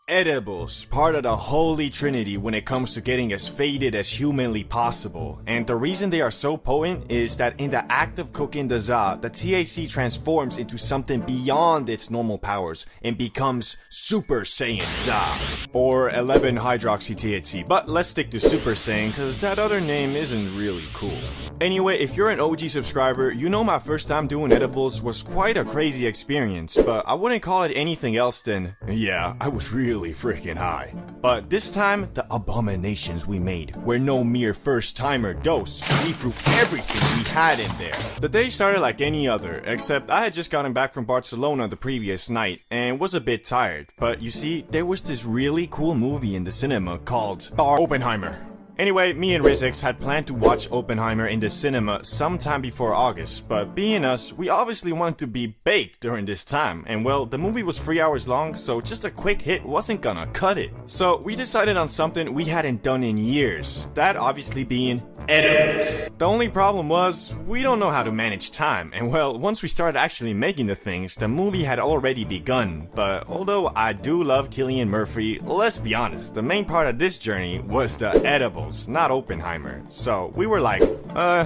Edibles, part of the holy trinity when it comes to getting as faded as humanly possible. And the reason they are so potent is that in the act of cooking the za, the THC transforms into something beyond its normal powers and becomes Super Saiyan za, or 11-hydroxy-THC, but let's stick to Super Saiyan cause that other name isn't really cool. Anyway, if you're an OG subscriber, you know my first time doing edibles was quite a crazy experience, but I wouldn't call it anything else than, yeah, I was really freaking high. But this time, the abominations we made were no mere first-timer dose. We threw everything we had in there. The day started like any other, except I had just gotten back from Barcelona the previous night and was a bit tired. But you see, there was this really cool movie in the cinema called Oppenheimer. Anyway, me and Rizix had planned to watch Oppenheimer in the cinema sometime before August, but being us, we obviously wanted to be baked during this time, and well, the movie was 3 hours long, so just a quick hit wasn't gonna cut it. So we decided on something we hadn't done in years, that obviously being edibles. The only problem was, we don't know how to manage time, and well, once we started actually making the things, the movie had already begun. But although I do love Cillian Murphy, let's be honest, the main part of this journey was the edibles, not Oppenheimer. So we were like,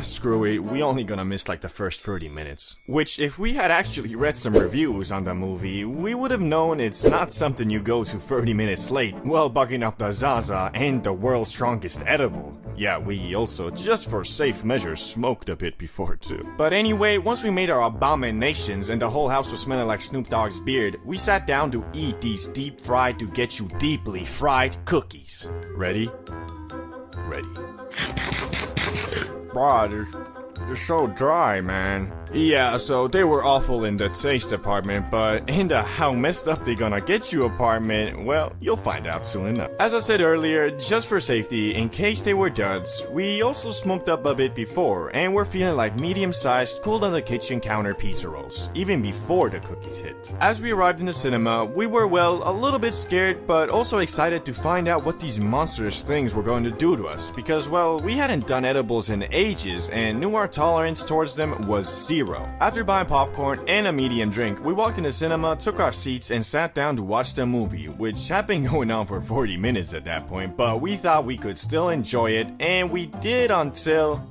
screw it, we only gonna miss like the first 30 minutes. Which, if we had actually read some reviews on the movie, we would have known it's not something you go to 30 minutes late while bugging up the Zaza and the world's strongest edible. Yeah, we also, just for safe measures, smoked a bit before too. But anyway, once we made our abominations and the whole house was smelling like Snoop Dogg's beard, we sat down to eat these deep fried to get you deeply fried cookies. Ready? Ready. Bruh, they're so dry, man. Yeah, so they were awful in the taste department, but in the how messed up they gonna get you apartment, well, you'll find out soon enough. As I said earlier, just for safety, in case they were duds, we also smoked up a bit before, and we're feeling like medium-sized, cooled on the kitchen counter pizza rolls, even before the cookies hit. As we arrived in the cinema, we were, well, a little bit scared, but also excited to find out what these monstrous things were going to do to us, because, well, we hadn't done edibles in ages, and knew our tolerance towards them was zero. After buying popcorn and a medium drink, we walked in the cinema, took our seats, and sat down to watch the movie, which had been going on for 40 minutes at that point, but we thought we could still enjoy it, and we did until...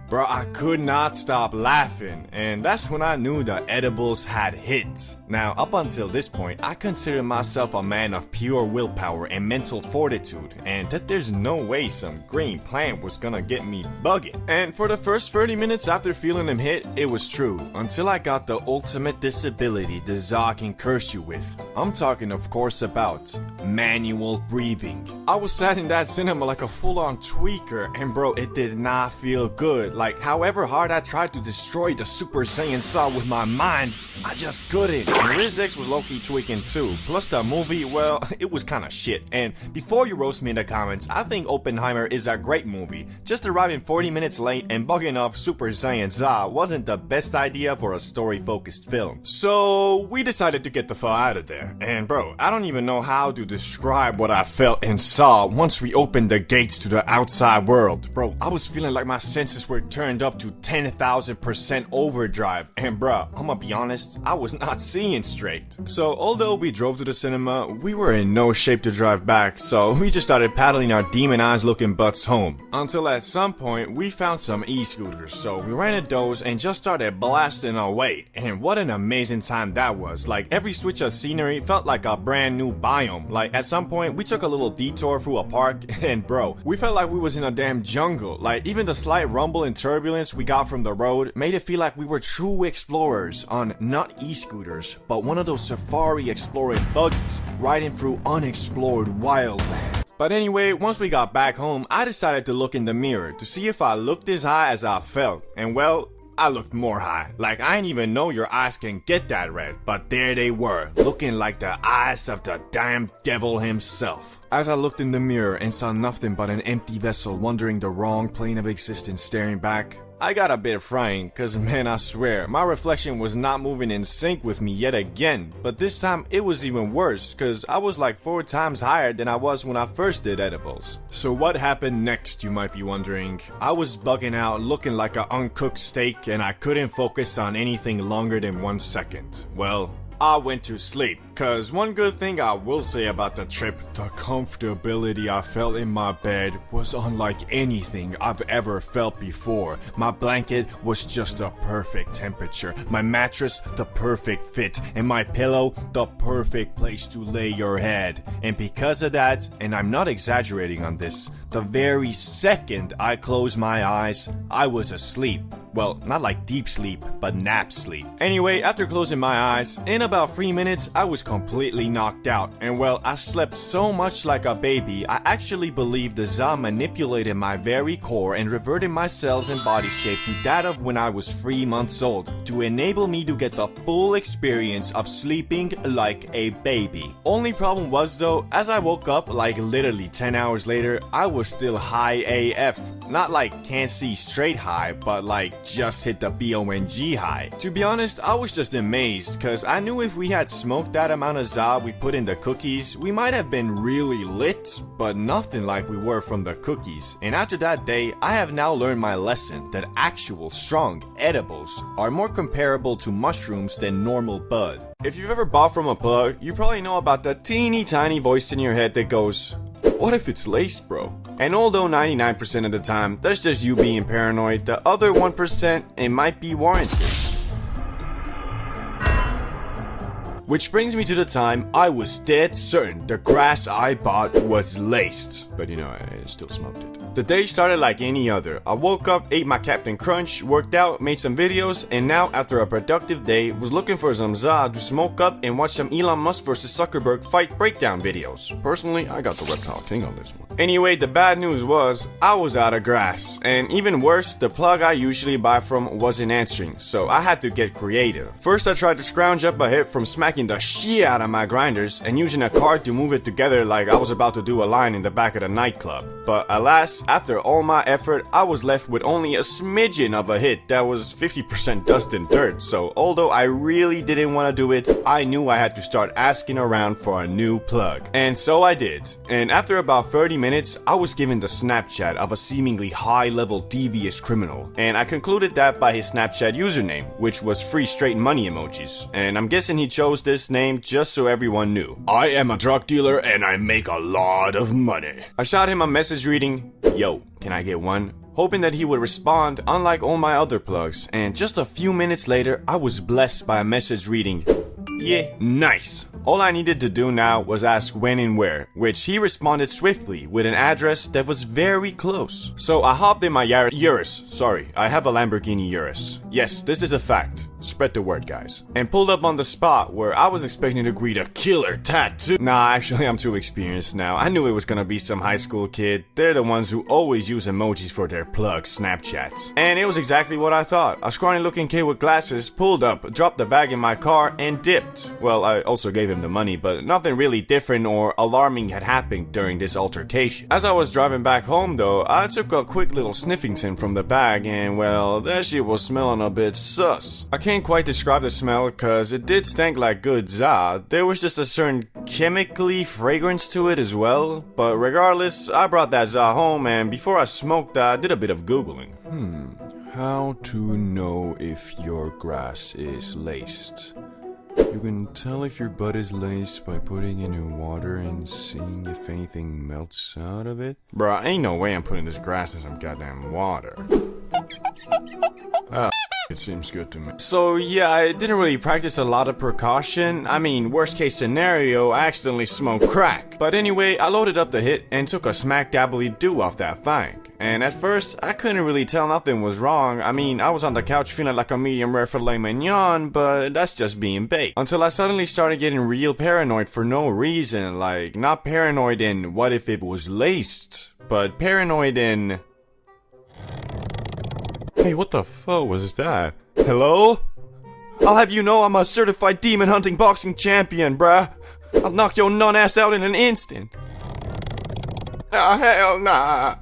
Bro, I could not stop laughing, and that's when I knew the edibles had hit. Now, up until this point, I consider myself a man of pure willpower and mental fortitude, and that there's no way some green plant was gonna get me bugging. And for the first 30 minutes after feeling them hit, it was true, until I got the ultimate disability the za can curse you with. I'm talking, of course, about manual breathing. I was sat in that cinema like a full-on tweaker, and bro, it did not feel good. Like, however hard I tried to destroy the Super Saiyan Saw with my mind, I just couldn't. And Rizix was low-key tweaking too. Plus the movie, well, it was kinda shit. And before you roast me in the comments, I think Oppenheimer is a great movie. Just arriving 40 minutes late and bugging off Super Saiyan Za wasn't the best idea for a story-focused film. So, we decided to get the fuck out of there. And bro, I don't even know how to describe what I felt and saw once we opened the gates to the outside world. Bro, I was feeling like my senses were turned up to 10,000% overdrive, and bruh, I'ma be honest, I was not seeing straight. So although we drove to the cinema, we were in no shape to drive back, so we just started paddling our demon-eyes looking butts home. Until at some point, we found some e-scooters, so we rented those and just started blasting away. And what an amazing time that was. Like, every switch of scenery felt like a brand new biome. Like, at some point, we took a little detour through a park, and bro, we felt like we was in a damn jungle. Like, even the slight rumble and turbulence we got from the road made it feel like we were true explorers on not e-scooters, but one of those safari exploring buggies riding through unexplored wildland. But anyway, once we got back home, I decided to look in the mirror to see if I looked as high as I felt, and well, I looked more high. Like, I didn't even know your eyes can get that red, but there they were, looking like the eyes of the damn devil himself. As I looked in the mirror and saw nothing but an empty vessel wandering the wrong plane of existence staring back, I got a bit frightened, cause man, I swear, my reflection was not moving in sync with me yet again. But this time, it was even worse, cause I was like 4 times higher than I was when I first did edibles. So what happened next, you might be wondering? I was bugging out, looking like an uncooked steak, and I couldn't focus on anything longer than 1 second. Well, I went to sleep. Cause one good thing I will say about the trip, the comfortability I felt in my bed was unlike anything I've ever felt before. My blanket was just a perfect temperature, my mattress the perfect fit, and my pillow the perfect place to lay your head. And because of that, and I'm not exaggerating on this, the very second I closed my eyes, I was asleep. Well, not like deep sleep, but nap sleep. Anyway, after closing my eyes, in about 3 minutes, I was completely knocked out. And well, I slept so much like a baby, I actually believe the Za manipulated my very core and reverted my cells and body shape to that of when I was 3 months old, to enable me to get the full experience of sleeping like a baby. Only problem was though, as I woke up like literally 10 hours later, I was still high AF. Not like can't see straight high, but like just hit the BONG high. To be honest, I was just amazed, cause I knew if we had smoked that amount of Za we put in the cookies, we might have been really lit, but nothing like we were from the cookies. And after that day, I have now learned my lesson that actual strong edibles are more comparable to mushrooms than normal bud. If you've ever bought from a plug, you probably know about the teeny tiny voice in your head that goes, "What if it's laced, bro?" And although 99% of the time, that's just you being paranoid, the other 1%, it might be warranted. Which brings me to the time I was dead certain the grass I bought was laced. But you know, I still smoked it. The day started like any other. I woke up, ate my Captain Crunch, worked out, made some videos, and now after a productive day, was looking for some Za to smoke up and watch some Elon Musk vs Zuckerberg fight breakdown videos. Personally, I got the Reptile King on this one. Anyway, the bad news was, I was out of grass. And even worse, the plug I usually buy from wasn't answering, so I had to get creative. First, I tried to scrounge up a hit from smacking the shit out of my grinders and using a card to move it together like I was about to do a line in the back of the nightclub. But alas, after all my effort, I was left with only a smidgen of a hit that was 50% dust and dirt. So although I really didn't want to do it, I knew I had to start asking around for a new plug. And so I did. And after about 30 minutes, I was given the Snapchat of a seemingly high-level devious criminal. And I concluded that by his Snapchat username, which was free straight money emojis. And I'm guessing he chose this name just so everyone knew. I am a drug dealer and I make a lot of money. I shot him a message reading, "Yo, can I get one?" hoping that he would respond unlike all my other plugs. And just a few minutes later, I was blessed by a message reading, "Yeah, nice." All I needed to do now was ask when and where, which he responded swiftly with an address that was very close. So I hopped in my Urus. Sorry, I have a Lamborghini Urus. Yes, this is a fact. Spread the word, guys. And pulled up on the spot where I was expecting to greet a killer tattoo. Nah, actually, I'm too experienced now. I knew it was gonna be some high school kid. They're the ones who always use emojis for their plug Snapchats. And it was exactly what I thought. A scrawny looking kid with glasses pulled up, dropped the bag in my car, and dipped. Well, I also gave him the money, but nothing really different or alarming had happened during this altercation. As I was driving back home though, I took a quick little sniffington from the bag and well, that shit was smelling a bit sus. I can't quite describe the smell cause it did stink like good Za. There was just a certain chemically fragrance to it as well, but regardless, I brought that Za home and before I smoked, I did a bit of googling. How to know if your grass is laced? You can tell if your bud is laced by putting it in water and seeing if anything melts out of it. Bruh, ain't no way I'm putting this grass in some goddamn water. It seems good to me. So yeah, I didn't really practice a lot of precaution. I mean, worst case scenario, I accidentally smoked crack. But anyway, I loaded up the hit and took a smack dabbly do off that thing. And at first, I couldn't really tell nothing was wrong. I mean, I was on the couch feeling like a medium rare filet mignon, but that's just being baked. Until I suddenly started getting real paranoid for no reason. Like, not paranoid in what if it was laced, but paranoid in... Hey, what the fuck was that? Hello? I'll have you know I'm a certified demon hunting boxing champion, bruh. I'll knock your nun ass out in an instant. Oh, hell nah.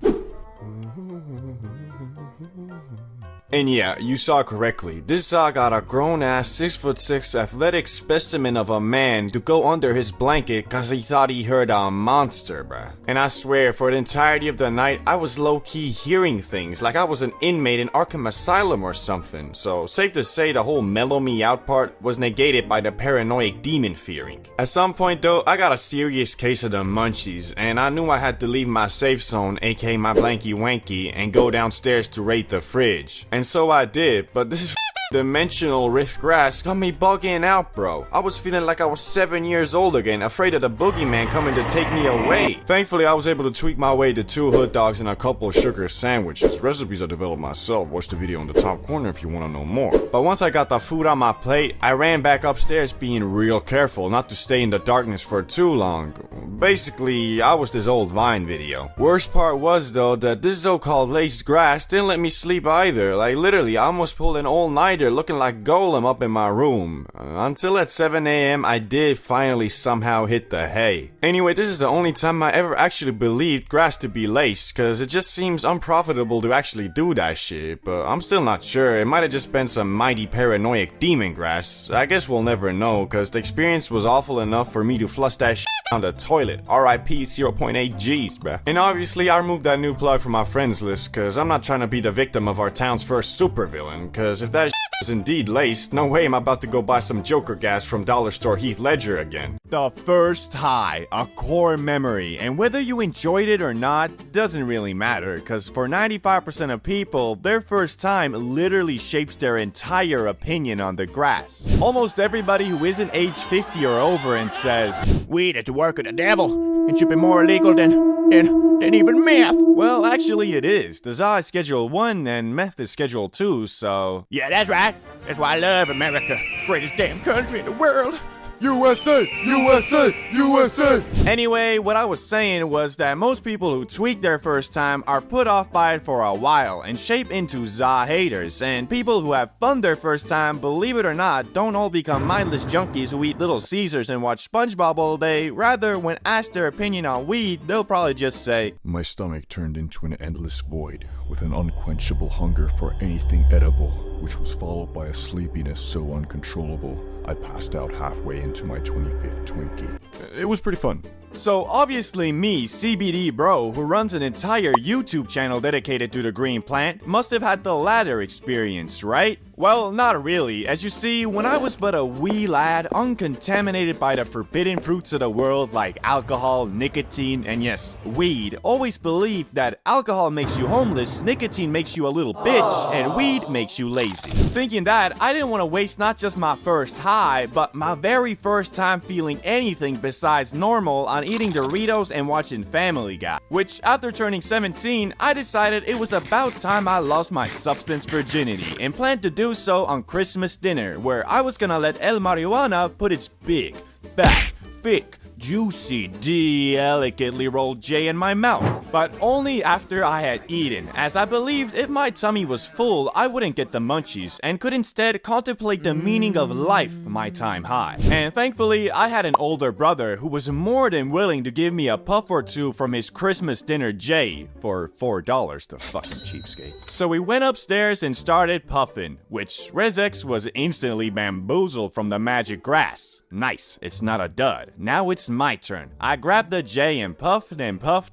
And yeah, you saw correctly. This Za got a grown-ass 6'6" athletic specimen of a man to go under his blanket cause he thought he heard a monster, bruh. And I swear, for the entirety of the night, I was low-key hearing things like I was an inmate in Arkham Asylum or something. So, safe to say the whole mellow me out part was negated by the paranoid demon fearing. At some point though, I got a serious case of the munchies, and I knew I had to leave my safe zone, aka my blanky wanky, and go downstairs to raid the fridge. And so I did, but this is dimensional rift grass got me bugging out, bro. I was feeling like I was 7 years old again, afraid of the boogeyman coming to take me away. Thankfully, I was able to tweak my way to 2 hood dogs and a couple of sugar sandwiches. Recipes I developed myself. Watch the video in the top corner if you want to know more. But once I got the food on my plate, I ran back upstairs being real careful not to stay in the darkness for too long. Basically, I was this old Vine video. Worst part was though that this so-called laced grass didn't let me sleep either. Like literally, I almost pulled an all-nighter looking like Golem up in my room. Until at 7 AM, I did finally somehow hit the hay. Anyway, this is the only time I ever actually believed grass to be laced, cause it just seems unprofitable to actually do that shit, but I'm still not sure. It might have just been some mighty paranoid demon grass. I guess we'll never know, cause the experience was awful enough for me to flush that shit down the toilet. RIP 0.8 G's, bruh. And obviously, I removed that new plug from my friends list, cause I'm not trying to be the victim of our town's first supervillain, cause if that is indeed laced, no way I'm about to go buy some Joker gas from Dollar Store Heath Ledger again. The first high, a core memory, and whether you enjoyed it or not doesn't really matter, cause for 95% of people, their first time literally shapes their entire opinion on the grass. Almost everybody who isn't age 50 or over and says, weed is the work of the devil, and should be more illegal than even meth. Well, actually it is. The Za is Schedule 1 and meth is Schedule 2, so... Yeah, that's right. That's why I love America. Greatest damn country in the world. USA! USA! USA! Anyway, what I was saying was that most people who tweak their first time are put off by it for a while and shape into Za haters, and people who have fun their first time, believe it or not, don't all become mindless junkies who eat Little Caesars and watch SpongeBob all day. Rather, when asked their opinion on weed, they'll probably just say, my stomach turned into an endless void with an unquenchable hunger for anything edible, which was followed by a sleepiness so uncontrollable I passed out halfway into my 25th Twinkie. It was pretty fun. So obviously me, CBDBro, who runs an entire YouTube channel dedicated to the green plant, must have had the latter experience, right? Well, not really. As you see, when I was but a wee lad, uncontaminated by the forbidden fruits of the world like alcohol, nicotine, and yes, weed, always believed that alcohol makes you homeless, nicotine makes you a little bitch, and weed makes you lazy. Thinking that, I didn't want to waste not just my first high, but my very first time feeling anything besides normal on eating Doritos and watching Family Guy. Which, after turning 17, I decided it was about time I lost my substance virginity, and planned to do so on Christmas dinner, where I was gonna let El Marijuana put its big, fat, thick, juicy, delicately rolled J in my mouth. But only after I had eaten, as I believed if my tummy was full, I wouldn't get the munchies, and could instead contemplate the meaning of life my time high. And thankfully, I had an older brother who was more than willing to give me a puff or two from his Christmas dinner J for $4, the fucking cheapskate. So we went upstairs and started puffing, which Rezex was instantly bamboozled from the magic grass. Nice, it's not a dud. Now it's my turn. I grabbed the J and puffed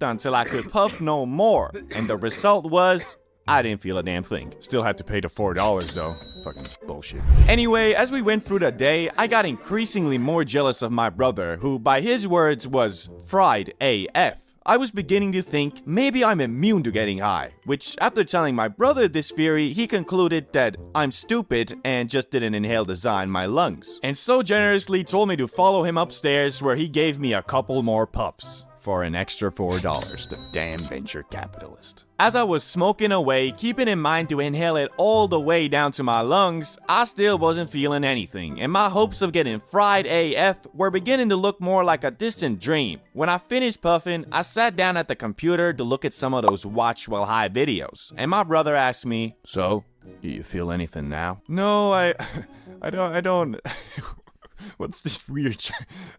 until I could puff no more. And the result was, I didn't feel a damn thing. Still had to pay the $4 though. Fucking bullshit. Anyway, as we went through the day, I got increasingly more jealous of my brother, who by his words was fried AF. I was beginning to think maybe I'm immune to getting high, which after telling my brother this theory, he concluded that I'm stupid and just didn't inhale the Za in my lungs, and so generously told me to follow him upstairs, where he gave me a couple more puffs for an extra $4, the damn venture capitalist. As I was smoking away, keeping in mind to inhale it all the way down to my lungs, I still wasn't feeling anything, and my hopes of getting fried AF were beginning to look more like a distant dream. When I finished puffing, I sat down at the computer to look at some of those watch while high videos, and my brother asked me, so, do you feel anything now? No, I don't. What's this weird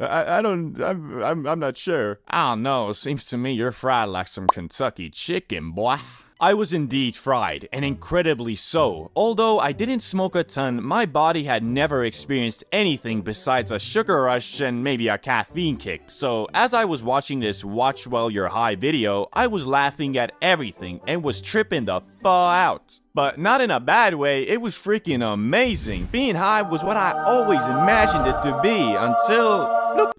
I'm not sure. I don't know, seems to me you're fried like some Kentucky chicken, boy. I was indeed fried, and incredibly so. Although I didn't smoke a ton, my body had never experienced anything besides a sugar rush and maybe a caffeine kick. So as I was watching this watch while you're high video, I was laughing at everything and was tripping the out. But not in a bad way, it was freaking amazing. Being high was what I always imagined it to be until... bloop.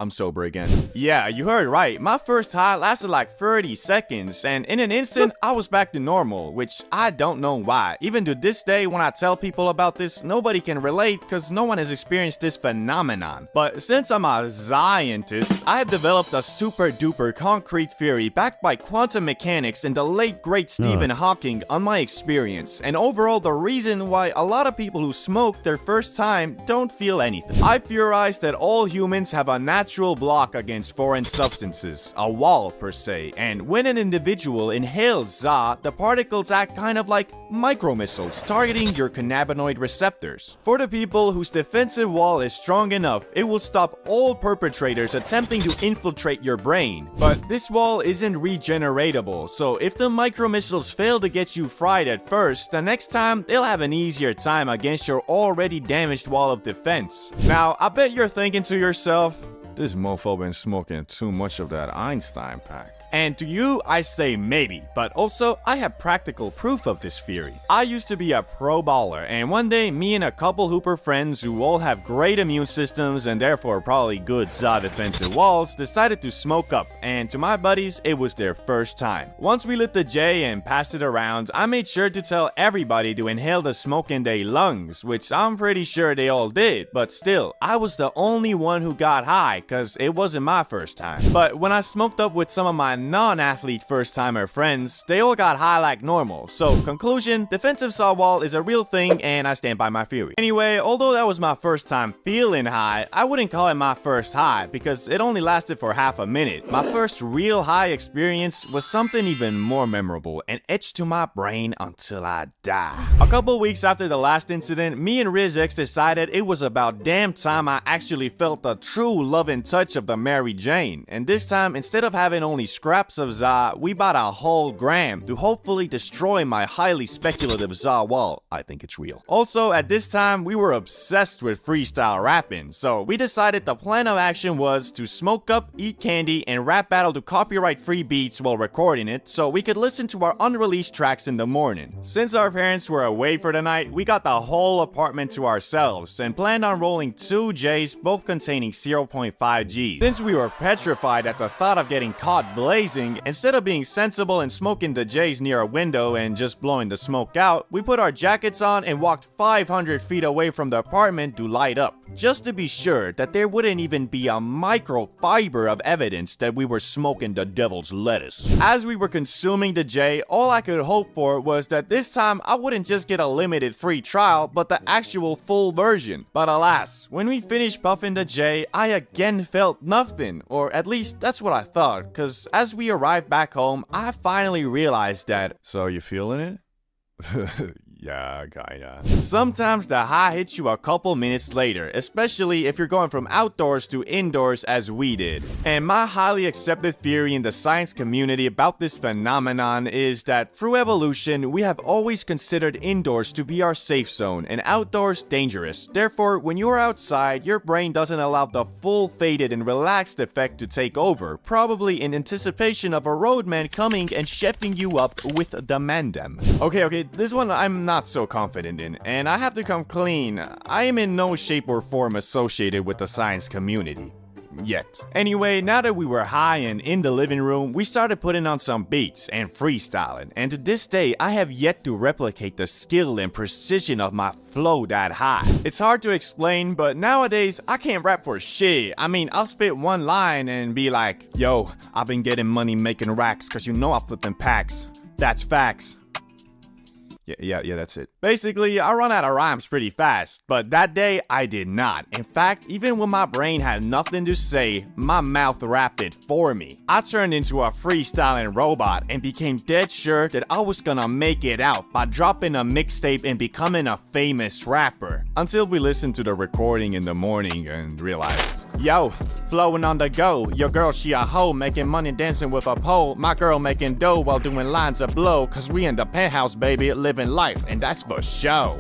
I'm sober again. Yeah, you heard right. My first high lasted like 30 seconds, and in an instant, I was back to normal, which I don't know why. Even to this day, when I tell people about this, nobody can relate because no one has experienced this phenomenon. But since I'm a scientist, I have developed a super duper concrete theory backed by quantum mechanics and the late great Stephen Hawking on my experience, and overall the reason why a lot of people who smoke their first time don't feel anything. I theorize that all humans have a natural block against foreign substances, a wall per se, and when an individual inhales ZA, the particles act kind of like micromissiles targeting your cannabinoid receptors. For the people whose defensive wall is strong enough, it will stop all perpetrators attempting to infiltrate your brain. But this wall isn't regeneratable, so if the micromissiles fail to get you fried at first, the next time they'll have an easier time against your already damaged wall of defense. Now, I bet you're thinking to yourself, this mofo been smoking too much of that Einstein pack. And to you, I say maybe, but also I have practical proof of this theory. I used to be a pro baller, and one day me and a couple hooper friends who all have great immune systems and therefore probably good ZA defensive walls decided to smoke up, and to my buddies, it was their first time. Once we lit the J and passed it around, I made sure to tell everybody to inhale the smoke in their lungs, which I'm pretty sure they all did, but still, I was the only one who got high, cause it wasn't my first time. But when I smoked up with some of my non-athlete first-timer friends, they all got high like normal. So, conclusion, defensive ZA wall is a real thing and I stand by my theory. Anyway, although that was my first time feeling high, I wouldn't call it my first high because it only lasted for half a minute. My first real high experience was something even more memorable and etched to my brain until I die. A couple weeks after the last incident, me and RizX decided it was about damn time I actually felt the true loving touch of the Mary Jane. And this time, instead of having only scraps of ZA, we bought a whole gram to hopefully destroy my highly speculative ZA wall. I think it's real. Also, at this time, we were obsessed with freestyle rapping, so we decided the plan of action was to smoke up, eat candy, and rap battle to copyright-free beats while recording it so we could listen to our unreleased tracks in the morning. Since our parents were away for the night, we got the whole apartment to ourselves and planned on rolling 2 J's, both containing 0.5 G. Since we were petrified at the thought of getting caught blazing, instead of being sensible and smoking the J's near a window and just blowing the smoke out, we put our jackets on and walked 500 feet away from the apartment to light up, just to be sure that there wouldn't even be a microfiber of evidence that we were smoking the devil's lettuce. As we were consuming the J, all I could hope for was that this time I wouldn't just get a limited free trial, but the actual full version. But alas, when we finished puffing the J, I again felt nothing, or at least that's what I thought, cause as we arrived back home, I finally realized that, so you feeling it? Yeah, kinda. Sometimes the high hits you a couple minutes later, especially if you're going from outdoors to indoors as we did. And my highly accepted theory in the science community about this phenomenon is that through evolution, we have always considered indoors to be our safe zone and outdoors dangerous. Therefore, when you're outside, your brain doesn't allow the full faded and relaxed effect to take over, probably in anticipation of a roadman coming and chefing you up with the mandem. Okay, this one I'm not so confident in, and I have to come clean. I am in no shape or form associated with the science community. Yet. Anyway, now that we were high and in the living room, we started putting on some beats and freestyling, and to this day, I have yet to replicate the skill and precision of my flow that high. It's hard to explain, but nowadays, I can't rap for shit. I mean, I'll spit one line and be like, yo, I've been getting money making racks, cause you know I'm flipping packs. That's facts. Yeah, that's it. Basically, I run out of rhymes pretty fast, but that day, I did not. In fact, even when my brain had nothing to say, my mouth rapped it for me. I turned into a freestyling robot and became dead sure that I was gonna make it out by dropping a mixtape and becoming a famous rapper. Until we listened to the recording in the morning and realized, yo, flowing on the go. Your girl, she a hoe, making money dancing with a pole. My girl making dough while doing lines of blow. Cause we in the penthouse, baby, living life, and that's for show.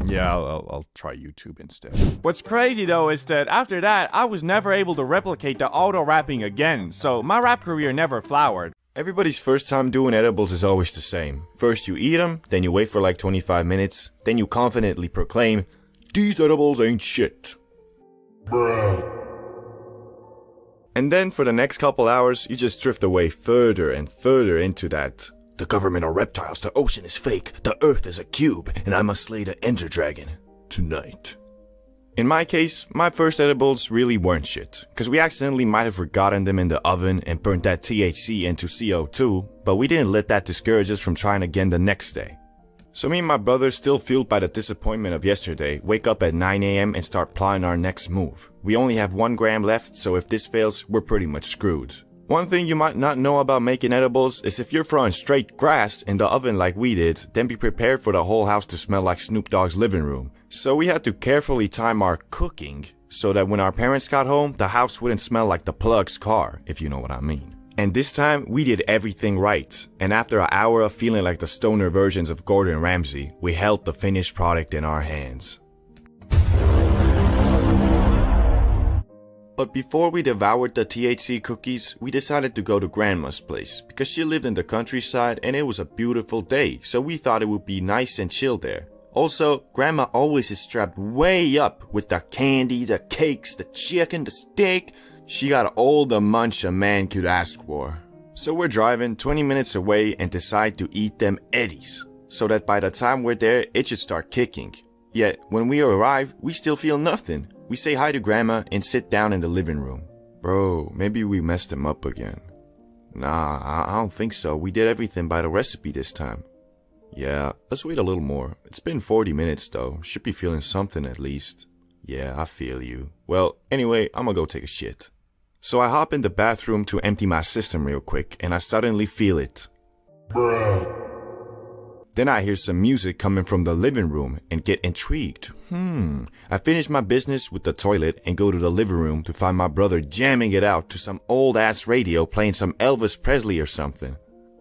Yeah, I'll try YouTube instead. What's crazy though is that after that, I was never able to replicate the auto-rapping again, so my rap career never flowered. Everybody's first time doing edibles is always the same. First you eat them, then you wait for like 25 minutes, then you confidently proclaim, "These edibles ain't shit." Bruh. And then for the next couple hours, you just drift away further and further into that. The government are reptiles, the ocean is fake, the earth is a cube, and I must slay the Ender Dragon tonight. In my case, my first edibles really weren't shit, cause we accidentally might have forgotten them in the oven and burnt that THC into CO2, but we didn't let that discourage us from trying again the next day. So me and my brother, still fueled by the disappointment of yesterday, wake up at 9 AM and start plotting our next move. We only have 1 gram left, so if this fails, we're pretty much screwed. One thing you might not know about making edibles is if you're throwing straight grass in the oven like we did, then be prepared for the whole house to smell like Snoop Dogg's living room. So we had to carefully time our cooking so that when our parents got home, the house wouldn't smell like the plug's car, if you know what I mean. And this time, we did everything right. And after an hour of feeling like the stoner versions of Gordon Ramsay, we held the finished product in our hands. But before we devoured the THC cookies, we decided to go to Grandma's place because she lived in the countryside and it was a beautiful day, so we thought it would be nice and chill there. Also, Grandma always is strapped way up with the candy, the cakes, the chicken, the steak. She got all the munch a man could ask for. So we're driving 20 minutes away and decide to eat them Eddies, so that by the time we're there, it should start kicking. Yet, when we arrive, we still feel nothing. We say hi to Grandma and sit down in the living room. Bro, maybe we messed him up again. Nah, I don't think so. We did everything by the recipe this time. Yeah, let's wait a little more. It's been 40 minutes though. Should be feeling something at least. Yeah, I feel you. Well, anyway, I'm gonna go take a shit. So I hop in the bathroom to empty my system real quick and I suddenly feel it. Bruh. Then I hear some music coming from the living room and get intrigued. I finish my business with the toilet and go to the living room to find my brother jamming it out to some old ass radio playing some Elvis Presley or something.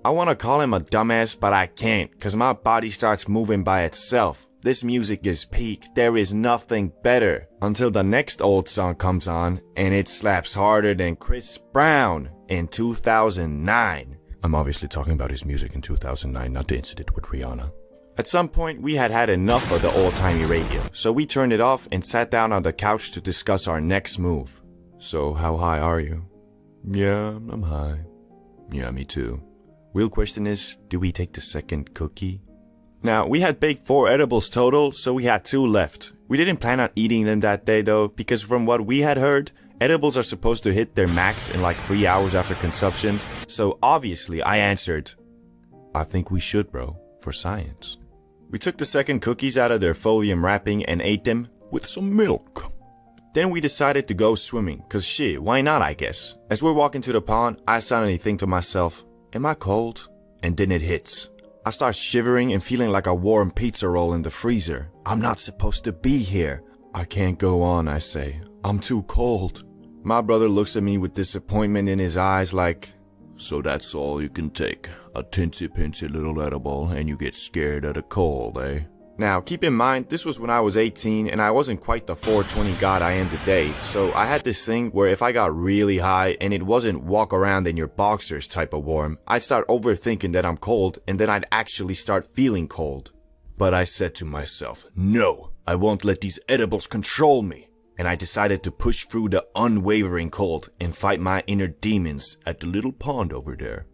I wanna call him a dumbass, but I can't cause my body starts moving by itself. This music is peak, there is nothing better. Until the next old song comes on and it slaps harder than Chris Brown in 2009. I'm obviously talking about his music in 2009, not the incident with Rihanna. At some point, we had had enough of the old-timey radio, so we turned it off and sat down on the couch to discuss our next move. So, how high are you? Yeah, I'm high. Yeah, me too. Real question is, do we take the second cookie? Now, we had baked 4 edibles total, so we had 2 left. We didn't plan on eating them that day though, because from what we had heard, edibles are supposed to hit their max in like 3 hours after consumption, so obviously I answered, I think we should, bro, for science. We took the second cookies out of their folium wrapping and ate them with some milk. Then we decided to go swimming, cause shit, why not I guess. As we're walking to the pond, I suddenly think to myself, am I cold? And then it hits. I start shivering and feeling like a warm pizza roll in the freezer. I'm not supposed to be here. I can't go on, I say. I'm too cold. My brother looks at me with disappointment in his eyes like, so that's all you can take. A teensy-pincy little edible and you get scared of the cold, eh? Now, keep in mind, this was when I was 18 and I wasn't quite the 420 god I am today, so I had this thing where if I got really high and it wasn't walk around in your boxers type of warm, I'd start overthinking that I'm cold and then I'd actually start feeling cold. But I said to myself, no, I won't let these edibles control me. And I decided to push through the unwavering cold and fight my inner demons at the little pond over there.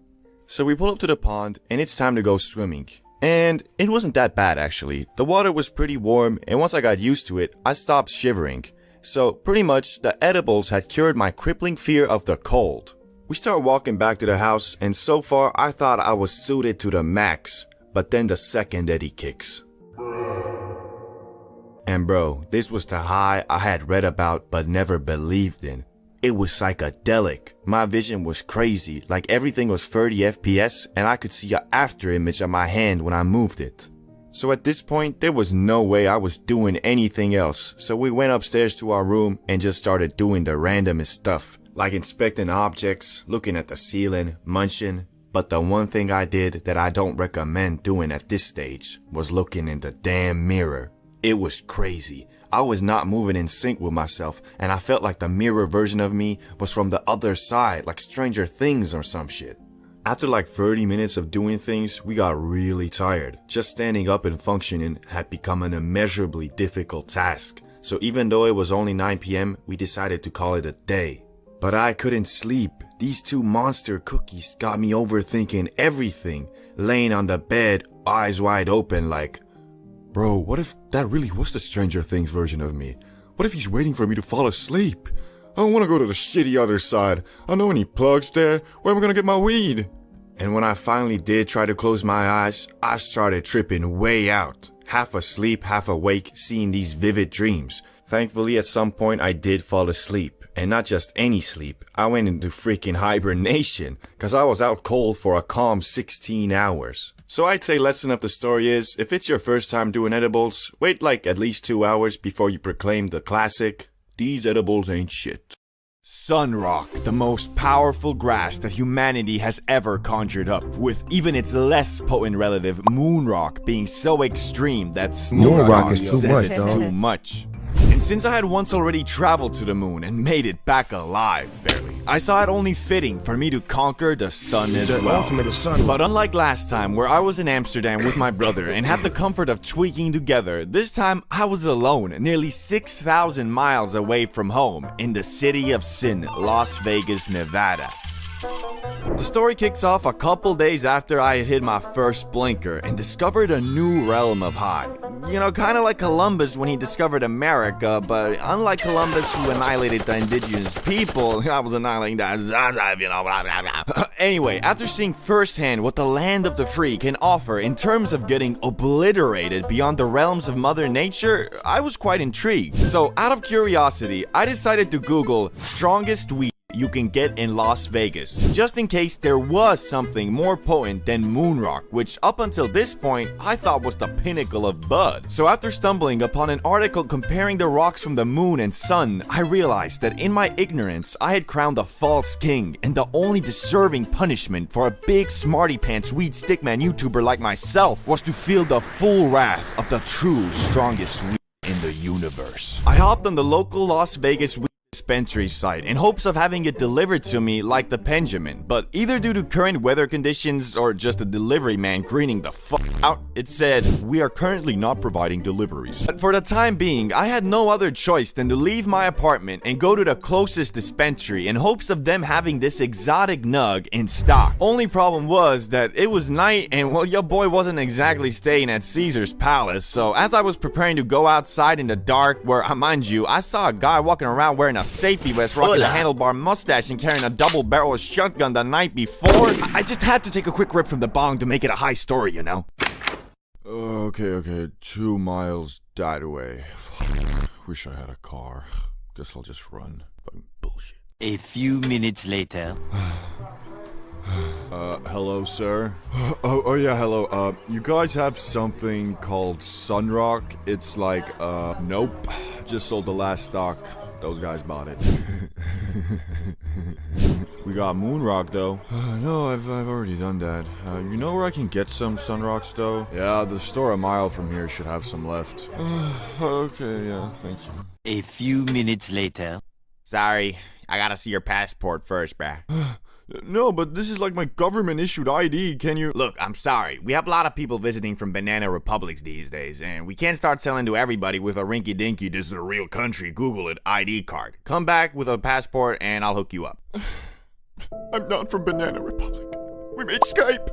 So we pull up to the pond and it's time to go swimming. And it wasn't that bad actually. The water was pretty warm and once I got used to it, I stopped shivering. So pretty much the edibles had cured my crippling fear of the cold. We start walking back to the house and so far I thought I was suited to the max. But then the second Eddie kicks. And bro, this was the high I had read about but never believed in. It was psychedelic. My vision was crazy, like everything was 30 FPS and I could see an after image of my hand when I moved it. So at this point, there was no way I was doing anything else. So we went upstairs to our room and just started doing the randomest stuff. Like inspecting objects, looking at the ceiling, munching. But the one thing I did that I don't recommend doing at this stage was looking in the damn mirror. It was crazy. I was not moving in sync with myself, and I felt like the mirror version of me was from the other side, like Stranger Things or some shit. After like 30 minutes of doing things, we got really tired. Just standing up and functioning had become an immeasurably difficult task. So even though it was only 9 p.m., we decided to call it a day. But I couldn't sleep. These two monster cookies got me overthinking everything. Laying on the bed, eyes wide open like, bro, what if that really was the Stranger Things version of me? What if he's waiting for me to fall asleep? I don't want to go to the shitty other side. I don't know any plugs there. Where am I going to get my weed? And when I finally did try to close my eyes, I started tripping way out. Half asleep, half awake, seeing these vivid dreams. Thankfully, at some point, I did fall asleep. And not just any sleep. I went into freaking hibernation. Cause I was out cold for a calm 16 hours. So I'd say lesson of the story is, if it's your first time doing edibles, wait like at least 2 hours before you proclaim the classic, these edibles ain't shit. Sunrock, the most powerful grass that humanity has ever conjured up, with even its less potent relative Moonrock being so extreme that Moonrock is too says much, it's dog. too much. And since I had once already traveled to the moon and made it back alive, barely, I saw it only fitting for me to conquer the sun as The well. ultimate is sun. But unlike last time, where I was in Amsterdam with my brother and had the comfort of tweaking together, this time I was alone, nearly 6,000 miles away from home, in the city of sin, Las Vegas, Nevada. The story kicks off a couple days after I had hit my first blinker and discovered a new realm of high. You know, kinda like Columbus when he discovered America, but unlike Columbus who annihilated the indigenous people, I was annihilating the Zaza, you know, blah, blah, blah. Anyway, after seeing firsthand what the land of the free can offer in terms of getting obliterated beyond the realms of Mother Nature, I was quite intrigued. So, out of curiosity, I decided to Google strongest weed you can get in Las Vegas, just in case there was something more potent than Moonrock, which up until this point, I thought was the pinnacle of bud. So after stumbling upon an article comparing the rocks from the moon and sun, I realized that in my ignorance, I had crowned a false king, and the only deserving punishment for a big smarty pants weed stickman YouTuber like myself was to feel the full wrath of the true strongest weed in the universe. I hopped on the local Las Vegas weed dispensary site in hopes of having it delivered to me like the Benjamin, but either due to current weather conditions or just the delivery man greening the fuck out, it said, "We are currently not providing deliveries." But for the time being, I had no other choice than to leave my apartment and go to the closest dispensary in hopes of them having this exotic nug in stock. Only problem was that it was night and well, your boy wasn't exactly staying at Caesar's Palace, so as I was preparing to go outside in the dark, where, mind you, I saw a guy walking around wearing a safety vest, rocking a handlebar mustache, and carrying a double-barrel shotgun the night before, I just had to take a quick rip from the bong to make it a high story, you know? Okay, 2 miles that way. Wish I had a car. Guess I'll just run. Fucking bullshit. A few minutes later. Hello, sir? Oh yeah, hello. You guys have something called Sunrock? It's like, nope. Just sold the last stock. Those guys bought it. We got Moonrock, though. No, I've already done that. You know where I can get some Sunrocks, though? Yeah, the store a mile from here should have some left. Okay, yeah, thank you. A few minutes later. Sorry, I gotta see your passport first, bruh. No, but this is like my government-issued ID, can you... Look, I'm sorry. We have a lot of people visiting from banana republics these days, and we can't start selling to everybody with a rinky-dinky, this is a real country, Google it, ID card. Come back with a passport and I'll hook you up. I'm not from Banana Republic. We made Skype.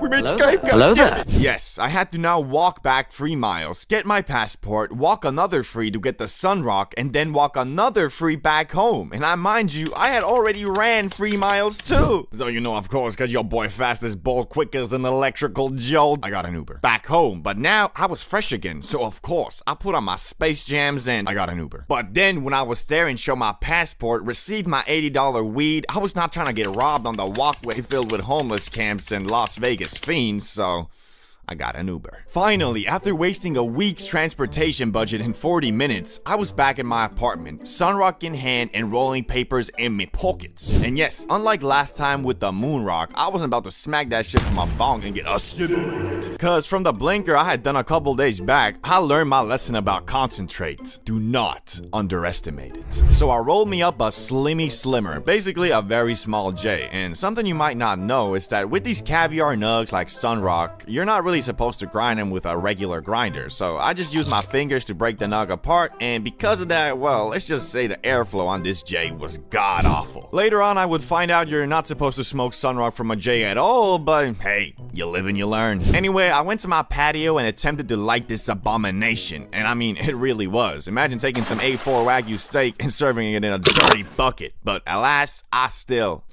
We made Hello Skype. there. Hello goddammit. there. Yes, I had to now walk back 3 miles, get my passport, walk another 3 to get the Sunrock, and then walk another 3 back home. And mind you, I had already ran 3 miles too. So you know, of course, cause your boy fast as bull, quick as an electrical jolt, I got an Uber back home. But now I was fresh again, so of course I put on my Space Jams and I got an Uber. But then when I was there and showed my passport, received my $80 weed, I was not trying to get robbed on the walkway filled with homeless camps and Las Vegas fiends, so I got an Uber. Finally, after wasting a week's transportation budget in 40 minutes, I was back in my apartment, sunrock in hand and rolling papers in my pockets. And yes, unlike last time with the moon rock, I wasn't about to smack that shit from my bong and get assimilated. Cause from the blinker I had done a couple days back, I learned my lesson about concentrate. Do not underestimate it. So I rolled me up a Slimmy Slimmer, basically a very small J. And something you might not know is that with these caviar nugs like Sunrock, you're not really supposed to grind them with a regular grinder. So I just used my fingers to break the nug apart, and because of that, well, let's just say the airflow on this J was god awful. Later on I would find out you're not supposed to smoke Sunrock from a J at all, but hey, you live and you learn. Anyway, I went to my patio and attempted to light this abomination, and I mean, it really was. Imagine taking some A4 Wagyu steak and serving it in a dirty bucket, but alas, I still...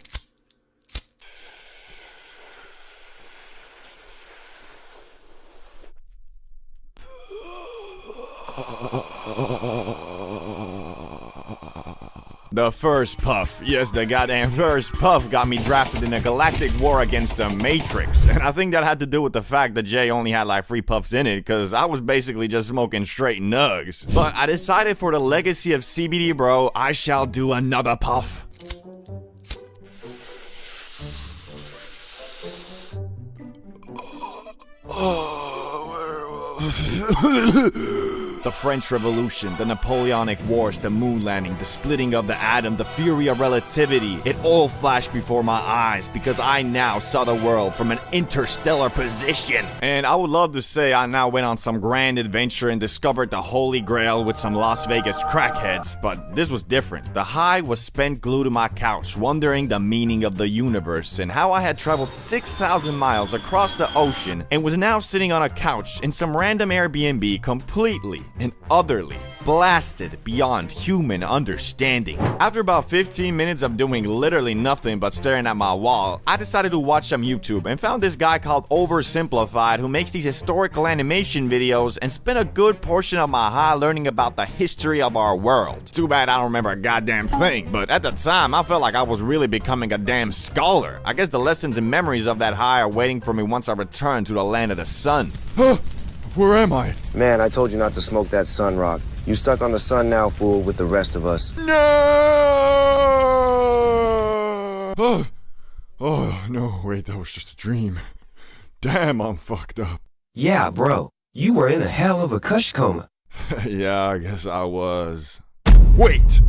The first puff, yes, the goddamn first puff got me drafted in a galactic war against the Matrix. And I think that had to do with the fact that Jay only had like 3 puffs in it, cause I was basically just smoking straight nugs. But I decided for the legacy of CBD Bro, I shall do another puff. The French Revolution, the Napoleonic Wars, the moon landing, the splitting of the atom, the theory of relativity, it all flashed before my eyes because I now saw the world from an interstellar position. And I would love to say I now went on some grand adventure and discovered the Holy Grail with some Las Vegas crackheads, but this was different. The high was spent glued to my couch, wondering the meaning of the universe and how I had traveled 6,000 miles across the ocean and was now sitting on a couch in some random Airbnb completely and utterly blasted beyond human understanding. After about 15 minutes of doing literally nothing but staring at my wall, I decided to watch some YouTube and found this guy called Oversimplified who makes these historical animation videos and spent a good portion of my high learning about the history of our world. Too bad I don't remember a goddamn thing, but at the time I felt like I was really becoming a damn scholar. I guess the lessons and memories of that high are waiting for me once I return to the land of the sun. Where am I? Man, I told you not to smoke that sun rock. You stuck on the sun now, fool, with the rest of us. No! Oh, no, wait, that was just a dream. Damn, I'm fucked up. Yeah, bro. You were in a hell of a kush coma. Yeah, I guess I was. Wait!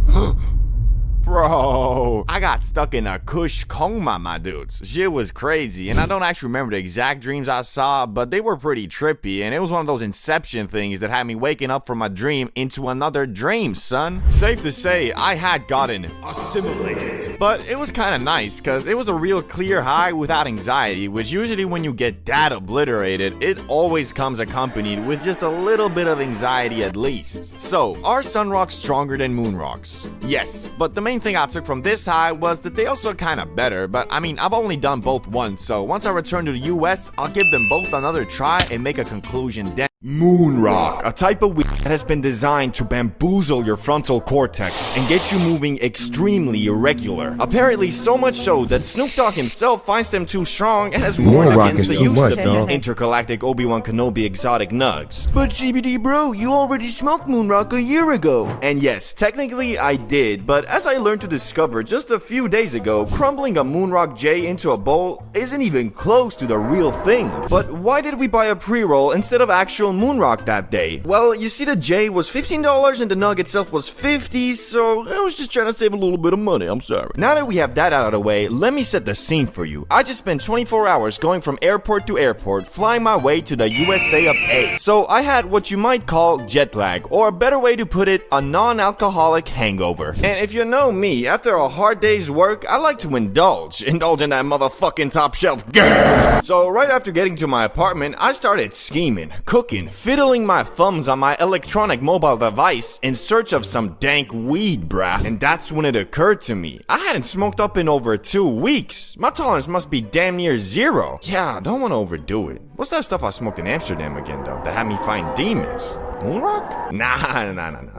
Bro, I got stuck in a kush coma, my dudes. Shit was crazy, and I don't actually remember the exact dreams I saw, but they were pretty trippy, and it was one of those inception things that had me waking up from a dream into another dream, son. Safe to say, I had gotten assimilated. But it was kind of nice, because it was a real clear high without anxiety, which usually when you get that obliterated, it always comes accompanied with just a little bit of anxiety at least. So, are sun rocks stronger than moon rocks? Yes, but the main thing I took from this high was that they also kinda better, but I mean, I've only done both once, so once I return to the US, I'll give them both another try and make a conclusion then. Moon rock, a type of weed that has been designed to bamboozle your frontal cortex and get you moving extremely irregular. Apparently so much so that Snoop Dogg himself finds them too strong and has warned against the use of these intergalactic Obi-Wan Kenobi exotic nugs. But CBD Bro, you already smoked moon rock a year ago. And yes, technically I did, but as I learned to discover just a few days ago, crumbling a moon rock J into a bowl isn't even close to the real thing. But why did we buy a pre-roll instead of actual moon rock that day? Well, you see, the J was $15 and the nug itself was $50, so I was just trying to save a little bit of money, I'm sorry. Now that we have that out of the way, let me set the scene for you. I just spent 24 hours going from airport to airport, flying my way to the USA of A. So I had what you might call jet lag, or a better way to put it, a non-alcoholic hangover. And if you know me, after a hard day's work, I like to indulge in that motherfucking top shelf gas. So right after getting to my apartment, I started scheming, cooking, fiddling my thumbs on my electronic mobile device in search of some dank weed, brah. And that's when it occurred to me, I hadn't smoked up in over 2 weeks. My tolerance must be damn near 0. Yeah, I don't want to overdo it. What's that stuff I smoked in Amsterdam again, though, that had me find demons? Moon rock? Nah.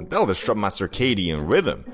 That'll disrupt my circadian rhythm.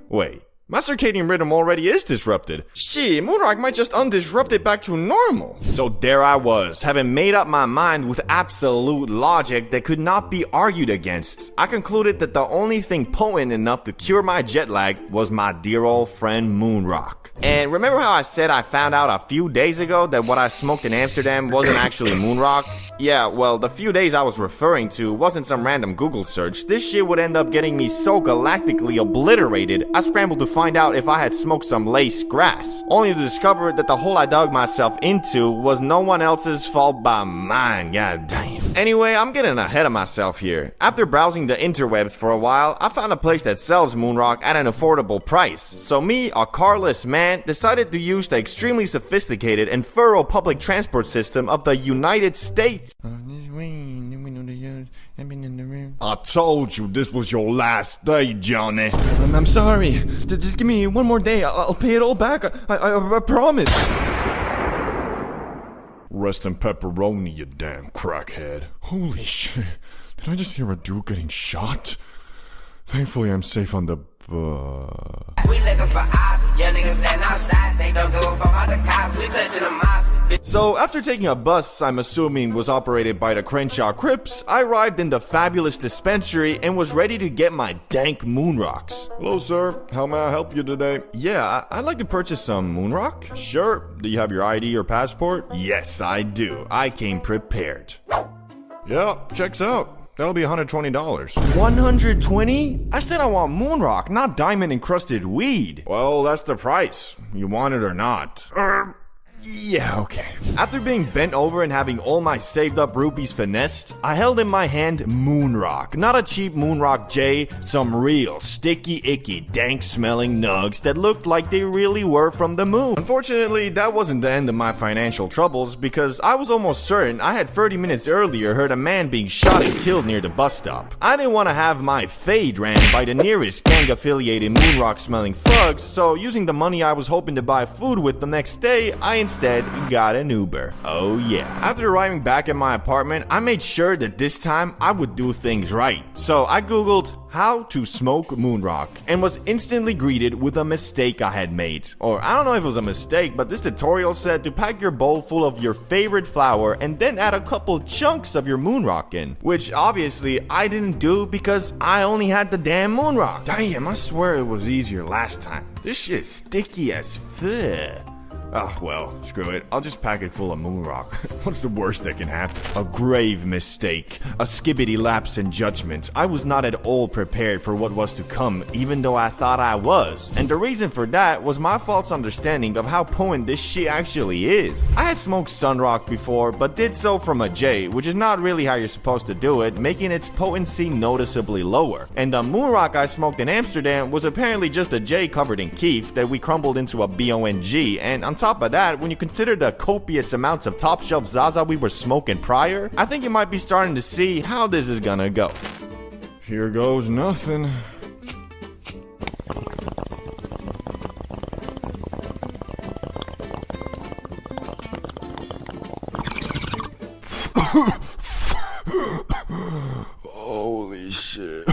Wait, My circadian rhythm already is disrupted. Shit, Moonrock might just undisrupt it back to normal. So there I was, having made up my mind with absolute logic that could not be argued against. I concluded that the only thing potent enough to cure my jet lag was my dear old friend Moonrock. And remember how I said I found out a few days ago that what I smoked in Amsterdam wasn't actually Moonrock? Yeah, well, the few days I was referring to wasn't some random Google search. This shit would end up getting me so galactically obliterated, I scrambled to find out if I had smoked some lace grass, only to discover that the hole I dug myself into was no one else's fault but mine, god damn. Anyway, I'm getting ahead of myself here. After browsing the interwebs for a while, I found a place that sells Moonrock at an affordable price. So me, a carless man, decided to use the extremely sophisticated and thorough public transport system of the United States. I told you this was your last day, Johnny. I'm sorry. Just give me one more day. I'll pay it all back. I promise. Rest in pepperoni, you damn crackhead. Holy shit. Did I just hear a dude getting shot? Thankfully, I'm safe on the We looking for ops, young niggas letting out shots. They don't give a fuck about the cops. We clutching them ops. So, after taking a bus I'm assuming was operated by the Crenshaw Crips, I arrived in the fabulous dispensary and was ready to get my dank Moonrocks. Hello, sir. How may I help you today? Yeah, I'd like to purchase some Moonrock. Sure. Do you have your ID or passport? Yes, I do. I came prepared. Yeah, checks out. That'll be $120. 120? I said I want Moonrock, not diamond-encrusted weed. Well, that's the price. You want it or not. Yeah, okay. After being bent over and having all my saved up rupees finessed, I held in my hand Moonrock. Not a cheap Moonrock J, some real sticky icky dank smelling nugs that looked like they really were from the moon. Unfortunately, that wasn't the end of my financial troubles because I was almost certain I had 30 minutes earlier heard a man being shot and killed near the bus stop. I didn't want to have my fade ran by the nearest gang affiliated Moonrock smelling thugs, so using the money I was hoping to buy food with the next day, I instead got an Uber. Oh yeah. After arriving back at my apartment, I made sure that this time I would do things right. So I googled how to smoke Moonrock and was instantly greeted with a mistake I had made. Or I don't know if it was a mistake, but this tutorial said to pack your bowl full of your favorite flower and then add a couple chunks of your Moonrock in. Which obviously I didn't do because I only had the damn Moonrock. Damn, I swear it was easier last time. This shit's sticky as fuck. Oh, well, screw it. I'll just pack it full of Moonrock. What's the worst that can happen? A grave mistake. A skibbity lapse in judgment. I was not at all prepared for what was to come, even though I thought I was. And the reason for that was my false understanding of how potent this shit actually is. I had smoked Sunrock before, but did so from a J, which is not really how you're supposed to do it, making its potency noticeably lower. And the Moonrock I smoked in Amsterdam was apparently just a J covered in keef that we crumbled into a BONG, and on top of that, when you consider the copious amounts of top shelf Zaza we were smoking prior, I think you might be starting to see how this is gonna go. Here goes nothing. Holy shit.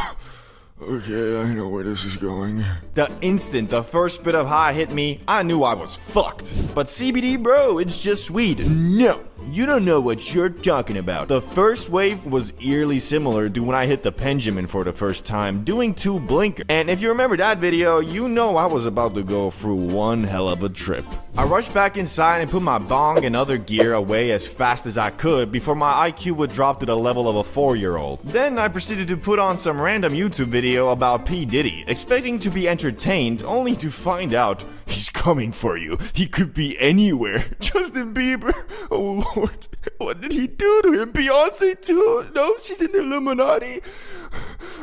Okay, I know where this is going. The instant the first bit of high hit me, I knew I was fucked. But CBD bro, it's just weed. No, you don't know what you're talking about. The first wave was eerily similar to when I hit the Benjamin for the first time, doing 2 blinkers. And if you remember that video, you know I was about to go through one hell of a trip. I rushed back inside and put my bong and other gear away as fast as I could before my IQ would drop to the level of a 4-year-old. Then I proceeded to put on some random YouTube video about P. Diddy, expecting to be entertained, only to find out he's coming for you. He could be anywhere. Justin Bieber. Oh Lord, what did he do to him? Beyonce too? No, she's in the Illuminati.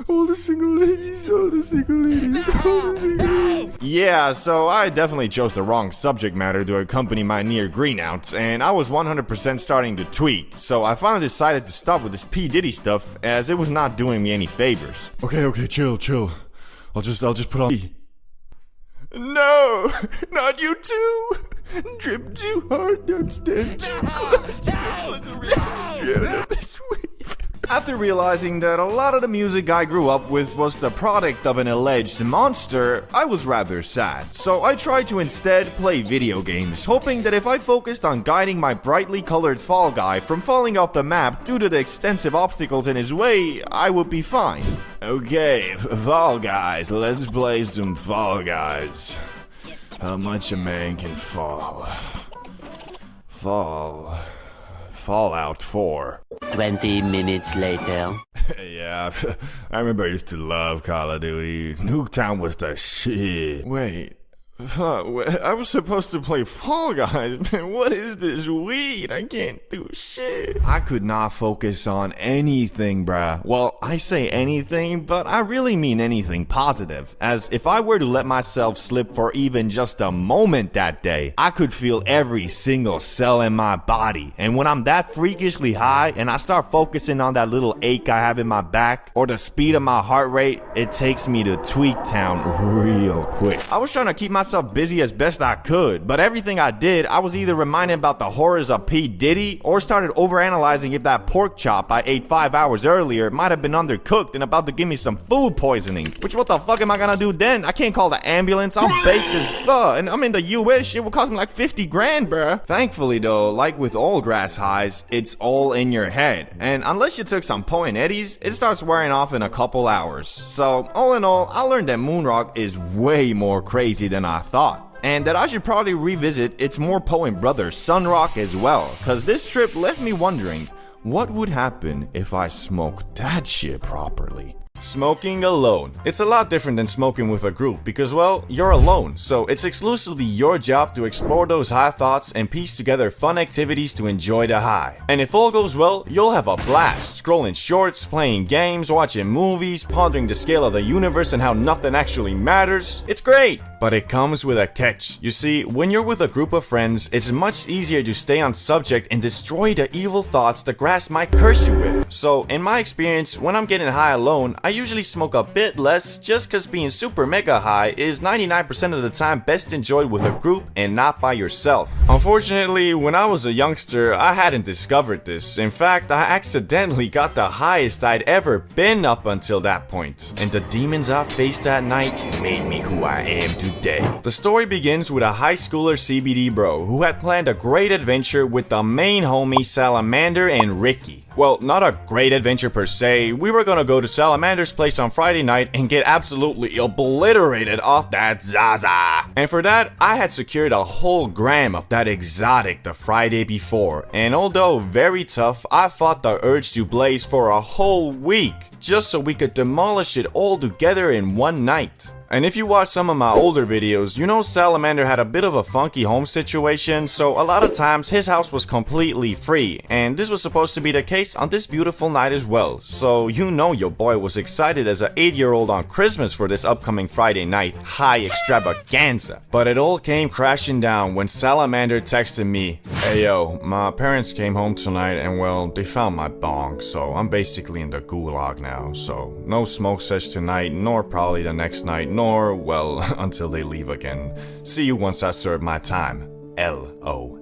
All the single ladies, all the single ladies, all the single ladies. Yeah, so I definitely chose the wrong subject matter to accompany my near greenouts, and I was 100% starting to tweak, so I finally decided to stop with this P. Diddy stuff, as it was not doing me any favors. Okay, chill. I'll just put on... No, not you too. Drip too hard, don't stand too close. Look around, drown out this wave. After realizing that a lot of the music I grew up with was the product of an alleged monster, I was rather sad. So I tried to instead play video games, hoping that if I focused on guiding my brightly colored Fall Guy from falling off the map due to the extensive obstacles in his way, I would be fine. Okay, Fall Guys, let's play some Fall Guys. How much a man can fall. Fallout 4. 20 minutes later. Yeah, I remember I used to love Call of Duty. Nuketown was the shit. Wait. I was supposed to play Fall Guys, man. What is this weed? I can't do shit. I could not focus on anything, bruh. Well, I say anything, but I really mean anything positive. As if I were to let myself slip for even just a moment that day, I could feel every single cell in my body. And when I'm that freakishly high and I start focusing on that little ache I have in my back or the speed of my heart rate, it takes me to Tweak Town real quick. I was trying to keep myself busy as best I could, but everything I did, I was either reminded about the horrors of P. Diddy or started overanalyzing if that pork chop I ate 5 hours earlier might have been undercooked and about to give me some food poisoning. Which what the fuck am I gonna do then? I can't call the ambulance. I'm baked as fuck, and I'm in the US. It will cost me like 50 grand, bruh. Thankfully though, like with all grass highs, it's all in your head. And unless you took some point eddies, it starts wearing off in a couple hours. So all in all, I learned that Moonrock is way more crazy than I thought, and that I should probably revisit its more potent brother Sunrock as well, cause this trip left me wondering what would happen if I smoked that shit properly. Smoking alone. It's a lot different than smoking with a group because, well, you're alone, so it's exclusively your job to explore those high thoughts and piece together fun activities to enjoy the high. And if all goes well, you'll have a blast, scrolling shorts, playing games, watching movies, pondering the scale of the universe and how nothing actually matters. It's great! But it comes with a catch. You see, when you're with a group of friends, it's much easier to stay on subject and destroy the evil thoughts the grass might curse you with. So, in my experience, when I'm getting high alone, I usually smoke a bit less just cause being super mega high is 99% of the time best enjoyed with a group and not by yourself. Unfortunately, when I was a youngster, I hadn't discovered this. In fact, I accidentally got the highest I'd ever been up until that point. And the demons I faced that night made me who I am today. The story begins with a high schooler CBD bro who had planned a great adventure with the main homie Salamander and Ricky. Well, not a great adventure per se. We were gonna go to Salamander's place on Friday night and get absolutely obliterated off that Zaza. And for that, I had secured a whole gram of that exotic the Friday before. And although very tough, I fought the urge to blaze for a whole week just so we could demolish it all together in one night. And if you watch some of my older videos, you know Salamander had a bit of a funky home situation, so a lot of times his house was completely free, and this was supposed to be the case on this beautiful night as well. So you know your boy was excited as an 8-year-old on Christmas for this upcoming Friday night high extravaganza. But it all came crashing down when Salamander texted me, "Hey yo, my parents came home tonight and well, they found my bong, so I'm basically in the gulag now, so no smoke sesh tonight, nor probably the next night, nor, well, until they leave again. See you once I serve my time. LOL.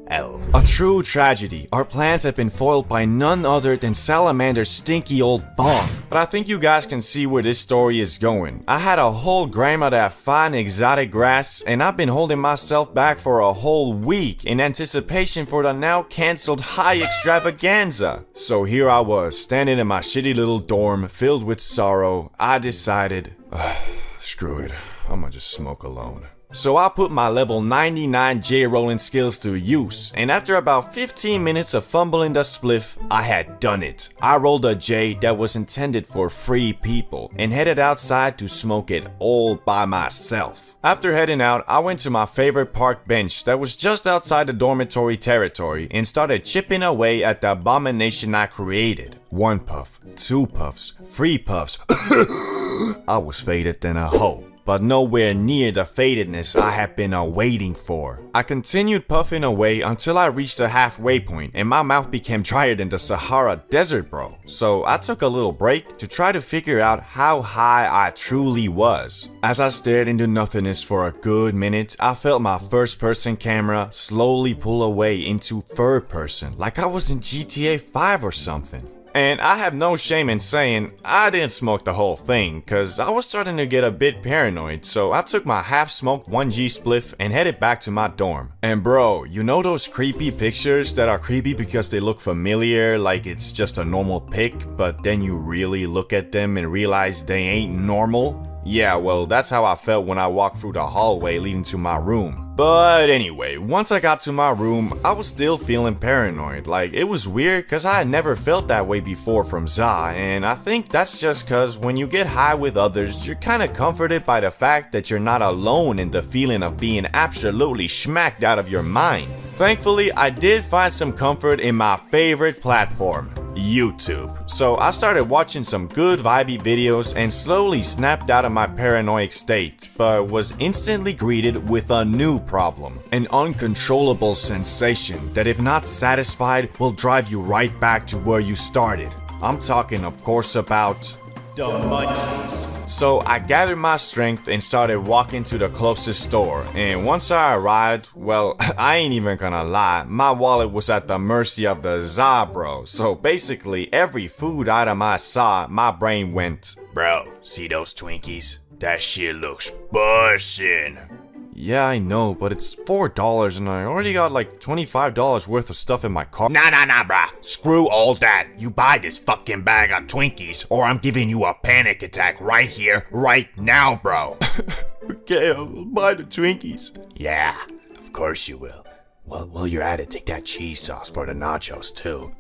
A true tragedy. Our plans have been foiled by none other than Salamander's stinky old bong. But I think you guys can see where this story is going. I had a whole gram of that fine exotic grass, and I've been holding myself back for a whole week in anticipation for the now cancelled high extravaganza. So here I was, standing in my shitty little dorm, filled with sorrow. I decided, screw it, I'ma just smoke alone. So I put my level 99 J-rolling skills to use, and after about 15 minutes of fumbling the spliff, I had done it. I rolled a J that was intended for free people, and headed outside to smoke it all by myself. After heading out, I went to my favorite park bench that was just outside the dormitory territory and started chipping away at the abomination I created. 1 puff, 2 puffs, 3 puffs. I was faded than a hoe, but nowhere near the fadedness I had been waiting for. I continued puffing away until I reached the halfway point and my mouth became drier than the Sahara Desert, bro. So I took a little break to try to figure out how high I truly was. As I stared into nothingness for a good minute, I felt my first person camera slowly pull away into third person, like I was in GTA 5 or something. And I have no shame in saying I didn't smoke the whole thing, cause I was starting to get a bit paranoid, so I took my half-smoked 1G spliff and headed back to my dorm. And bro, you know those creepy pictures that are creepy because they look familiar, like it's just a normal pic, but then you really look at them and realize they ain't normal? Yeah, well, that's how I felt when I walked through the hallway leading to my room. But anyway, once I got to my room, I was still feeling paranoid. Like, it was weird cause I had never felt that way before from Za, and I think that's just cause when you get high with others, you're kinda comforted by the fact that you're not alone in the feeling of being absolutely smacked out of your mind. Thankfully, I did find some comfort in my favorite platform, YouTube. So I started watching some good vibey videos and slowly snapped out of my paranoid state, but was instantly greeted with a new problem. An uncontrollable sensation that if not satisfied will drive you right back to where you started. I'm talking of course about the munchies. So I gathered my strength and started walking to the closest store, and once I arrived, well, I ain't even gonna lie, my wallet was at the mercy of the ItsCbdBro. So basically every food item I saw, my brain went, bro, see those Twinkies? That shit looks bussin'. Yeah, I know, but it's $4 and I already got like $25 worth of stuff in my car. Nah, bruh. Screw all that. You buy this fucking bag of Twinkies or I'm giving you a panic attack right here, right now, bro. Okay, I'll buy the Twinkies. Yeah, of course you will. Well, while you're at it, take that cheese sauce for the nachos too.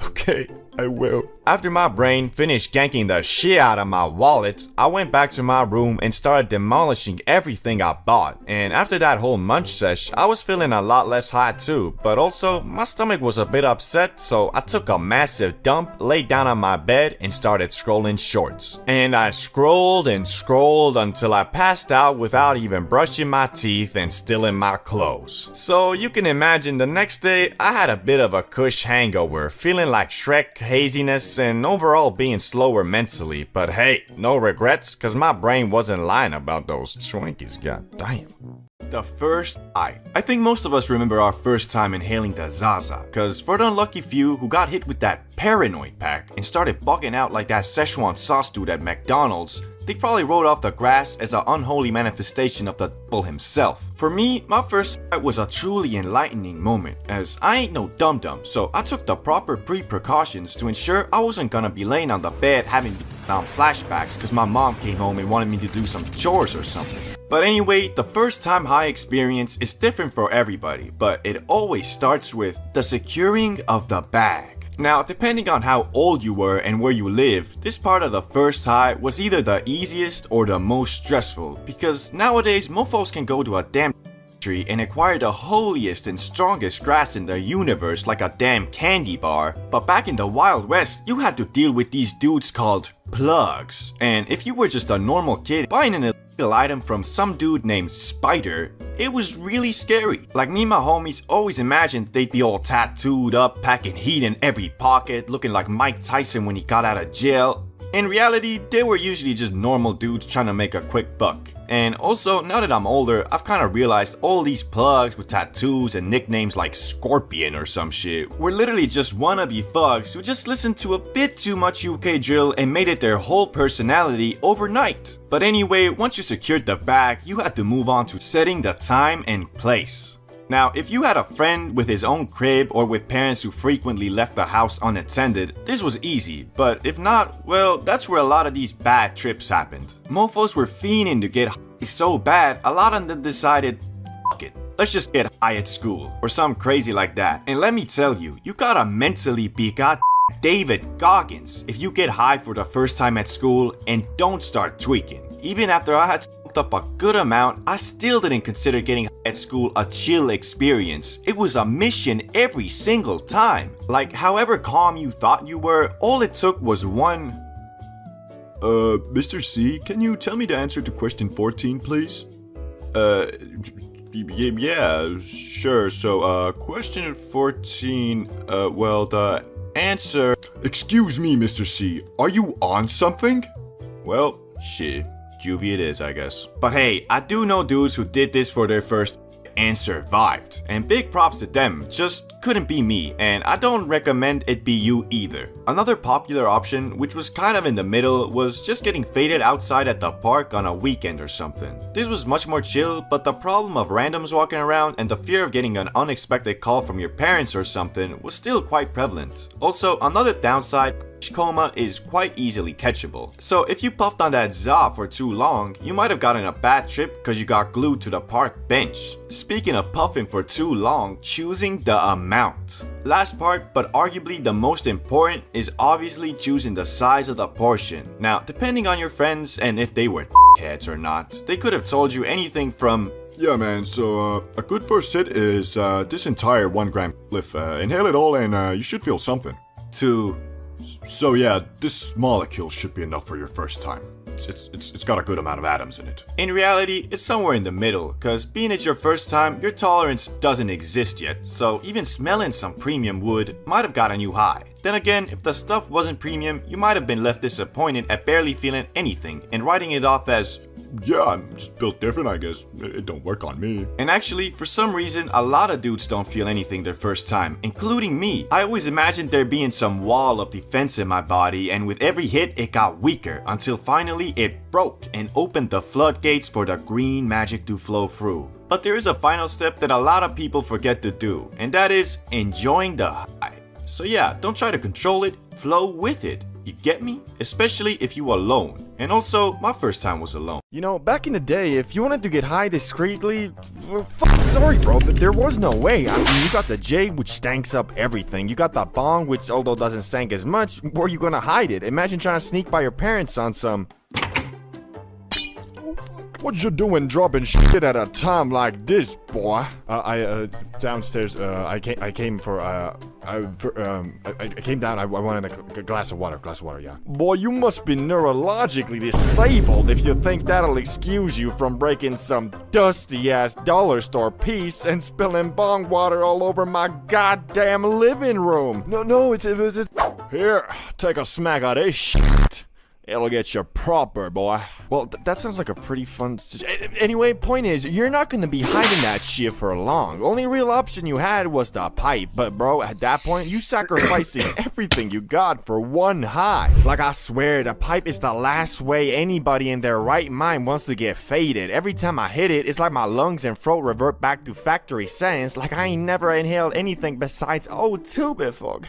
Okay, I will. After my brain finished ganking the shit out of my wallet, I went back to my room and started demolishing everything I bought. And after that whole munch sesh, I was feeling a lot less hot too, but also my stomach was a bit upset, so I took a massive dump, laid down on my bed, and started scrolling shorts. And I scrolled and scrolled until I passed out without even brushing my teeth and still in my clothes. So you can imagine the next day, I had a bit of a cush hangover, feeling like Shrek, haziness, and overall being slower mentally, but hey, no regrets, cause my brain wasn't lying about those Twinkies, god damn. The first I think most of us remember our first time inhaling the Zaza, cause for the unlucky few who got hit with that paranoid pack and started bugging out like that Szechuan sauce dude at McDonald's, they probably wrote off the grass as an unholy manifestation of the devil himself. For me, my first sight was a truly enlightening moment, as I ain't no dum-dum, so I took the proper precautions to ensure I wasn't gonna be laying on the bed having flashbacks cause my mom came home and wanted me to do some chores or something. But anyway, the first time high experience is different for everybody, but it always starts with the securing of the bag. Now, depending on how old you were and where you live, this part of the first high was either the easiest or the most stressful, because nowadays mofos can go to a damn tree and acquire the holiest and strongest grass in the universe like a damn candy bar, but back in the Wild West, you had to deal with these dudes called plugs. And if you were just a normal kid buying an illegal item from some dude named Spider, it was really scary. Like me and my homies always imagined they'd be all tattooed up, packing heat in every pocket, looking like Mike Tyson when he got out of jail. In reality, they were usually just normal dudes trying to make a quick buck. And also, now that I'm older, I've kind of realized all these plugs with tattoos and nicknames like Scorpion or some shit were literally just wannabe thugs who just listened to a bit too much UK drill and made it their whole personality overnight. But anyway, once you secured the bag, you had to move on to setting the time and place. Now, if you had a friend with his own crib or with parents who frequently left the house unattended, this was easy, but if not, well, that's where a lot of these bad trips happened. Mofos were fiending to get high so bad, a lot of them decided, fuck it, let's just get high at school, or something crazy like that. And let me tell you, you gotta mentally be David Goggins if you get high for the first time at school and don't start tweaking. Even after I had smoked up a good amount, I still didn't consider getting high at school a chill experience. It was a mission every single time. Like, however calm you thought you were, all it took was one... Mr. C, can you tell me the answer to question 14, please? Yeah, sure. So, question 14, well, the answer... Excuse me, Mr. C, are you on something? Well, shit. Juvie it is, I guess. But hey, I do know dudes who did this for their first and survived. And big props to them, just couldn't be me, and I don't recommend it be you either. Another popular option, which was kind of in the middle, was just getting faded outside at the park on a weekend or something. This was much more chill, but the problem of randoms walking around and the fear of getting an unexpected call from your parents or something was still quite prevalent. Also, another downside, coma is quite easily catchable. So if you puffed on that za for too long, you might have gotten a bad trip because you got glued to the park bench. Speaking of puffing for too long, choosing the amount. Last part, but arguably the most important, is obviously choosing the size of the portion. Now, depending on your friends and if they were heads or not, they could have told you anything from, Yeah, man, so a good first hit is this entire 1 gram spliff. Inhale it all and you should feel something. to, So yeah, this molecule should be enough for your first time. It's got a good amount of atoms in it. in reality, it's somewhere in the middle, cause being it's your first time, your tolerance doesn't exist yet, so even smelling some premium wood might have gotten you high. Then again, if the stuff wasn't premium, you might have been left disappointed at barely feeling anything and writing it off as, Yeah, I'm just built different, I guess. It don't work on me. and actually, for some reason, a lot of dudes don't feel anything their first time, including me. I always imagined there being some wall of defense in my body, and with every hit, it got weaker, until finally it broke and opened the floodgates for the green magic to flow through. But there is a final step that a lot of people forget to do, and that is enjoying the high. So yeah, don't try to control it, flow with it. You get me? Especially if you alone. And also, my first time was alone. You know, back in the day, if you wanted to get high discreetly, well, sorry bro, but there was no way. I mean, you got the J, which stanks up everything. You got the bong, which although doesn't stank as much, where you gonna hide it? Imagine trying to sneak by your parents on some... What you doing dropping shit at a time like this, boy? Downstairs, I came down, I wanted a glass of water, yeah. Boy, you must be neurologically disabled if you think that'll excuse you from breaking some dusty-ass dollar store piece and spilling bong water all over my goddamn living room. No, it's... Here, take a smack of this shit. It'll get you proper, boy. Well, that sounds like a pretty fun... Anyway, point is, you're not gonna be hiding that shit for long. Only real option you had was the pipe. But bro, at that point, you sacrificing everything you got for one high. Like, I swear, the pipe is the last way anybody in their right mind wants to get faded. Every time I hit it, it's like my lungs and throat revert back to factory settings. Like I ain't never inhaled anything besides O2 before.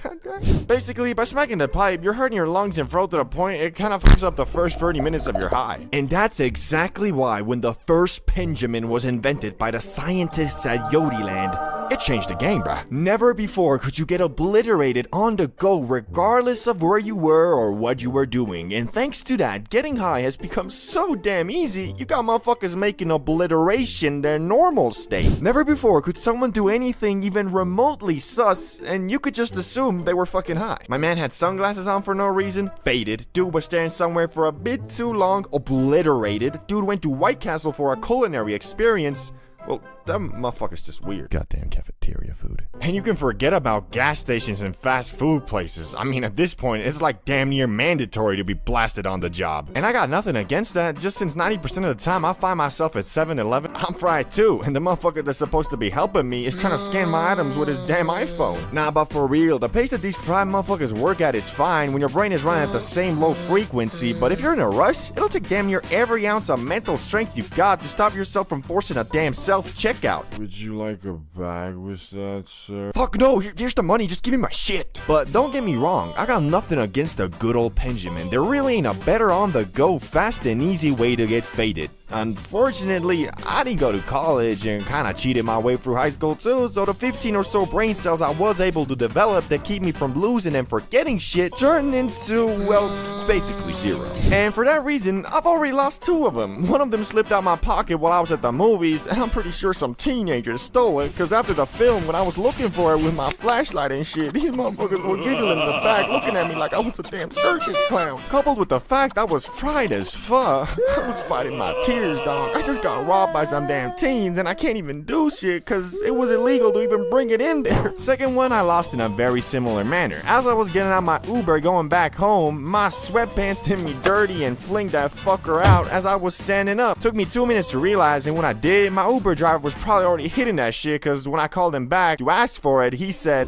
Basically, by smacking the pipe, you're hurting your lungs and throat to the point it kind of fucks up the first 30 minutes of your high. And that's exactly why when the first Benjamin was invented by the scientists at Yodiland, it changed the game, bruh. Never before could you get obliterated on the go regardless of where you were or what you were doing. And thanks to that, getting high has become so damn easy, you got motherfuckers making obliteration their normal state. Never before could someone do anything even remotely sus and you could just assume they were fucking high. My man had sunglasses on for no reason, faded. Dude was staring somewhere for a bit too long, obliterated. Dude went to White Castle for a culinary experience. Well, that motherfucker's just weird. Goddamn cafeteria food. And you can forget about gas stations and fast food places. I mean, at this point, it's like damn near mandatory to be blasted on the job. And I got nothing against that, just since 90% of the time I find myself at 7-Eleven, I'm fried too, and the motherfucker that's supposed to be helping me is trying to scan my items with his damn iPhone. Nah, but for real, the pace that these fried motherfuckers work at is fine when your brain is running at the same low frequency, but if you're in a rush, it'll take damn near every ounce of mental strength you got to stop yourself from forcing a damn self-checkout. Would you like a bag with that, sir? Fuck no, here's the money, just give me my shit. But don't get me wrong, I got nothing against a good old Benjamin. There really ain't a better on-the-go, fast and easy way to get faded. Unfortunately, I didn't go to college and kinda cheated my way through high school too, so the 15 or so brain cells I was able to develop that keep me from losing and forgetting shit turned into, well, basically zero. And for that reason, I've already lost 2 of them. One of them slipped out my pocket while I was at the movies, and I'm pretty sure some teenagers stole it, cause after the film, when I was looking for it with my flashlight and shit, these motherfuckers were giggling in the back, looking at me like I was a damn circus clown. Coupled with the fact I was fried as fuck, I was fighting my tears. Dog. I just got robbed by some damn teens and I can't even do shit cause it was illegal to even bring it in there. Second one I lost in a very similar manner. As I was getting out my Uber going back home, my sweatpants did me dirty and flinged that fucker out as I was standing up. Took me 2 minutes to realize, and when I did, my Uber driver was probably already hitting that shit cause when I called him back to ask for it, he said,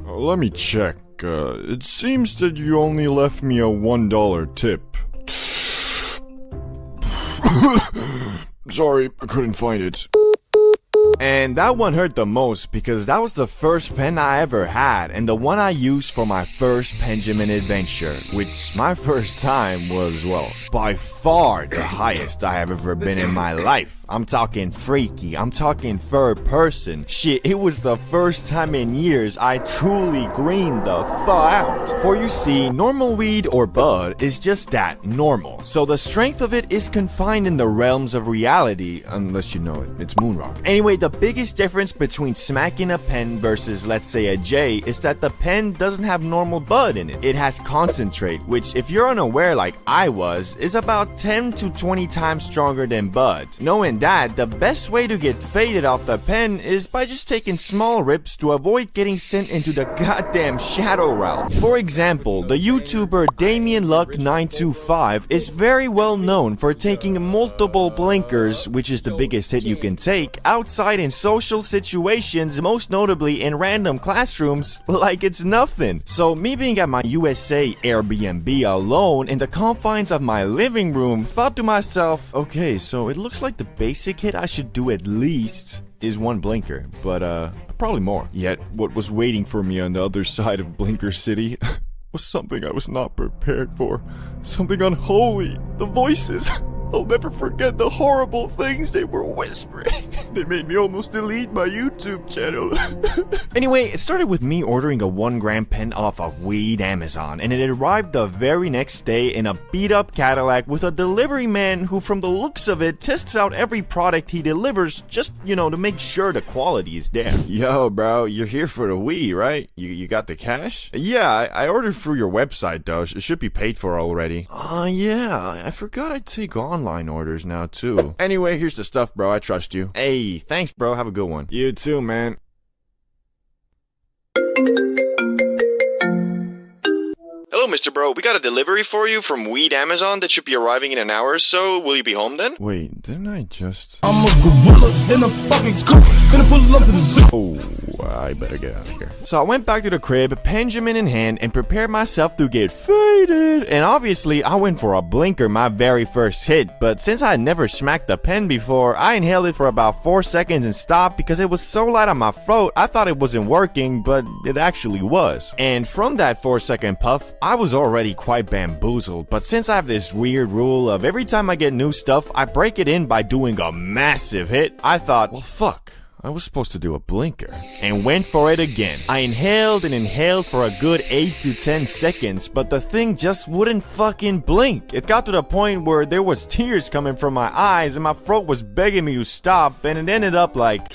Let me check. it seems that you only left me a $1 tip. Sorry, I couldn't find it. And that one hurt the most because that was the first pen I ever had and the one I used for my first Benjamin adventure, which my first time was, well, by far the highest I have ever been in my life. I'm talking freaky, I'm talking third person. Shit, it was the first time in years I truly greened the fuck out. For you see, normal weed or bud is just that, normal. So the strength of it is confined in the realms of reality, unless you know it, it's moonrock. Anyway, the biggest difference between smacking a pen versus, let's say, a J is that the pen doesn't have normal bud in it. It has concentrate, which if you're unaware like I was, is about 10 to 20 times stronger than bud. Knowing that, the best way to get faded off the pen is by just taking small rips to avoid getting sent into the goddamn shadow realm. For example, the YouTuber DamianLuck925 is very well known for taking multiple blinkers, which is the biggest hit you can take, outside in social situations, most notably in random classrooms, like it's nothing. So me being at my USA Airbnb alone in the confines of my living room, thought to myself, okay, so it looks like the basic hit I should do at least is one blinker, but probably more. Yet what was waiting for me on the other side of Blinker City was something I was not prepared for. Something unholy. The voices. I'll never forget the horrible things they were whispering. They made me almost delete my YouTube channel. Anyway, it started with me ordering a 1-gram pen off of Weed Amazon, and it arrived the very next day in a beat-up Cadillac with a delivery man who, from the looks of it, tests out every product he delivers just, you know, to make sure the quality is there. Yo, bro, you're here for the Wii, right? You got the cash? Yeah, I ordered through your website, though. It should be paid for already. Yeah, I forgot I'd take online orders now, too. Anyway, here's the stuff, bro. I trust you. Hey, thanks, bro. Have a good one. You too, man. Hello, Mr. Bro. We got a delivery for you from Weed Amazon that should be arriving in an hour or so. Will you be home then? Wait, didn't I just... I'm a gorilla in a fucking scoop. Gonna pull up to the zoo. Oh, I better get out of here. So I went back to the crib, Benjamin in hand, and prepared myself to get faded. And obviously, I went for a blinker, my very first hit. But since I had never smacked a pen before, I inhaled it for about 4 seconds and stopped because it was so light on my throat, I thought it wasn't working, but it actually was. And from that 4-second puff, I was already quite bamboozled. But since I have this weird rule of every time I get new stuff, I break it in by doing a massive hit, I thought, well, fuck. I was supposed to do a blinker. And went for it again. I inhaled and inhaled for a good 8 to 10 seconds, but the thing just wouldn't fucking blink. It got to the point where there was tears coming from my eyes and my throat was begging me to stop, and it ended up like...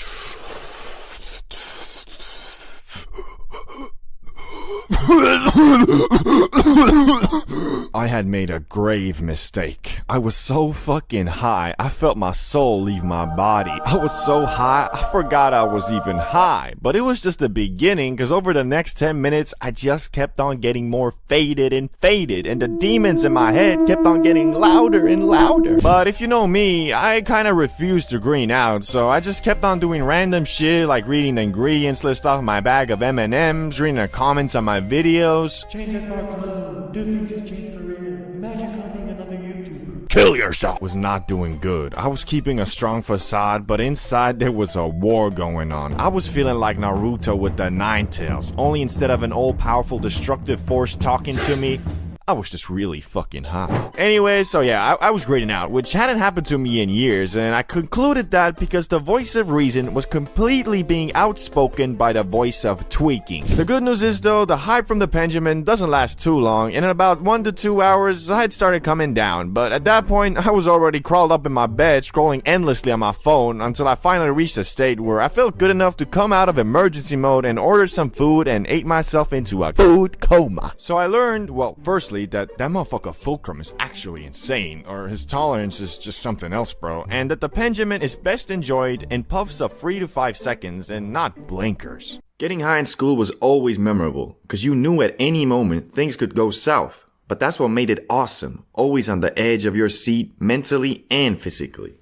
I had made a grave mistake. I was so fucking high, I felt my soul leave my body. I was so high, I forgot I was even high. But it was just the beginning, cause over the next 10 minutes, I just kept on getting more faded, and the demons in my head kept on getting louder and louder. But if you know me, I kinda refused to green out, so I just kept on doing random shit like reading the ingredients list off my bag of M&Ms, reading the comments on my videos. Change that dark blue. Do things has changed career. Imagine copying another YouTuber. Kill yourself. Was not doing good. I was keeping a strong facade, but inside there was a war going on. I was feeling like Naruto with the 9 tails, only instead of an all-powerful destructive force talking to me, I was just really fucking high. Anyway, so yeah, I was grading out, which hadn't happened to me in years, and I concluded that because the voice of reason was completely being outspoken by the voice of tweaking. The good news is though, the hype from the Benjamin doesn't last too long, and in about 1 to 2 hours, I had started coming down, but at that point, I was already crawled up in my bed, scrolling endlessly on my phone, until I finally reached a state where I felt good enough to come out of emergency mode and order some food and ate myself into a food coma. So I learned, well, firstly, that motherfucker Fulcrum is actually insane, or his tolerance is just something else, bro, and that the Benjamin is best enjoyed in puffs of 3 to 5 seconds and not blinkers. Getting high in school was always memorable, cause you knew at any moment things could go south, but that's what made it awesome, always on the edge of your seat mentally and physically.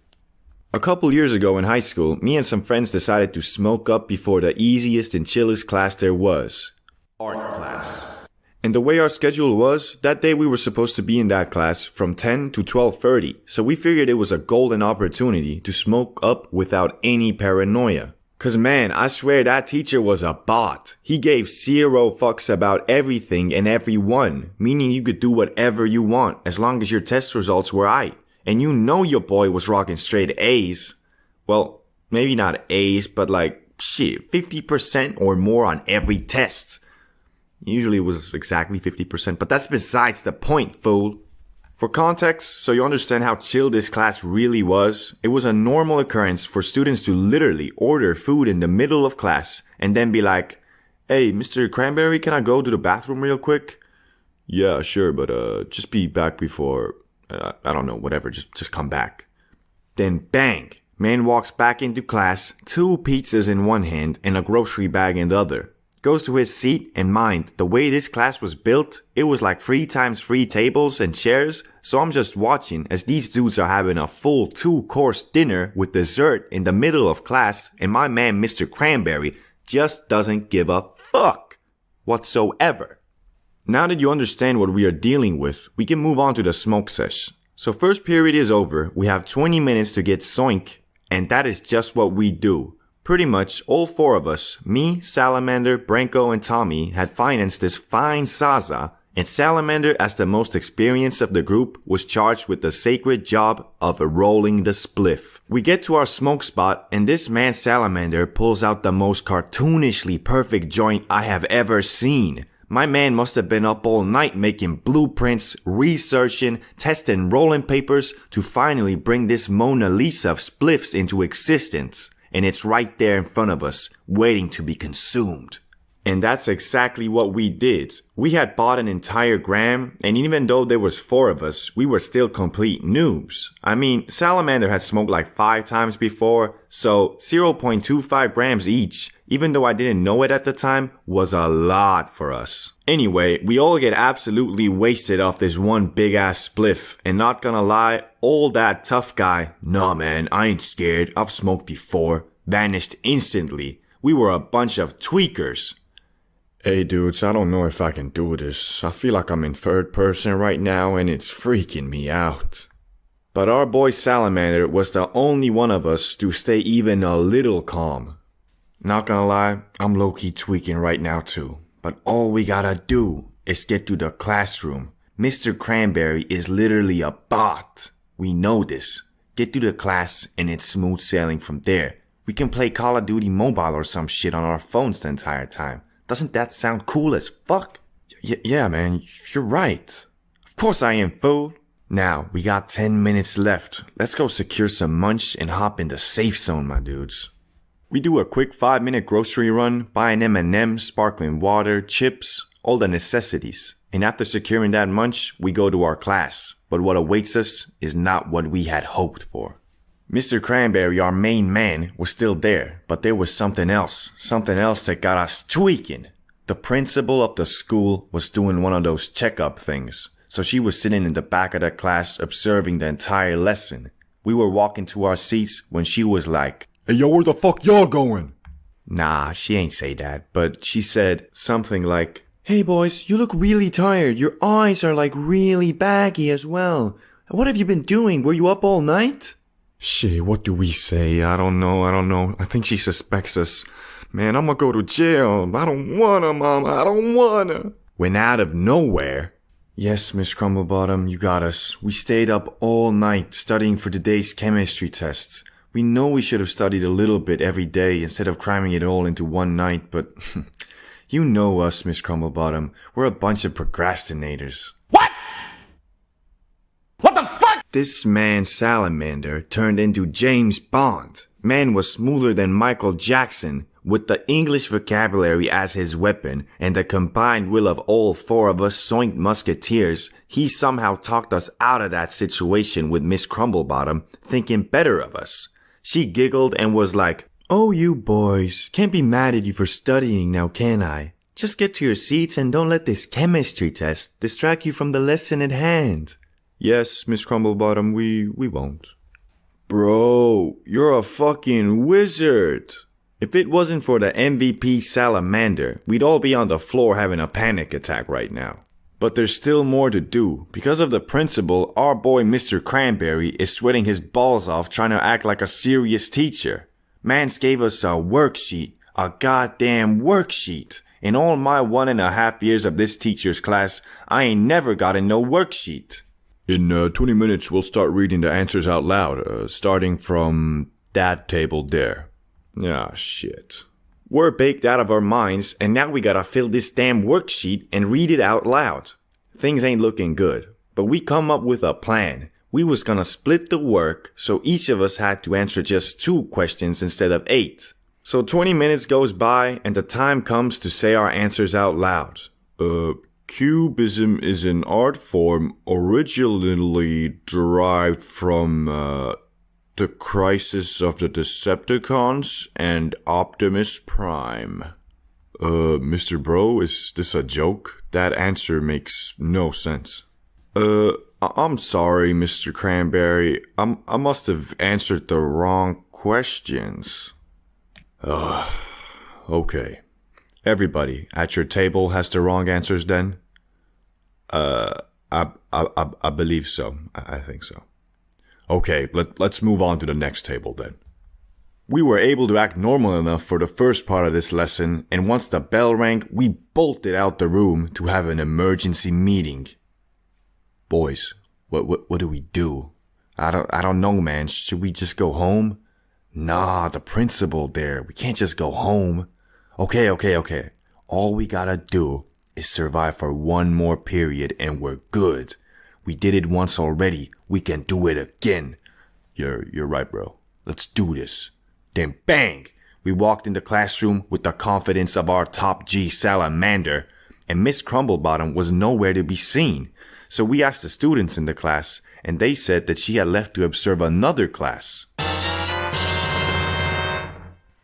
A couple years ago in high school, me and some friends decided to smoke up before the easiest and chillest class there was, art class. And the way our schedule was, that day we were supposed to be in that class from 10 to 12:30, so we figured it was a golden opportunity to smoke up without any paranoia. Cause man, I swear that teacher was a bot. He gave zero fucks about everything and everyone, meaning you could do whatever you want as long as your test results were aight. And you know your boy was rocking straight A's. Well, maybe not A's, but like, shit, 50% or more on every test. Usually it was exactly 50%, but that's besides the point, fool. For context, so you understand how chill this class really was, it was a normal occurrence for students to literally order food in the middle of class and then be like, "Hey, Mr. Cranberry, can I go to the bathroom real quick?" "Yeah, sure, but just be back before, I don't know, whatever, just come back." Then bang, man walks back into class, 2 pizzas in one hand and a grocery bag in the other. Goes to his seat, and mind, the way this class was built, it was like 3 times 3 tables and chairs, so I'm just watching as these dudes are having a full 2-course dinner with dessert in the middle of class, and my man Mr. Cranberry just doesn't give a fuck whatsoever. Now that you understand what we are dealing with, we can move on to the smoke sesh. So first period is over, we have 20 minutes to get zoink, and that is just what we do. Pretty much all 4 of us, me, Salamander, Branko, and Tommy, had financed this fine Zaza, and Salamander, as the most experienced of the group, was charged with the sacred job of rolling the spliff. We get to our smoke spot, and this man Salamander pulls out the most cartoonishly perfect joint I have ever seen. My man must have been up all night making blueprints, researching, testing rolling papers to finally bring this Mona Lisa of spliffs into existence. And it's right there in front of us, waiting to be consumed. And that's exactly what we did. We had bought an entire gram, and even though there was 4 of us, we were still complete noobs. I mean, Salamander had smoked like 5 times before, so 0.25 grams each, even though I didn't know it at the time, was a lot for us. Anyway, we all get absolutely wasted off this one big ass spliff, and not gonna lie, all that tough guy, "Nah man, I ain't scared, I've smoked before," vanished instantly. We were a bunch of tweakers. Hey dudes, I don't know if I can do this. I feel like I'm in third person right now and it's freaking me out. But our boy Salamander was the only one of us to stay even a little calm. Not gonna lie, I'm low-key tweaking right now too. But all we gotta do is get to the classroom. Mr. Cranberry is literally a bot. We know this. Get to the class and it's smooth sailing from there. We can play Call of Duty Mobile or some shit on our phones the entire time. Doesn't that sound cool as fuck? Yeah man, you're right. Of course I am, fool. Now, we got 10 minutes left. Let's go secure some munch and hop in the safe zone, my dudes. We do a quick 5-minute grocery run, buy an M&M, sparkling water, chips, all the necessities. And after securing that munch, we go to our class. But what awaits us is not what we had hoped for. Mr. Cranberry, our main man, was still there, but there was something else that got us tweaking. The principal of the school was doing one of those checkup things, so she was sitting in the back of the class observing the entire lesson. We were walking to our seats when she was like, "Hey yo, where the fuck y'all going?" Nah, she ain't say that, but she said something like, "Hey boys, you look really tired. Your eyes are like really baggy as well. What have you been doing? Were you up all night?" Shit, what do we say? I don't know. I think she suspects us. Man, I'm gonna go to jail. I don't wanna, Mom. I don't wanna. When out of nowhere, "Yes, Miss Crumblebottom, you got us. We stayed up all night studying for today's chemistry tests. We know we should have studied a little bit every day instead of cramming it all into one night, but you know us, Miss Crumblebottom. We're a bunch of procrastinators." What? What the fuck? This man Salamander turned into James Bond. Man was smoother than Michael Jackson, with the English vocabulary as his weapon and the combined will of all 4 of us soinked musketeers. He somehow talked us out of that situation with Miss Crumblebottom, thinking better of us. She giggled and was like, "Oh, you boys, can't be mad at you for studying now, can I? Just get to your seats and don't let this chemistry test distract you from the lesson at hand." "Yes, Miss Crumblebottom, we won't." "Bro, you're a fucking wizard." If it wasn't for the MVP salamander, we'd all be on the floor having a panic attack right now. But there's still more to do. Because of the principal, our boy Mr. Cranberry is sweating his balls off trying to act like a serious teacher. Mans gave us a worksheet. A goddamn worksheet. In all my 1.5 years of this teacher's class, I ain't never gotten no worksheet. In 20 minutes, we'll start reading the answers out loud, starting from that table there. Ah, shit. We're baked out of our minds, and now we gotta fill this damn worksheet and read it out loud. Things ain't looking good, but we come up with a plan. We was gonna split the work, so each of us had to answer just 2 questions instead of 8. So 20 minutes goes by, and the time comes to say our answers out loud. Cubism is an art form originally derived from, The Crisis of the Decepticons and Optimus Prime. Mr. Bro, is this a joke? That answer makes no sense. I'm sorry, Mr. Cranberry. I must have answered the wrong questions. Okay. Everybody at your table has the wrong answers then? I believe so. I think so. Okay, let's move on to the next table then. We were able to act normal enough for the first part of this lesson, and once the bell rang, we bolted out the room to have an emergency meeting. Boys, what do we do? I don't know, man. Should we just go home? Nah, the principal there. We can't just go home. Okay. All we gotta do is survive for 1 more period and we're good. We did it once already. We can do it again. You're right, bro. Let's do this. Then bang! We walked in the classroom with the confidence of our top G salamander, and Miss Crumblebottom was nowhere to be seen. So we asked the students in the class, and they said that she had left to observe another class.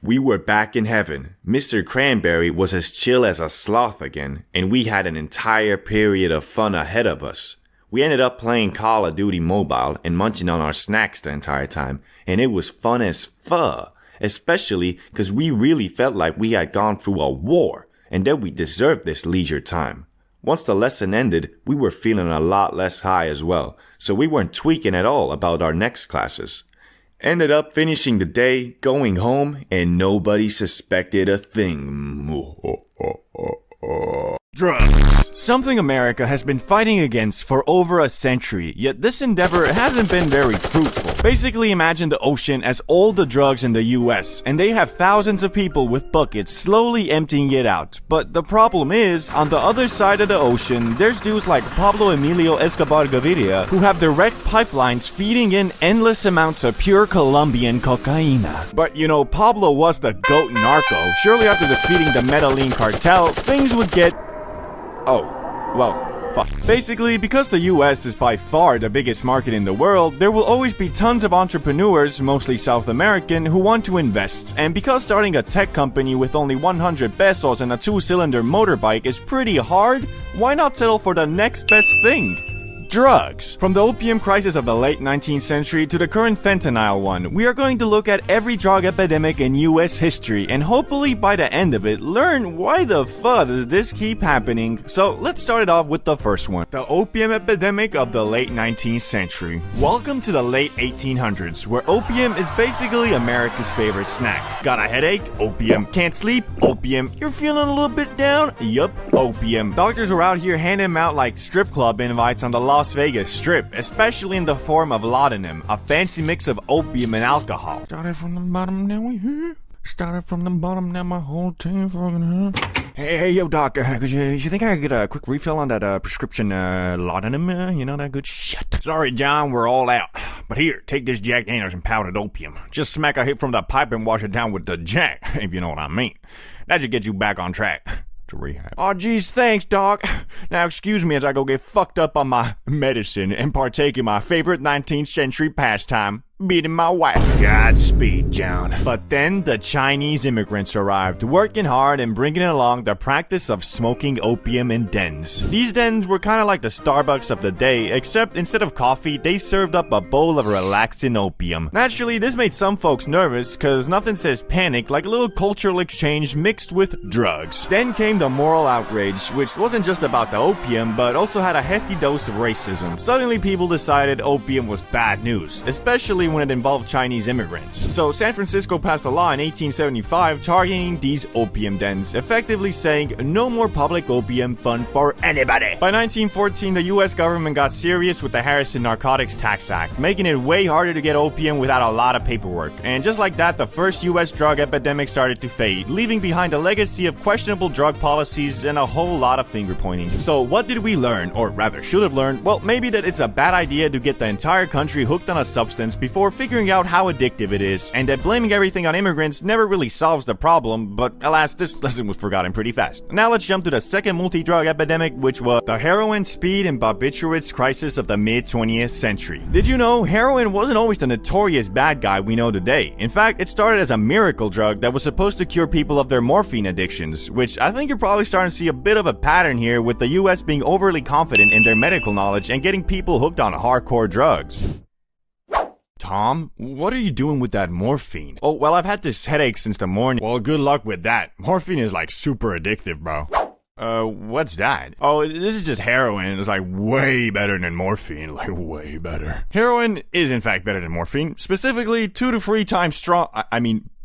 We were back in heaven. Mr. Cranberry was as chill as a sloth again, and we had an entire period of fun ahead of us. We ended up playing Call of Duty Mobile and munching on our snacks the entire time, and it was fun as fuck, especially because we really felt like we had gone through a war, and that we deserved this leisure time. Once the lesson ended, we were feeling a lot less high as well, so we weren't tweaking at all about our next classes. Ended up finishing the day, going home, and nobody suspected a thing. Drugs. Something America has been fighting against for over a century, yet this endeavor hasn't been very fruitful. Basically imagine the ocean as all the drugs in the US, and they have thousands of people with buckets slowly emptying it out. But the problem is, on the other side of the ocean, there's dudes like Pablo Emilio Escobar Gaviria who have direct pipelines feeding in endless amounts of pure Colombian cocaina. But you know, Pablo was the GOAT narco. Surely after defeating the Medellin cartel, things would get... Oh, well, fuck. Basically, because the US is by far the biggest market in the world, there will always be tons of entrepreneurs, mostly South American, who want to invest. And because starting a tech company with only 100 pesos and a 2-cylinder motorbike is pretty hard, why not settle for the next best thing? Drugs. From the opium crisis of the late 19th century to the current fentanyl one, we are going to look at every drug epidemic in US history and hopefully by the end of it, learn why the fuck does this keep happening. So let's start it off with the first one. The opium epidemic of the late 19th century. Welcome to the late 1800s, where opium is basically America's favorite snack. Got a headache? Opium. Can't sleep? Opium. You're feeling a little bit down? Yup, opium. Doctors were out here handing them out like strip club invites on the Las Vegas Strip, especially in the form of laudanum, a fancy mix of opium and alcohol. Started from the bottom, now we here. Started from the bottom, now my whole team fucking here. Hey, yo, doc, you think I could get a quick refill on that prescription laudanum? You know, that good shit. Sorry, John, we're all out. But here, take this Jack Daniels and powdered opium. Just smack a hit from the pipe and wash it down with the Jack, if you know what I mean. That should get you back on track. To rehab. Oh, geez, thanks, doc. Now, excuse me as I go get fucked up on my medicine and partake in my favorite 19th century pastime, beating my wife. Godspeed, Joan. But then the Chinese immigrants arrived, working hard and bringing along the practice of smoking opium in dens. These dens were kind of like the Starbucks of the day, except instead of coffee, they served up a bowl of relaxing opium. Naturally, this made some folks nervous, cause nothing says panic like a little cultural exchange mixed with drugs. Then came the moral outrage, which wasn't just about the opium, but also had a hefty dose of racism. Suddenly people decided opium was bad news, especially when it involved Chinese immigrants. So San Francisco passed a law in 1875 targeting these opium dens, effectively saying no more public opium fun for anybody. By 1914, the US government got serious with the Harrison Narcotics Tax Act, making it way harder to get opium without a lot of paperwork. And just like that, the first US drug epidemic started to fade, leaving behind a legacy of questionable drug policies and a whole lot of finger pointing. So what did we learn, or rather should have learned? Well, maybe that it's a bad idea to get the entire country hooked on a substance before figuring out how addictive it is, and that blaming everything on immigrants never really solves the problem, but alas, this lesson was forgotten pretty fast. Now let's jump to the second multi-drug epidemic, which was the heroin, speed, and barbiturates crisis of the mid-20th century. Did you know heroin wasn't always the notorious bad guy we know today? In fact, it started as a miracle drug that was supposed to cure people of their morphine addictions, which I think you're probably starting to see a bit of a pattern here with the US being overly confident in their medical knowledge and getting people hooked on hardcore drugs. Tom, what are you doing with that morphine? Oh, well, I've had this headache since the morning. Well, good luck with that. Morphine is like super addictive, bro. What's that? Oh, this is just heroin. It's like way better than morphine, like way better. Heroin is in fact better than morphine, specifically 2 to 3 times strong.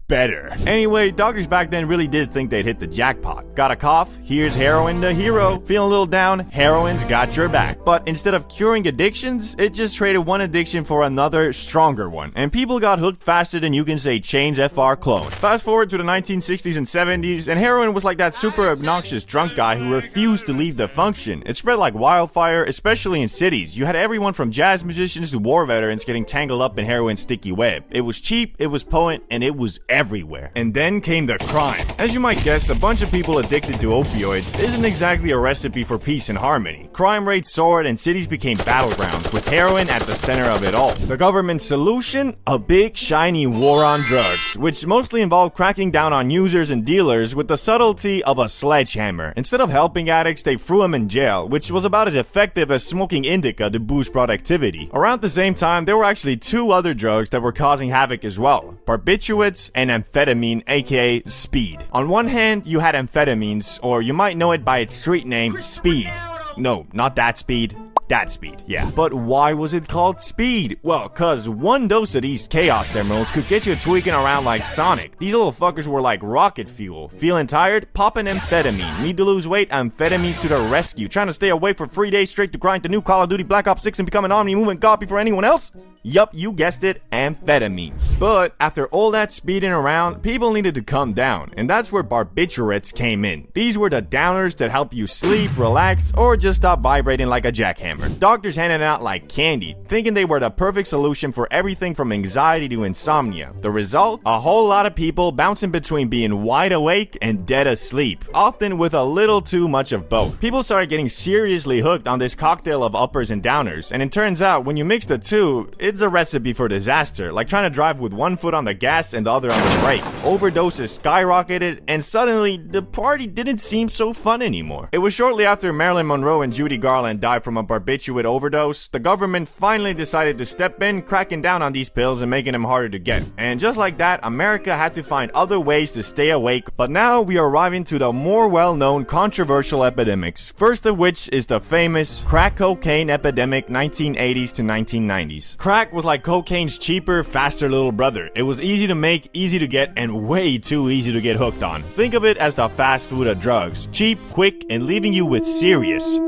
Better. Anyway, doctors back then really did think they'd hit the jackpot. Got a cough? Here's heroin the hero. Feeling a little down? Heroin's got your back. But instead of curing addictions, it just traded one addiction for another, stronger one. And people got hooked faster than you can say Chains FR clone. Fast forward to the 1960s and 70s, and heroin was like that super obnoxious drunk guy who refused to leave the function. It spread like wildfire, especially in cities. You had everyone from jazz musicians to war veterans getting tangled up in heroin's sticky web. It was cheap, it was potent, and it was everywhere. And then came the crime. As you might guess, a bunch of people addicted to opioids isn't exactly a recipe for peace and harmony. Crime rates soared and cities became battlegrounds, with heroin at the center of it all. The government's solution? A big shiny war on drugs, which mostly involved cracking down on users and dealers with the subtlety of a sledgehammer. Instead of helping addicts, they threw them in jail, which was about as effective as smoking indica to boost productivity. Around the same time, there were actually 2 other drugs that were causing havoc as well: barbiturates and amphetamine, aka speed. On one hand, you had amphetamines, or you might know it by its street name, speed. No, not that speed. That speed, yeah. But why was it called speed? Well, cause one dose of these Chaos Emeralds could get you tweaking around like Sonic. These little fuckers were like rocket fuel. Feeling tired? Pop an amphetamine. Need to lose weight? Amphetamines to the rescue. Trying to stay awake for 3 days straight to grind the new Call of Duty Black Ops 6 and become an omni-movement god before anyone else? Yup, you guessed it, amphetamines. But after all that speeding around, people needed to come down, and that's where barbiturates came in. These were the downers that help you sleep, relax, or just stop vibrating like a jackhammer. Doctors handed out like candy, thinking they were the perfect solution for everything from anxiety to insomnia. The result? A whole lot of people bouncing between being wide awake and dead asleep, often with a little too much of both. People started getting seriously hooked on this cocktail of uppers and downers, and it turns out when you mix the two, it's a recipe for disaster, like trying to drive with one foot on the gas and the other on the brake. Overdoses skyrocketed, and suddenly, the party didn't seem so fun anymore. It was shortly after Marilyn Monroe and Judy Garland died from a barbiturate overdose, the government finally decided to step in, cracking down on these pills and making them harder to get. And just like that, America had to find other ways to stay awake, but now we are arriving to the more well-known controversial epidemics, first of which is the famous crack cocaine epidemic 1980s to 1990s. Crack was like cocaine's cheaper, faster little brother. It was easy to make, easy to get, and way too easy to get hooked on. Think of it as the fast food of drugs. Cheap, quick, and leaving you with serious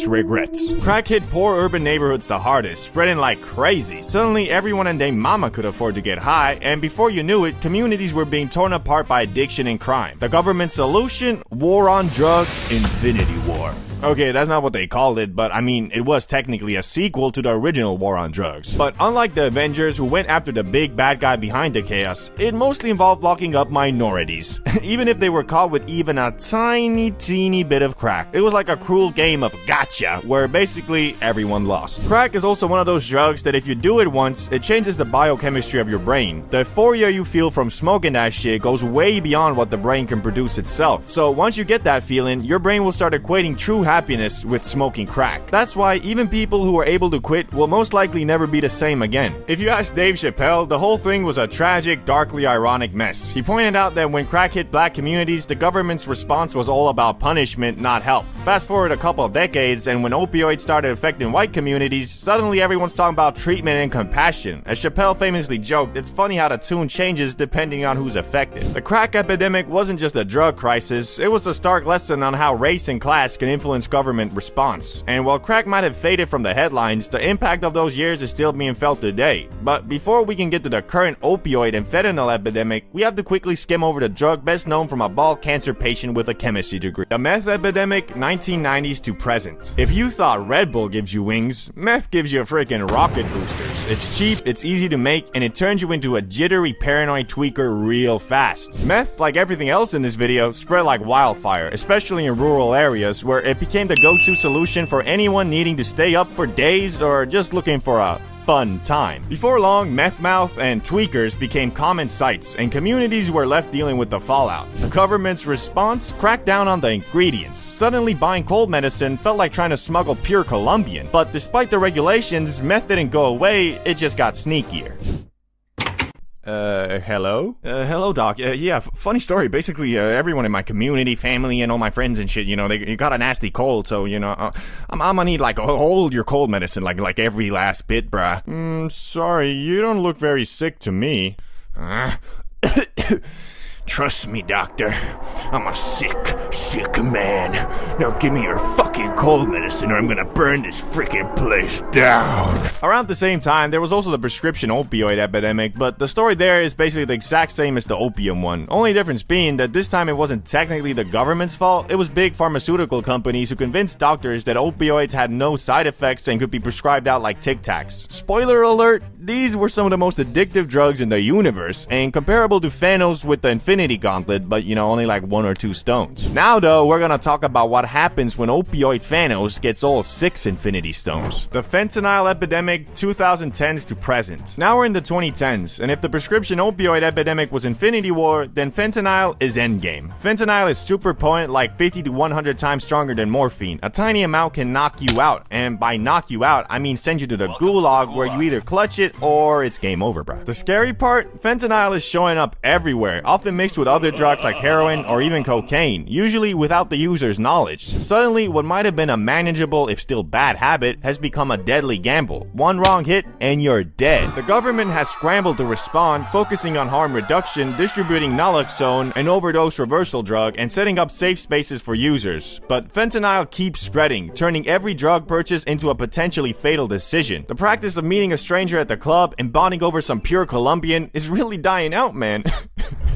regrets. Crack hit poor urban neighborhoods the hardest, spreading like crazy. Suddenly, everyone and their mama could afford to get high, and before you knew it, communities were being torn apart by addiction and crime. The government's solution? War on drugs, infinity war. Okay, that's not what they called it, but I mean, it was technically a sequel to the original War on Drugs. But unlike the Avengers who went after the big bad guy behind the chaos, it mostly involved locking up minorities, even if they were caught with even a tiny, teeny bit of crack. It was like a cruel game of gotcha, where basically everyone lost. Crack is also one of those drugs that if you do it once, it changes the biochemistry of your brain. The euphoria you feel from smoking that shit goes way beyond what the brain can produce itself. So once you get that feeling, your brain will start equating true happiness with smoking crack. That's why even people who are able to quit will most likely never be the same again. If you ask Dave Chappelle, the whole thing was a tragic, darkly ironic mess. He pointed out that when crack hit black communities, the government's response was all about punishment, not help. Fast forward a couple of decades, and when opioids started affecting white communities, suddenly everyone's talking about treatment and compassion. As Chappelle famously joked, it's funny how the tune changes depending on who's affected. The crack epidemic wasn't just a drug crisis, it was a stark lesson on how race and class can influence government response. And while crack might have faded from the headlines, the impact of those years is still being felt today. But before we can get to the current opioid and fentanyl epidemic, we have to quickly skim over the drug best known from a bald cancer patient with a chemistry degree. The meth epidemic, 1990s to present. If you thought Red Bull gives you wings, meth gives you freaking rocket boosters. It's cheap, it's easy to make, and it turns you into a jittery paranoid tweaker real fast. Meth, like everything else in this video, spread like wildfire, especially in rural areas where it became the go-to solution for anyone needing to stay up for days or just looking for a fun time. Before long, meth mouth and tweakers became common sights, and communities were left dealing with the fallout. The government's response cracked down on the ingredients. Suddenly, buying cold medicine felt like trying to smuggle pure Colombian. But despite the regulations, meth didn't go away, it just got sneakier. Hello? Hello, Doc. Yeah, funny story. Basically, everyone in my community, family, and all my friends and shit, you know, they got a nasty cold, so, you know, I'm gonna need, like, all your cold medicine, like every last bit, bruh. Sorry, you don't look very sick to me. Trust me, doctor. I'm a sick man. Now give me your fucking cold medicine or I'm gonna burn this freaking place down. Around the same time, there was also the prescription opioid epidemic, but the story there is basically the exact same as the opium one. Only difference being that this time it wasn't technically the government's fault, it was big pharmaceutical companies who convinced doctors that opioids had no side effects and could be prescribed out like Tic Tacs. Spoiler alert, these were some of the most addictive drugs in the universe, and comparable to Thanos with the Infinity Gauntlet, but you know, only like 1 or 2 stones. Now though, we're gonna talk about what happens when opioid Thanos gets all 6 Infinity Stones. The fentanyl epidemic, 2010s to present. Now we're in the 2010s, and if the prescription opioid epidemic was Infinity War, then fentanyl is Endgame. Fentanyl is super potent, like 50 to 100 times stronger than morphine. A tiny amount can knock you out, and by knock you out, I mean send you to the gulag where you either clutch it or it's game over, bruh. The scary part, fentanyl is showing up everywhere, often mixed with other drugs like heroin or even cocaine, usually without the user's knowledge. Suddenly, what might have been a manageable, if still bad habit, has become a deadly gamble. One wrong hit, and you're dead. The government has scrambled to respond, focusing on harm reduction, distributing naloxone, an overdose reversal drug, and setting up safe spaces for users. But fentanyl keeps spreading, turning every drug purchase into a potentially fatal decision. The practice of meeting a stranger at the club and bonding over some pure Colombian is really dying out, man.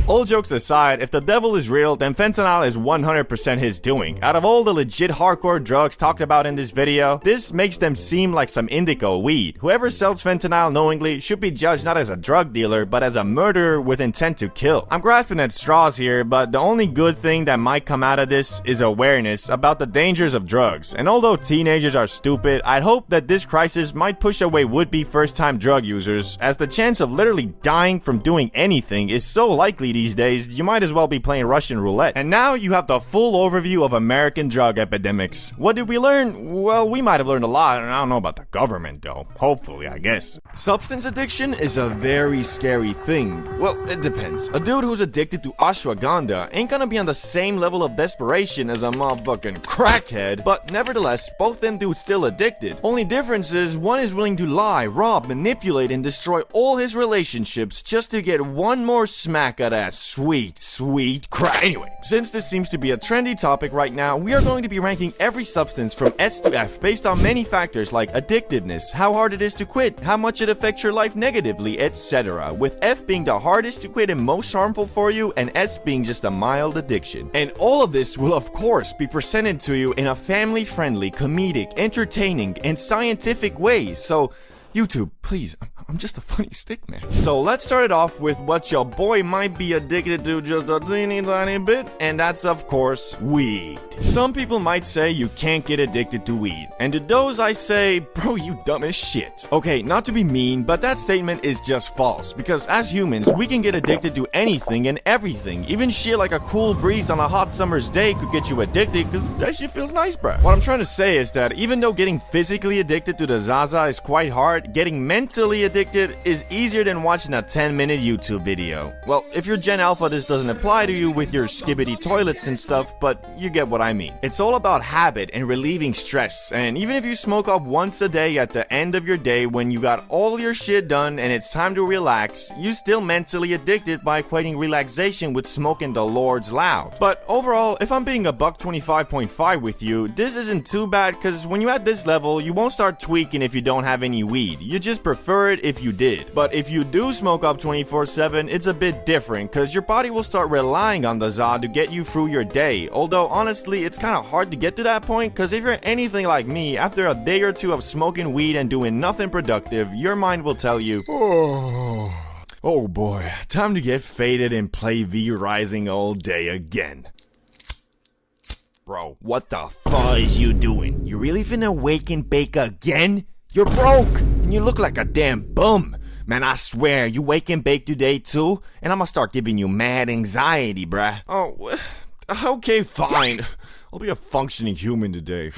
All jokes aside, if the devil is real, then fentanyl is 100% his doing. Out of all the legit hardcore drugs talked about in this video, this makes them seem like some indica weed. Whoever sells fentanyl knowingly should be judged not as a drug dealer, but as a murderer with intent to kill. I'm grasping at straws here, but the only good thing that might come out of this is awareness about the dangers of drugs. And although teenagers are stupid, I'd hope that this crisis might push away would-be first-time drug users, as the chance of literally dying from doing anything is so likely these days, you might as well be playing Russian roulette. And now you have the full overview of American drug epidemics. What did we learn? Well, we might have learned a lot, and I don't know about the government though. Hopefully, I guess. Substance addiction is a very scary thing. Well, it depends. A dude who's addicted to ashwagandha ain't gonna be on the same level of desperation as a motherfucking crackhead, but nevertheless, both them dudes still addicted. Only difference is, one is willing to lie, rob, manipulate, and destroy all his relationships just to get one more smack at ass. that sweet, sweet crack. Anyway, since this seems to be a trendy topic right now, we are going to be ranking every substance from S to F based on many factors like addictiveness, how hard it is to quit, how much it affects your life negatively, etc. With F being the hardest to quit and most harmful for you, and S being just a mild addiction. And all of this will of course be presented to you in a family-friendly, comedic, entertaining, and scientific way. So YouTube, please, I'm just a funny stick man. So let's start it off with what your boy might be addicted to just a teeny tiny bit, and that's of course weed. Some people might say you can't get addicted to weed, and to those I say, bro, you dumb as shit. Okay, not to be mean, but that statement is just false, because as humans, we can get addicted to anything and everything. Even shit like a cool breeze on a hot summer's day could get you addicted, because that shit feels nice, bro. What I'm trying to say is that even though getting physically addicted to the Zaza is quite hard, getting mentally addicted is easier than watching a 10-minute YouTube video. Well, if you're Gen Alpha, this doesn't apply to you with your skibbity toilets and stuff, but you get what I mean. It's all about habit and relieving stress, and even if you smoke up once a day at the end of your day when you got all your shit done and it's time to relax, you still mentally addicted by equating relaxation with smoking the Lord's loud. But overall, if I'm being a $125.5 with you, this isn't too bad, because when you're at this level, you won't start tweaking if you don't have any weed. You just prefer it if you did. But if you do smoke up 24/7, it's a bit different, because your body will start relying on the ZA to get you through your day. Although honestly, it's kind of hard to get to that point, because if you're anything like me, after a day or two of smoking weed and doing nothing productive, your mind will tell you, oh boy, time to get faded and play V Rising all day again. Bro, what the fuck is you doing? You really finna wake and bake again? You're broke, and you look like a damn bum. Man, I swear, you wake and bake today too, and I'ma start giving you mad anxiety, bruh. Oh, okay, fine. I'll be a functioning human today.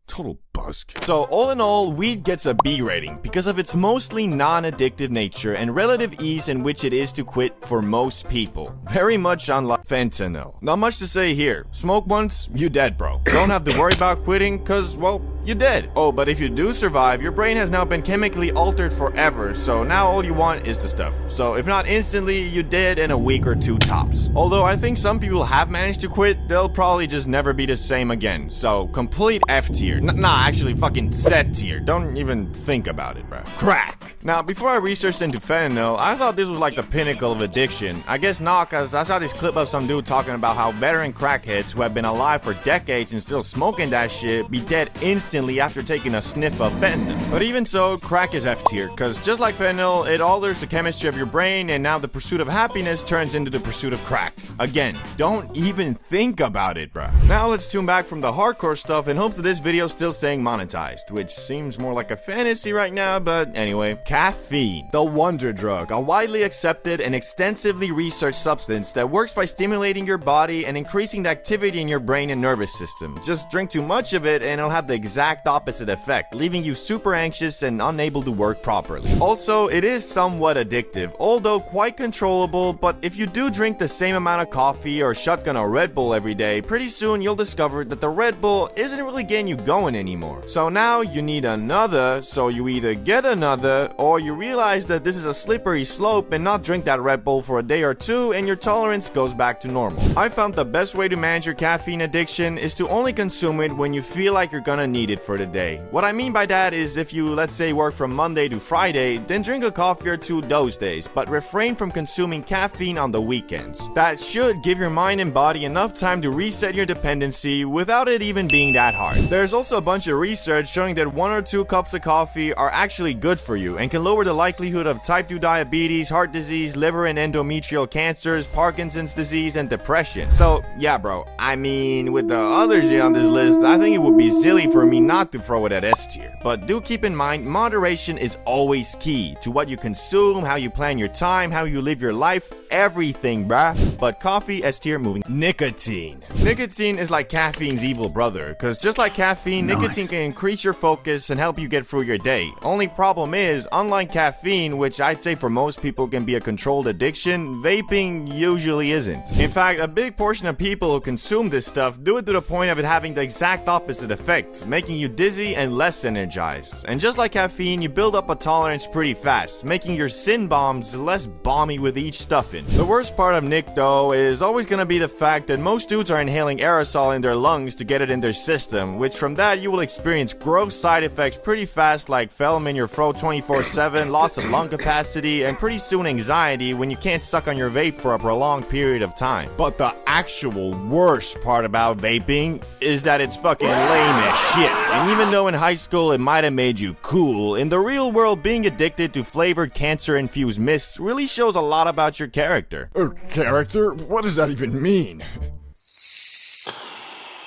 Total busk. So all in all, weed gets a B rating because of its mostly non-addictive nature and relative ease in which it is to quit for most people. Very much unlike fentanyl. Not much to say here. Smoke once, you dead, bro. Don't have to worry about quitting, cause, well, you're dead. Oh, but if you do survive, your brain has now been chemically altered forever, so now all you want is the stuff. So if not instantly, you're dead in a week or two tops. Although I think some people have managed to quit, they'll probably just never be the same again. So complete F tier. Nah, actually fucking Z tier. Don't even think about it, bro. Crack. Now, before I researched into fentanyl, I thought this was like the pinnacle of addiction. I guess not, cause I saw this clip of some dude talking about how veteran crackheads who have been alive for decades and still smoking that shit be dead instantly after taking a sniff of fentanyl. But even so, crack is F tier, cause just like fentanyl, it alters the chemistry of your brain, and now the pursuit of happiness turns into the pursuit of crack. Again, don't even think about it, bruh. Now let's tune back from the hardcore stuff in hopes that this video still staying monetized, which seems more like a fantasy right now, but anyway. Caffeine, the wonder drug, a widely accepted and extensively researched substance that works by stimulating your body and increasing the activity in your brain and nervous system. Just drink too much of it and it'll have the exact opposite effect, leaving you super anxious and unable to work properly. Also, it is somewhat addictive, although quite controllable, but if you do drink the same amount of coffee or shotgun a Red Bull every day, pretty soon you'll discover that the Red Bull isn't really getting you going anymore. So now you need another, so you either get another, or you realize that this is a slippery slope and not drink that Red Bull for a day or two and your tolerance goes back to normal. I found the best way to manage your caffeine addiction is to only consume it when you feel like you're gonna need it for the day. What I mean by that is if you, let's say, work from Monday to Friday, then drink a coffee or two those days, but refrain from consuming caffeine on the weekends. That should give your mind and body enough time to reset your dependency without it even being that hard. There's also a bunch of research showing that 1 or 2 cups of coffee are actually good for you and can lower the likelihood of type 2 diabetes, heart disease, liver and endometrial cancers, Parkinson's disease, and depression. So yeah, bro, I mean, with the other shit on this list, I think it would be silly for me not to throw it at S tier. But do keep in mind, moderation is always key to what you consume, how you plan your time, how you live your life, everything, bruh. But coffee, S tier, moving. Nicotine. Nicotine is like caffeine's evil brother, cause just like caffeine, nicotine can increase your focus and help you get through your day. Only problem is, unlike caffeine, which I'd say for most people can be a controlled addiction, vaping usually isn't. In fact, a big portion of people who consume this stuff do it to the point of it having the exact opposite effect, making you dizzy and less energized. And just like caffeine, you build up a tolerance pretty fast, making your sin bombs less bomby with each stuffing. The worst part of Nick, though, is always gonna be the fact that most dudes are inhaling aerosol in their lungs to get it in their system, which from that you will experience gross side effects pretty fast, like phlegm in your throat 24/7, loss of lung capacity, and pretty soon anxiety when you can't suck on your vape for a prolonged period of time. But the actual worst part about vaping is that it's fucking lame as shit. And even though in high school it might have made you cool, in the real world being addicted to flavored cancer-infused mists really shows a lot about your character. Character? What does that even mean?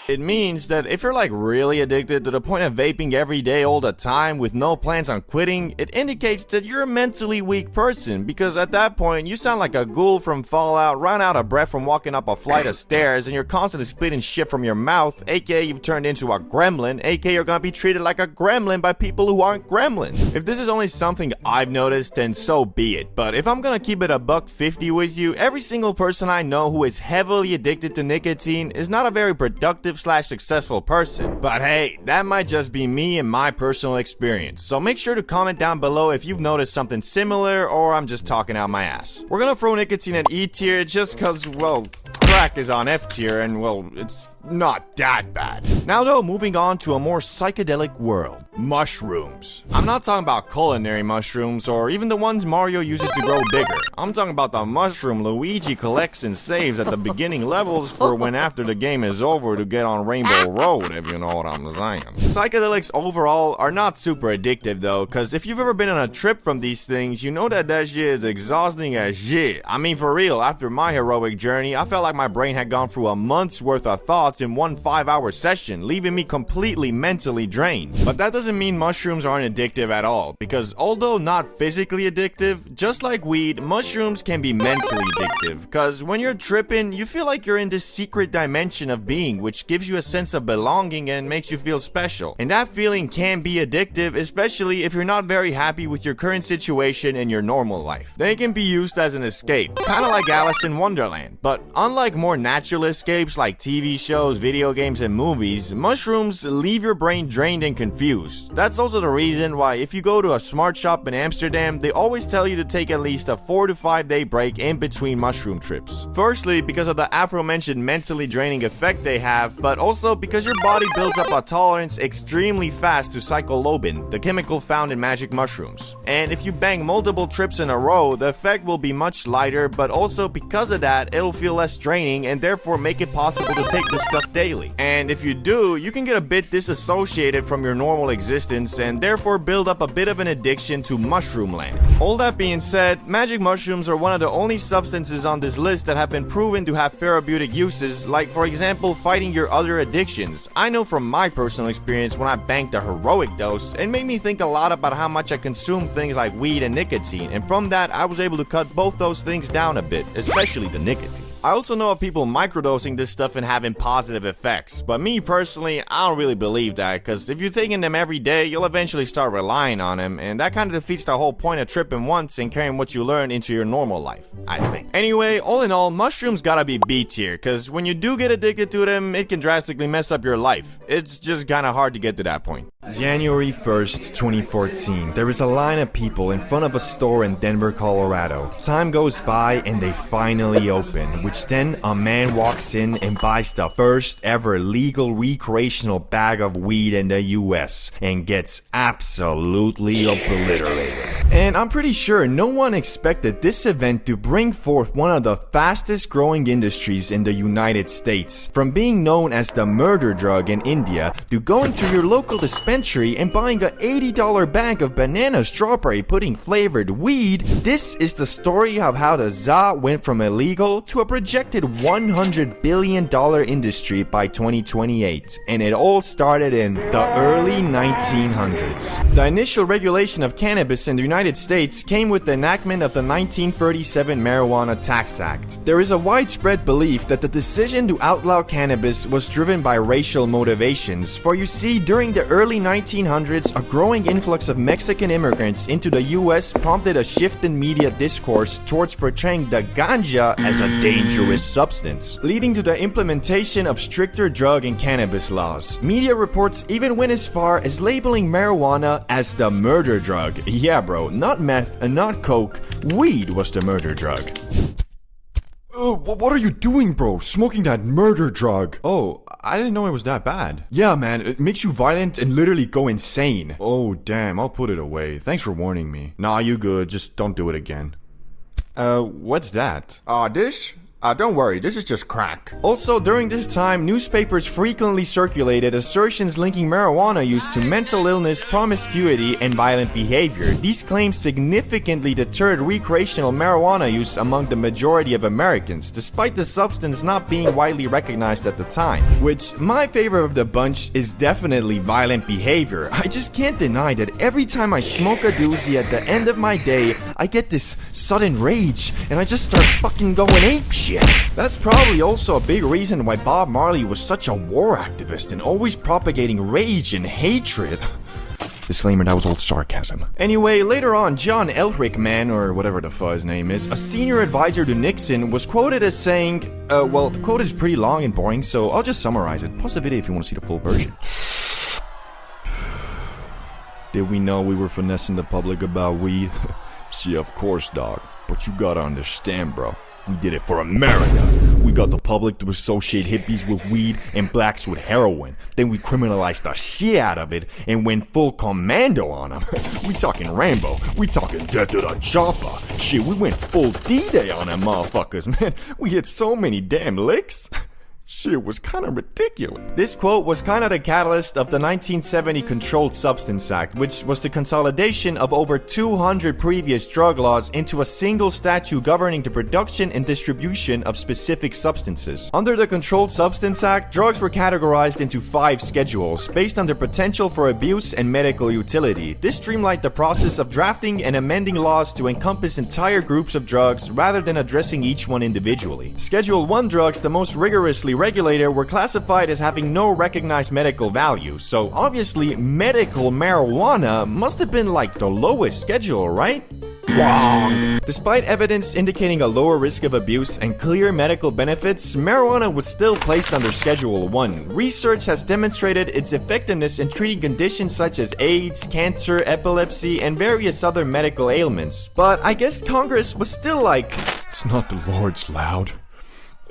It means that if you're like really addicted to the point of vaping every day all the time with no plans on quitting, it indicates that you're a mentally weak person, because at that point you sound like a ghoul from Fallout, run out of breath from walking up a flight of stairs, and you're constantly spitting shit from your mouth, aka you've turned into a gremlin, aka you're gonna be treated like a gremlin by people who aren't gremlins. If this is only something I've noticed, then so be it, but if I'm gonna keep it a $1.50 with you, every single person I know who is heavily addicted to nicotine is not a very productive / successful person. But hey, that might just be me and my personal experience. So make sure to comment down below if you've noticed something similar or I'm just talking out my ass. We're gonna throw nicotine at E tier just cause, well, crack is on F tier and, well, it's not that bad. Now though, moving on to a more psychedelic world. Mushrooms. I'm not talking about culinary mushrooms or even the ones Mario uses to grow bigger. I'm talking about the mushroom Luigi collects and saves at the beginning levels for when after the game is over to get on Rainbow Road, if you know what I'm saying. Psychedelics overall are not super addictive though, cause if you've ever been on a trip from these things, you know that shit is exhausting as shit. I mean, for real, after my heroic journey, I felt like my brain had gone through a month's worth of thoughts in one 5-hour session, leaving me completely mentally drained. But that doesn't mean mushrooms aren't addictive at all, because although not physically addictive, just like weed, mushrooms can be mentally addictive, cause when you're tripping, you feel like you're in this secret dimension of being, which gives you a sense of belonging and makes you feel special. And that feeling can be addictive, especially if you're not very happy with your current situation in your normal life. They can be used as an escape, kinda like Alice in Wonderland, but unlike more natural escapes like TV shows, video games, and movies, mushrooms leave your brain drained and confused. That's also the reason why if you go to a smart shop in Amsterdam, they always tell you to take at least a 4 to 5 day break in between mushroom trips. Firstly, because of the aforementioned mentally draining effect they have, but also because your body builds up a tolerance extremely fast to psilocybin, the chemical found in magic mushrooms. And if you bang multiple trips in a row, the effect will be much lighter, but also because of that, it'll feel less draining and therefore make it possible to take this stuff daily. And if you do, you can get a bit disassociated from your normal existence and therefore build up a bit of an addiction to mushroom land. All that being said, magic mushrooms are one of the only substances on this list that have been proven to have therapeutic uses, like for example fighting your other addictions. I know from my personal experience when I banked a heroic dose, it made me think a lot about how much I consume things like weed and nicotine, and from that I was able to cut both those things down a bit, especially the nicotine. I also know of people microdosing this stuff and having positive effects, but me personally, I don't really believe that, because if you're taking them every day, you'll eventually start relying on them, and that kind of defeats the whole point of tripping once and carrying what you learn into your normal life, I think. Anyway, all in all, mushrooms gotta be B tier, because when you do get addicted to them, it can drastically mess up your life. It's just kinda hard to get to that point. January 1st, 2014, there is a line of people in front of a store in Denver, Colorado. Time goes by and they finally open, which then a man walks in and buys the first ever legal recreational bag of weed in the US and gets absolutely obliterated. And I'm pretty sure no one expected this event to bring forth one of the fastest growing industries in the United States. From being known as the murder drug in India to going to your local dispensary and buying an $80 bag of banana strawberry pudding flavored weed, this is the story of how the ZA went from illegal to a projected $100 billion industry by 2028. And it all started in the early 1900s. The initial regulation of cannabis in the United United States came with the enactment of the 1937 Marijuana Tax Act. There is a widespread belief that the decision to outlaw cannabis was driven by racial motivations, for you see, during the early 1900s, a growing influx of Mexican immigrants into the US prompted a shift in media discourse towards portraying the ganja as a dangerous substance, leading to the implementation of stricter drug and cannabis laws. Media reports even went as far as labeling marijuana as the murder drug. Yeah, bro, not meth and not coke, weed was the murder drug. What are you doing, bro? Smoking that murder drug. Oh, I didn't know it was that bad. Yeah, man, it makes you violent and literally go insane. Oh, damn, I'll put it away. Thanks for warning me. Nah, you good, just don't do it again. What's that? This? Don't worry, this is just crack. Also, during this time, newspapers frequently circulated assertions linking marijuana use to mental illness, promiscuity, and violent behavior. These claims significantly deterred recreational marijuana use among the majority of Americans, despite the substance not being widely recognized at the time. Which, my favorite of the bunch is definitely violent behavior. I just can't deny that every time I smoke a doozy at the end of my day, I get this sudden rage, and I just start fucking going apeshit. That's probably also a big reason why Bob Marley was such a war activist and always propagating rage and hatred. Disclaimer, that was all sarcasm. Anyway, later on, John Ehrlichman, or whatever the fuck his name is, a senior advisor to Nixon, was quoted as saying, well, the quote is pretty long and boring, so I'll just summarize it. Pause the video if you want to see the full version. Did we know we were finessing the public about weed? See, of course, dog. But you gotta understand, bro. We did it for America. We got the public to associate hippies with weed and blacks with heroin. Then we criminalized the shit out of it and went full commando on them. We talking Rambo. We talking death to the chopper. Shit, we went full D-Day on them motherfuckers, man. We hit so many damn licks. Shit was kind of ridiculous. This quote was kind of the catalyst of the 1970 Controlled Substance Act, which was the consolidation of over 200 previous drug laws into a single statute governing the production and distribution of specific substances. Under the Controlled Substance Act, drugs were categorized into 5 schedules based on their potential for abuse and medical utility. This streamlined the process of drafting and amending laws to encompass entire groups of drugs rather than addressing each one individually. Schedule 1 drugs, the most rigorously regulated, were classified as having no recognized medical value, so obviously medical marijuana must have been like the lowest schedule, right? Wrong! Despite evidence indicating a lower risk of abuse and clear medical benefits, marijuana was still placed under Schedule 1. Research has demonstrated its effectiveness in treating conditions such as AIDS, cancer, epilepsy, and various other medical ailments. But I guess Congress was still like, it's not the Lord's loud.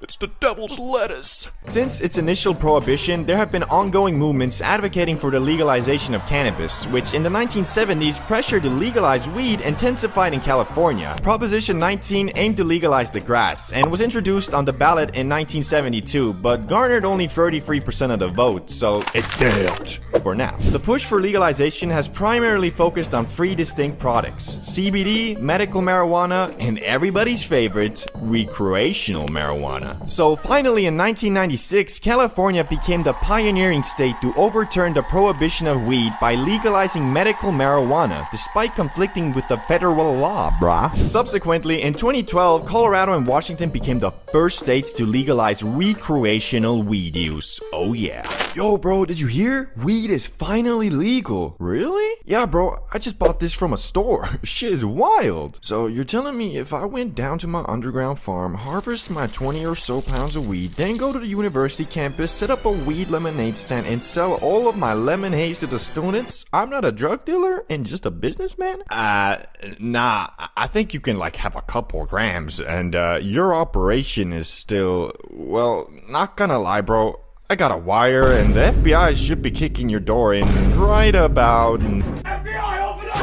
It's the devil's lettuce. Since its initial prohibition, there have been ongoing movements advocating for the legalization of cannabis, which in the 1970s pressure to legalize weed intensified in California. Proposition 19 aimed to legalize the grass and was introduced on the ballot in 1972, but garnered only 33% of the vote, so it failed for now. The push for legalization has primarily focused on 3 distinct products: CBD, medical marijuana, and everybody's favorite, recreational marijuana. So finally in 1996, California became the pioneering state to overturn the prohibition of weed by legalizing medical marijuana, despite conflicting with the federal law, brah. Subsequently, in 2012, Colorado and Washington became the first states to legalize recreational weed use. Oh yeah. Yo, bro, did you hear? Weed is finally legal. Really? Yeah, bro, I just bought this from a store. Shit is wild. So you're telling me if I went down to my underground farm, harvest my 20 or so pounds of weed, then go to the university campus, set up a weed lemonade stand, and sell all of my lemon haze to the students, I'm not a drug dealer and just a businessman? Nah, I think you can like have a couple grams, and your operation is still, well, not gonna lie, bro. I got a wire, and the FBI should be kicking your door in right about... FBI, open up!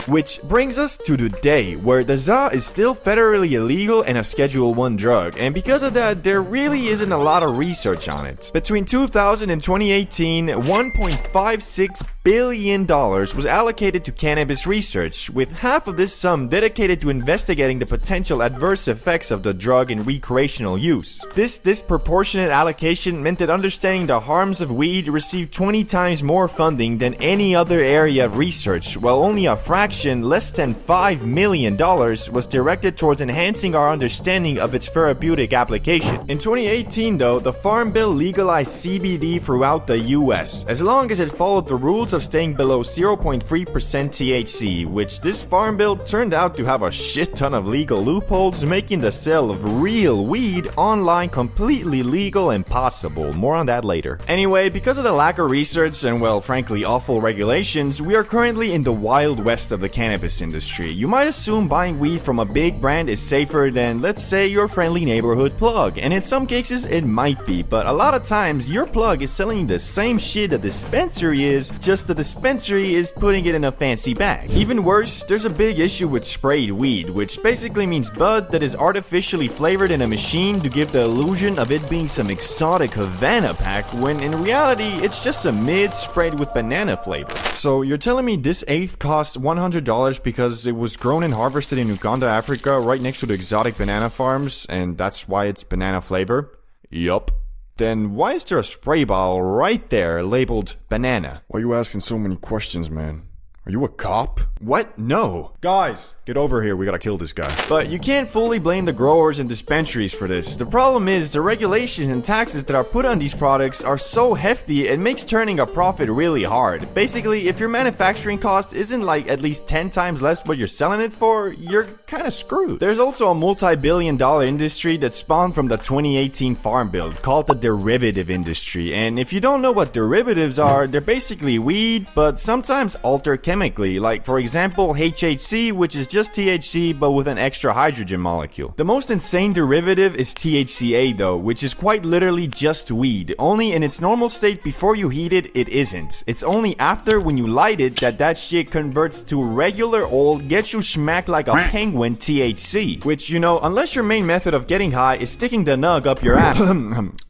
Which brings us to today, where the za is still federally illegal and a Schedule 1 drug, and because of that, there really isn't a lot of research on it. Between 2000 and 2018, $1.56 billion was allocated to cannabis research, with half of this sum dedicated to investigating the potential adverse effects of the drug in recreational use. This disproportionate allocation meant that understanding the harms of weed received 20 times more funding than any other area of research, while only a fraction, less than $5 million, was directed towards enhancing our understanding of its therapeutic application. In 2018 though, the Farm Bill legalized CBD throughout the US, as long as it followed the rules of staying below 0.3% THC, which this Farm Bill turned out to have a shit ton of legal loopholes, making the sale of real weed online completely legal and possible. More on that later. Anyway, because of the lack of research and, well, frankly, awful regulations, we are currently in the wild west of the cannabis industry. You might assume buying weed from a big brand is safer than, let's say, your friendly neighborhood plug, and in some cases it might be, but a lot of times your plug is selling the same shit a dispensary is, just the dispensary is putting it in a fancy bag. Even worse, there's a big issue with sprayed weed, which basically means bud that is artificially flavored in a machine to give the illusion of it being some exotic Havana pack, when in reality it's just a mid sprayed with banana flavor. So you're telling me this eighth costs $100 because it was grown and harvested in Uganda, Africa, right next to the exotic banana farms, and that's why it's banana flavor? Yup. Then why is there a spray bottle right there labeled banana? Why are you asking so many questions, man? Are you a cop? What? No. Guys, get over here, we gotta kill this guy. But you can't fully blame the growers and dispensaries for this. The problem is the regulations and taxes that are put on these products are so hefty it makes turning a profit really hard. Basically, if your manufacturing cost isn't like at least 10 times less what you're selling it for, you're kinda screwed. There's also a multi-billion-dollar industry that spawned from the 2018 Farm Bill called the derivative industry, and if you don't know what derivatives are, they're basically weed, but sometimes altered chemically, like for example HHC, which is just THC but with an extra hydrogen molecule. The most insane derivative is THCA though, which is quite literally just weed, only in its normal state before you heat it, it isn't. It's only after when you light it that shit converts to regular old, get you smacked like a penguin THC, which, you know, unless your main method of getting high is sticking the nug up your ass.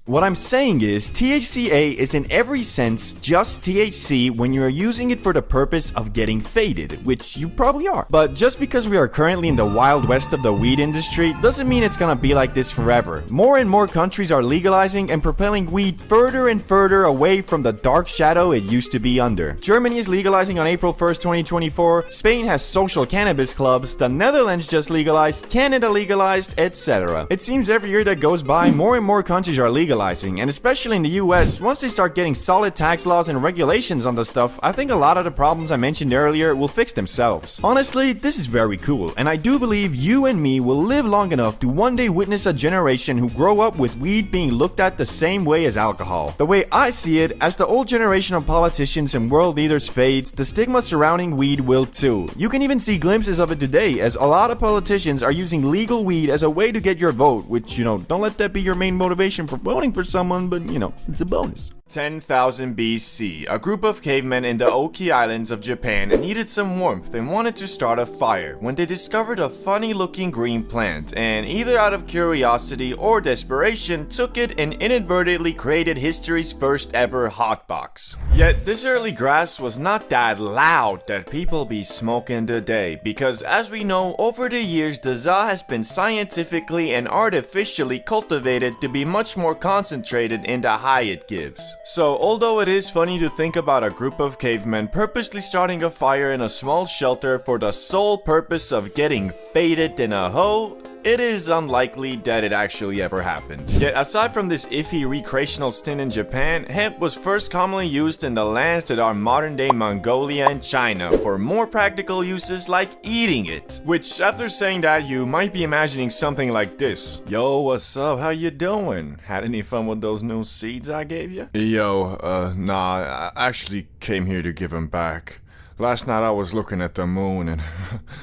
What I'm saying is, THCA is in every sense just THC when you're using it for the purpose of getting faded, which you probably are. But just because we are currently in the wild west of the weed industry doesn't mean it's gonna be like this forever. More and more countries are legalizing and propelling weed further and further away from the dark shadow it used to be under. Germany is legalizing on April 1st, 2024, Spain has social cannabis clubs, the Netherlands just legalized, Canada legalized, etc. It seems every year that goes by, more and more countries are legalizing, and especially in the US, once they start getting solid tax laws and regulations on the stuff, I think a lot of the problems I mentioned earlier will fix themselves. Honestly, this is very cool, and I do believe you and me will live long enough to one day witness a generation who grow up with weed being looked at the same way as alcohol. The way I see it, as the old generation of politicians and world leaders fades, the stigma surrounding weed will too. You can even see glimpses of it today, as a lot of politicians are using legal weed as a way to get your vote, which, you know, don't let that be your main motivation for voting for someone, but you know, it's a bonus. 10,000 BC, a group of cavemen in the Oki Islands of Japan needed some warmth and wanted to start a fire when they discovered a funny-looking green plant, and either out of curiosity or desperation took it and inadvertently created history's first ever hotbox. Yet this early grass was not that loud that people be smoking today, because as we know, over the years the za has been scientifically and artificially cultivated to be much more concentrated in the high it gives. So, although it is funny to think about a group of cavemen purposely starting a fire in a small shelter for the sole purpose of getting faded in a hoe, it is unlikely that it actually ever happened. Yet aside from this iffy recreational stint in Japan, hemp was first commonly used in the lands that are modern day Mongolia and China for more practical uses like eating it. Which, after saying that, you might be imagining something like this. Yo, what's up? How you doing? Had any fun with those new seeds I gave you? Yo, nah, I actually came here to give them back. Last night I was looking at the moon and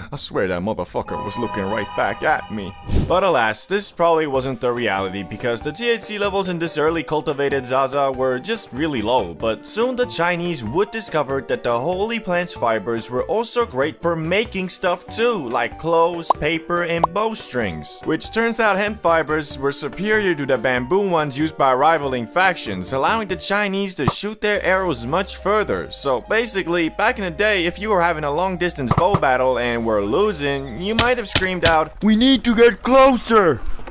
I swear that motherfucker was looking right back at me. But alas, this probably wasn't the reality because the THC levels in this early cultivated Zaza were just really low, but soon the Chinese would discover that the holy plant's fibers were also great for making stuff too, like clothes, paper, and bowstrings. Which turns out hemp fibers were superior to the bamboo ones used by rivaling factions, allowing the Chinese to shoot their arrows much further. So basically, back in the day, if you were having a long distance bow battle and were losing, you might have screamed out, "We need to get closer!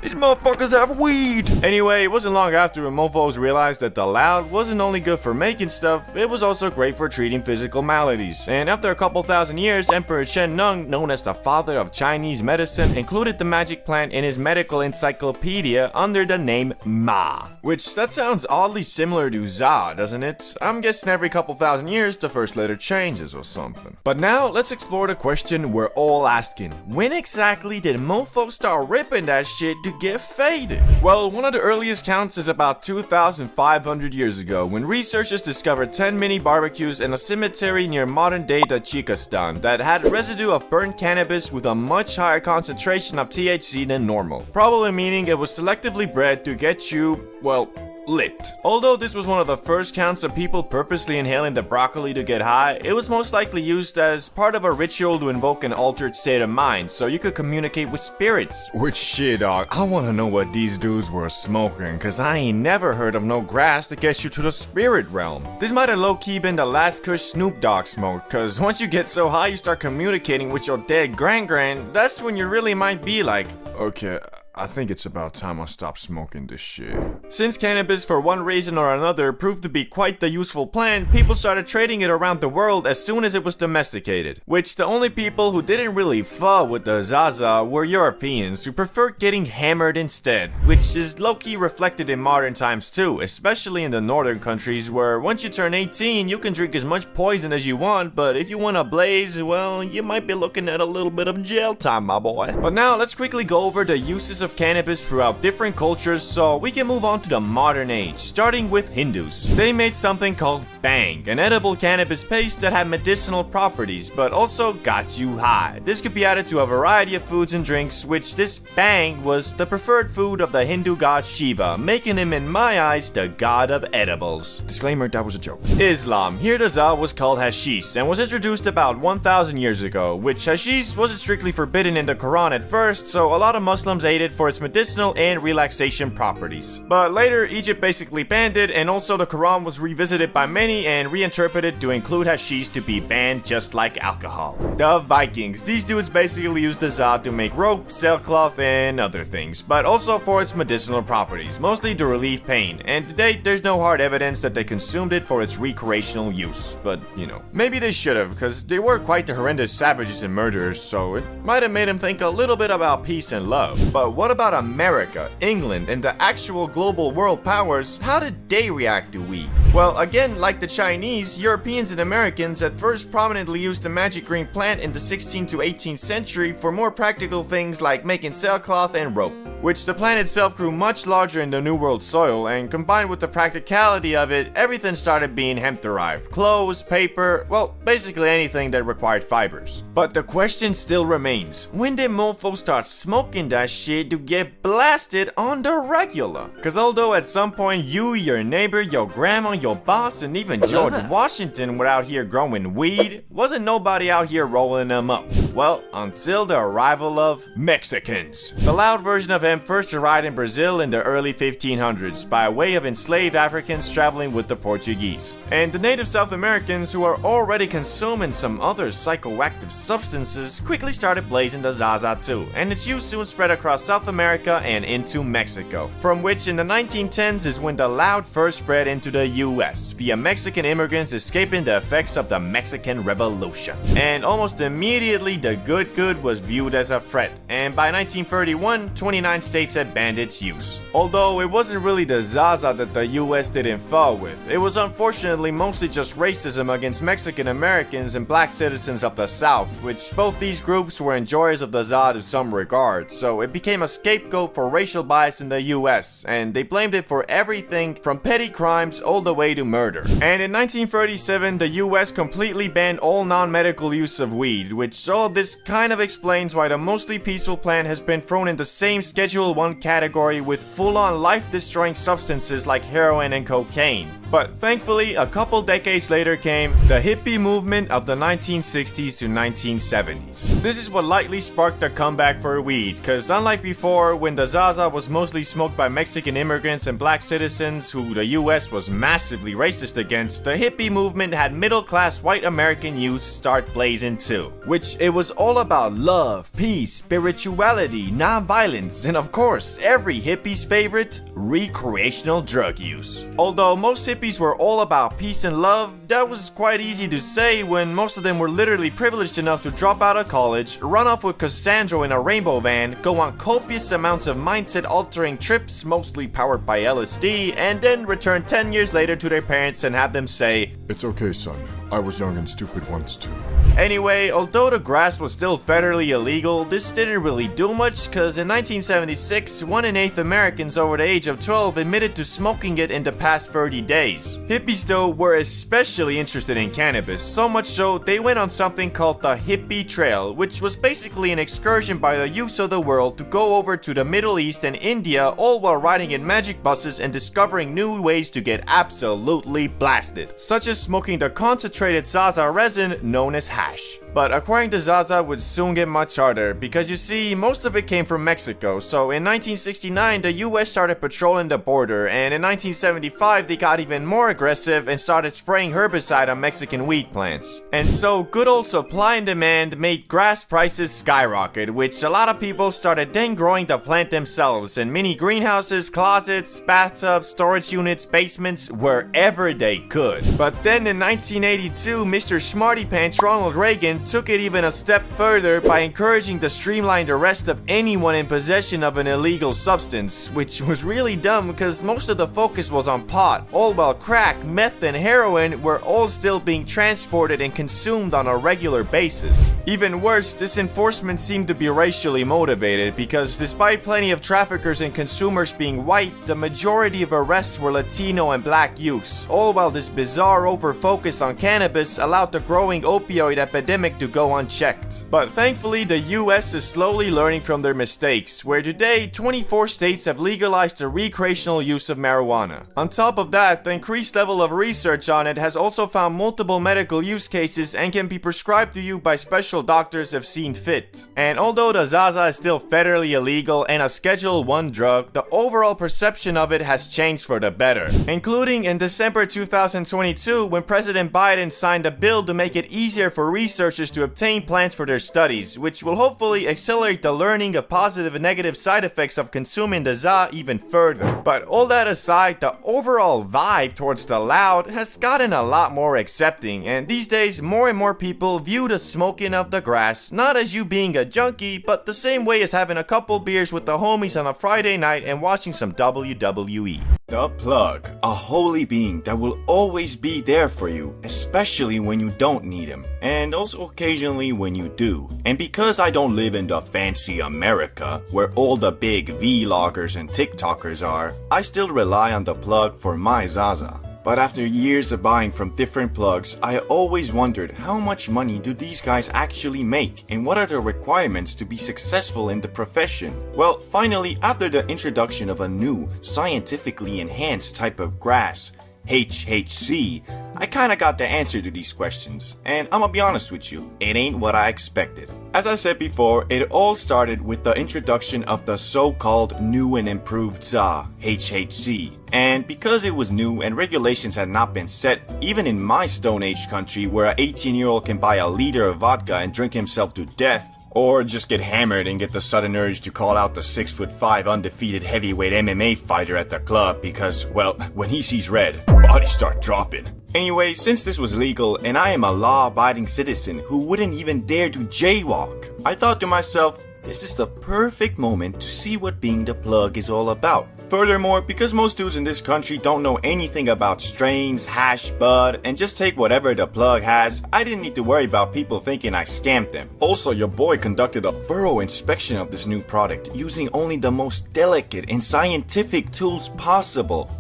These motherfuckers have weed!" Anyway, it wasn't long after mofos realized that the loud wasn't only good for making stuff, it was also great for treating physical maladies. And after a couple thousand years, Emperor Shen Nung, known as the father of Chinese medicine, included the magic plant in his medical encyclopedia under the name Ma. Which, that sounds oddly similar to Za, doesn't it? I'm guessing every couple thousand years the first letter changes or something. But now, let's explore the question we're all asking. When exactly did mofos start ripping that shit to get faded? Well, one of the earliest counts is about 2,500 years ago when researchers discovered 10 mini barbecues in a cemetery near modern-day Tajikistan that had residue of burnt cannabis with a much higher concentration of THC than normal, probably meaning it was selectively bred to get you, well, lit. Although this was one of the first counts of people purposely inhaling the broccoli to get high, it was most likely used as part of a ritual to invoke an altered state of mind so you could communicate with spirits. Which shit, dog, I wanna know what these dudes were smoking, cause I ain't never heard of no grass that gets you to the spirit realm. This might have low-key been the last kush Snoop Dogg smoked, cause once you get so high you start communicating with your dead gran-gran, that's when you really might be like, okay, I think it's about time I stop smoking this shit. Since cannabis, for one reason or another, proved to be quite the useful plant, people started trading it around the world as soon as it was domesticated. Which the only people who didn't really fuck with the Zaza were Europeans who preferred getting hammered instead, which is low-key reflected in modern times too, especially in the northern countries where once you turn 18, you can drink as much poison as you want, but if you want to blaze, well, you might be looking at a little bit of jail time, my boy. But now, let's quickly go over the uses of cannabis throughout different cultures so we can move on to the modern age, starting with Hindus. They made something called Bang, an edible cannabis paste that had medicinal properties but also got you high. This could be added to a variety of foods and drinks, which this Bang was the preferred food of the Hindu god Shiva, making him in my eyes the god of edibles. Disclaimer, that was a joke. Islam. Here the Za was called hashish and was introduced about 1,000 years ago, which hashish wasn't strictly forbidden in the Quran at first, so a lot of Muslims ate it for its medicinal and relaxation properties. But later, Egypt basically banned it, and also the Quran was revisited by many and reinterpreted to include hashish to be banned just like alcohol. The Vikings. These dudes basically used the Za to make rope, sailcloth, and other things, but also for its medicinal properties, mostly to relieve pain, and to date, there's no hard evidence that they consumed it for its recreational use, but you know, maybe they should have, because they were quite the horrendous savages and murderers, so it might have made them think a little bit about peace and love. But what about America, England, and the actual global world powers? How did they react to weed? Well, again, like the Chinese, Europeans and Americans at first prominently used the magic green plant in the 16th to 18th century for more practical things like making sailcloth and rope, which the plant itself grew much larger in the New World soil, and combined with the practicality of it, everything started being hemp-derived. Clothes, paper, well, basically anything that required fibers. But the question still remains, when did mofos start smoking that shit to get blasted on the regular? Cause although at some point you, your neighbor, your grandma, your boss, and even George Washington were out here growing weed, wasn't nobody out here rolling them up. Well, until the arrival of Mexicans. The loud version of hemp first arrived in Brazil in the early 1500s by way of enslaved Africans traveling with the Portuguese. And the native South Americans, who are already consuming some other psychoactive substances, quickly started blazing the Zaza too, and its use soon spread across South America and into Mexico, from which in the 1910s is when the loud first spread into the US, via Mexican immigrants escaping the effects of the Mexican Revolution. And almost immediately the good was viewed as a threat, and by 1931, 29 states had banned its use. Although it wasn't really the Zaza that the US didn't fall with, it was unfortunately mostly just racism against Mexican Americans and black citizens of the South, which both these groups were enjoyers of the Za to some regard, so it became a scapegoat for racial bias in the US, and they blamed it for everything from petty crimes all the way to murder. And in 1937, the US completely banned all non-medical use of weed, which all of this kind of explains why the mostly peaceful plant has been thrown in the same Schedule 1 category with full-on life-destroying substances like heroin and cocaine. But thankfully, a couple decades later came the hippie movement of the 1960s to 1970s. This is what likely sparked the comeback for weed, cause unlike before, when the Zaza was mostly smoked by Mexican immigrants and black citizens who the US was massively racist against, the hippie movement had middle-class white American youth start blazing too. Which it was all about love, peace, spirituality, non-violence, and of course, every hippie's favorite, recreational drug use. Although most hippies were all about peace and love, that was quite easy to say when most of them were literally privileged enough to drop out of college, run off with Cassandra in a rainbow van, go on copious amounts of mindset-altering trips, mostly powered by LSD, and then return 10 years later to their parents and have them say, "It's okay, son. I was young and stupid once too." Anyway, although the grass was still federally illegal, this didn't really do much, cause in 1976, 1 in 8 Americans over the age of 12 admitted to smoking it in the past 30 days. Hippies though were especially interested in cannabis, so much so they went on something called the Hippie Trail, which was basically an excursion by the youths of the world to go over to the Middle East and India, all while riding in magic buses and discovering new ways to get absolutely blasted, such as smoking the concentrated Zaza resin known as hash. But acquiring the Zaza would soon get much harder, because you see, most of it came from Mexico, so in 1969 the US started patrolling the border, and in 1975 they got even more aggressive and started spraying herbicide on Mexican wheat plants. And so good old supply and demand made grass prices skyrocket, which a lot of people started then growing the plant themselves in mini greenhouses, closets, bathtubs, storage units, basements, wherever they could. But then in 1982, Mr. Smarty Pants Ronald Reagan took it even a step further by encouraging the streamlined arrest of anyone in possession of an illegal substance, which was really dumb because most of the focus was on pot, all while crack, meth, and heroin were all still being transported and consumed on a regular basis. Even worse, this enforcement seemed to be racially motivated because despite plenty of traffickers and consumers being white, the majority of arrests were Latino and black youths, all while this bizarre over-focus on cannabis allowed the growing opioid epidemic to go unchecked. But thankfully, the US is slowly learning from their mistakes, where today 24 states have legalized the recreational use of marijuana. On top of that, the increased level of research on it has also found multiple medical use cases and can be prescribed to you by special doctors if seen fit. And although the Zaza is still federally illegal and a Schedule 1 drug, the overall perception of it has changed for the better, including in December 2022 when President Biden signed a bill to make it easier for researchers to obtain plants for their studies, which will hopefully accelerate the learning of positive and negative side effects of consuming the Za even further. But all that aside, the overall vibe towards the loud has gotten a lot more accepting, and these days more and more people view the smoking of the grass not as you being a junkie, but the same way as having a couple beers with the homies on a Friday night and watching some WWE. The Plug, a holy being that will always be there for you, especially when you don't need him, and also occasionally when you do. And because I don't live in the fancy America, where all the big vloggers and TikTokers are, I still rely on the Plug for my Zaza. But after years of buying from different plugs, I always wondered how much money do these guys actually make and what are the requirements to be successful in the profession? Well, finally, after the introduction of a new, scientifically enhanced type of grass, HHC, I kinda got the answer to these questions, and I'ma be honest with you, it ain't what I expected. As I said before, it all started with the introduction of the so-called new and improved ZA, HHC. And because it was new and regulations had not been set, even in my Stone Age country where an 18-year-old can buy a liter of vodka and drink himself to death, or just get hammered and get the sudden urge to call out the 6'5" undefeated heavyweight MMA fighter at the club because, well, when he sees red, bodies start dropping. Anyway, since this was legal and I am a law-abiding citizen who wouldn't even dare to jaywalk, I thought to myself, this is the perfect moment to see what being the Plug is all about. Furthermore, because most dudes in this country don't know anything about strains, hash, bud, and just take whatever the Plug has, I didn't need to worry about people thinking I scammed them. Also, your boy conducted a thorough inspection of this new product, using only the most delicate and scientific tools possible.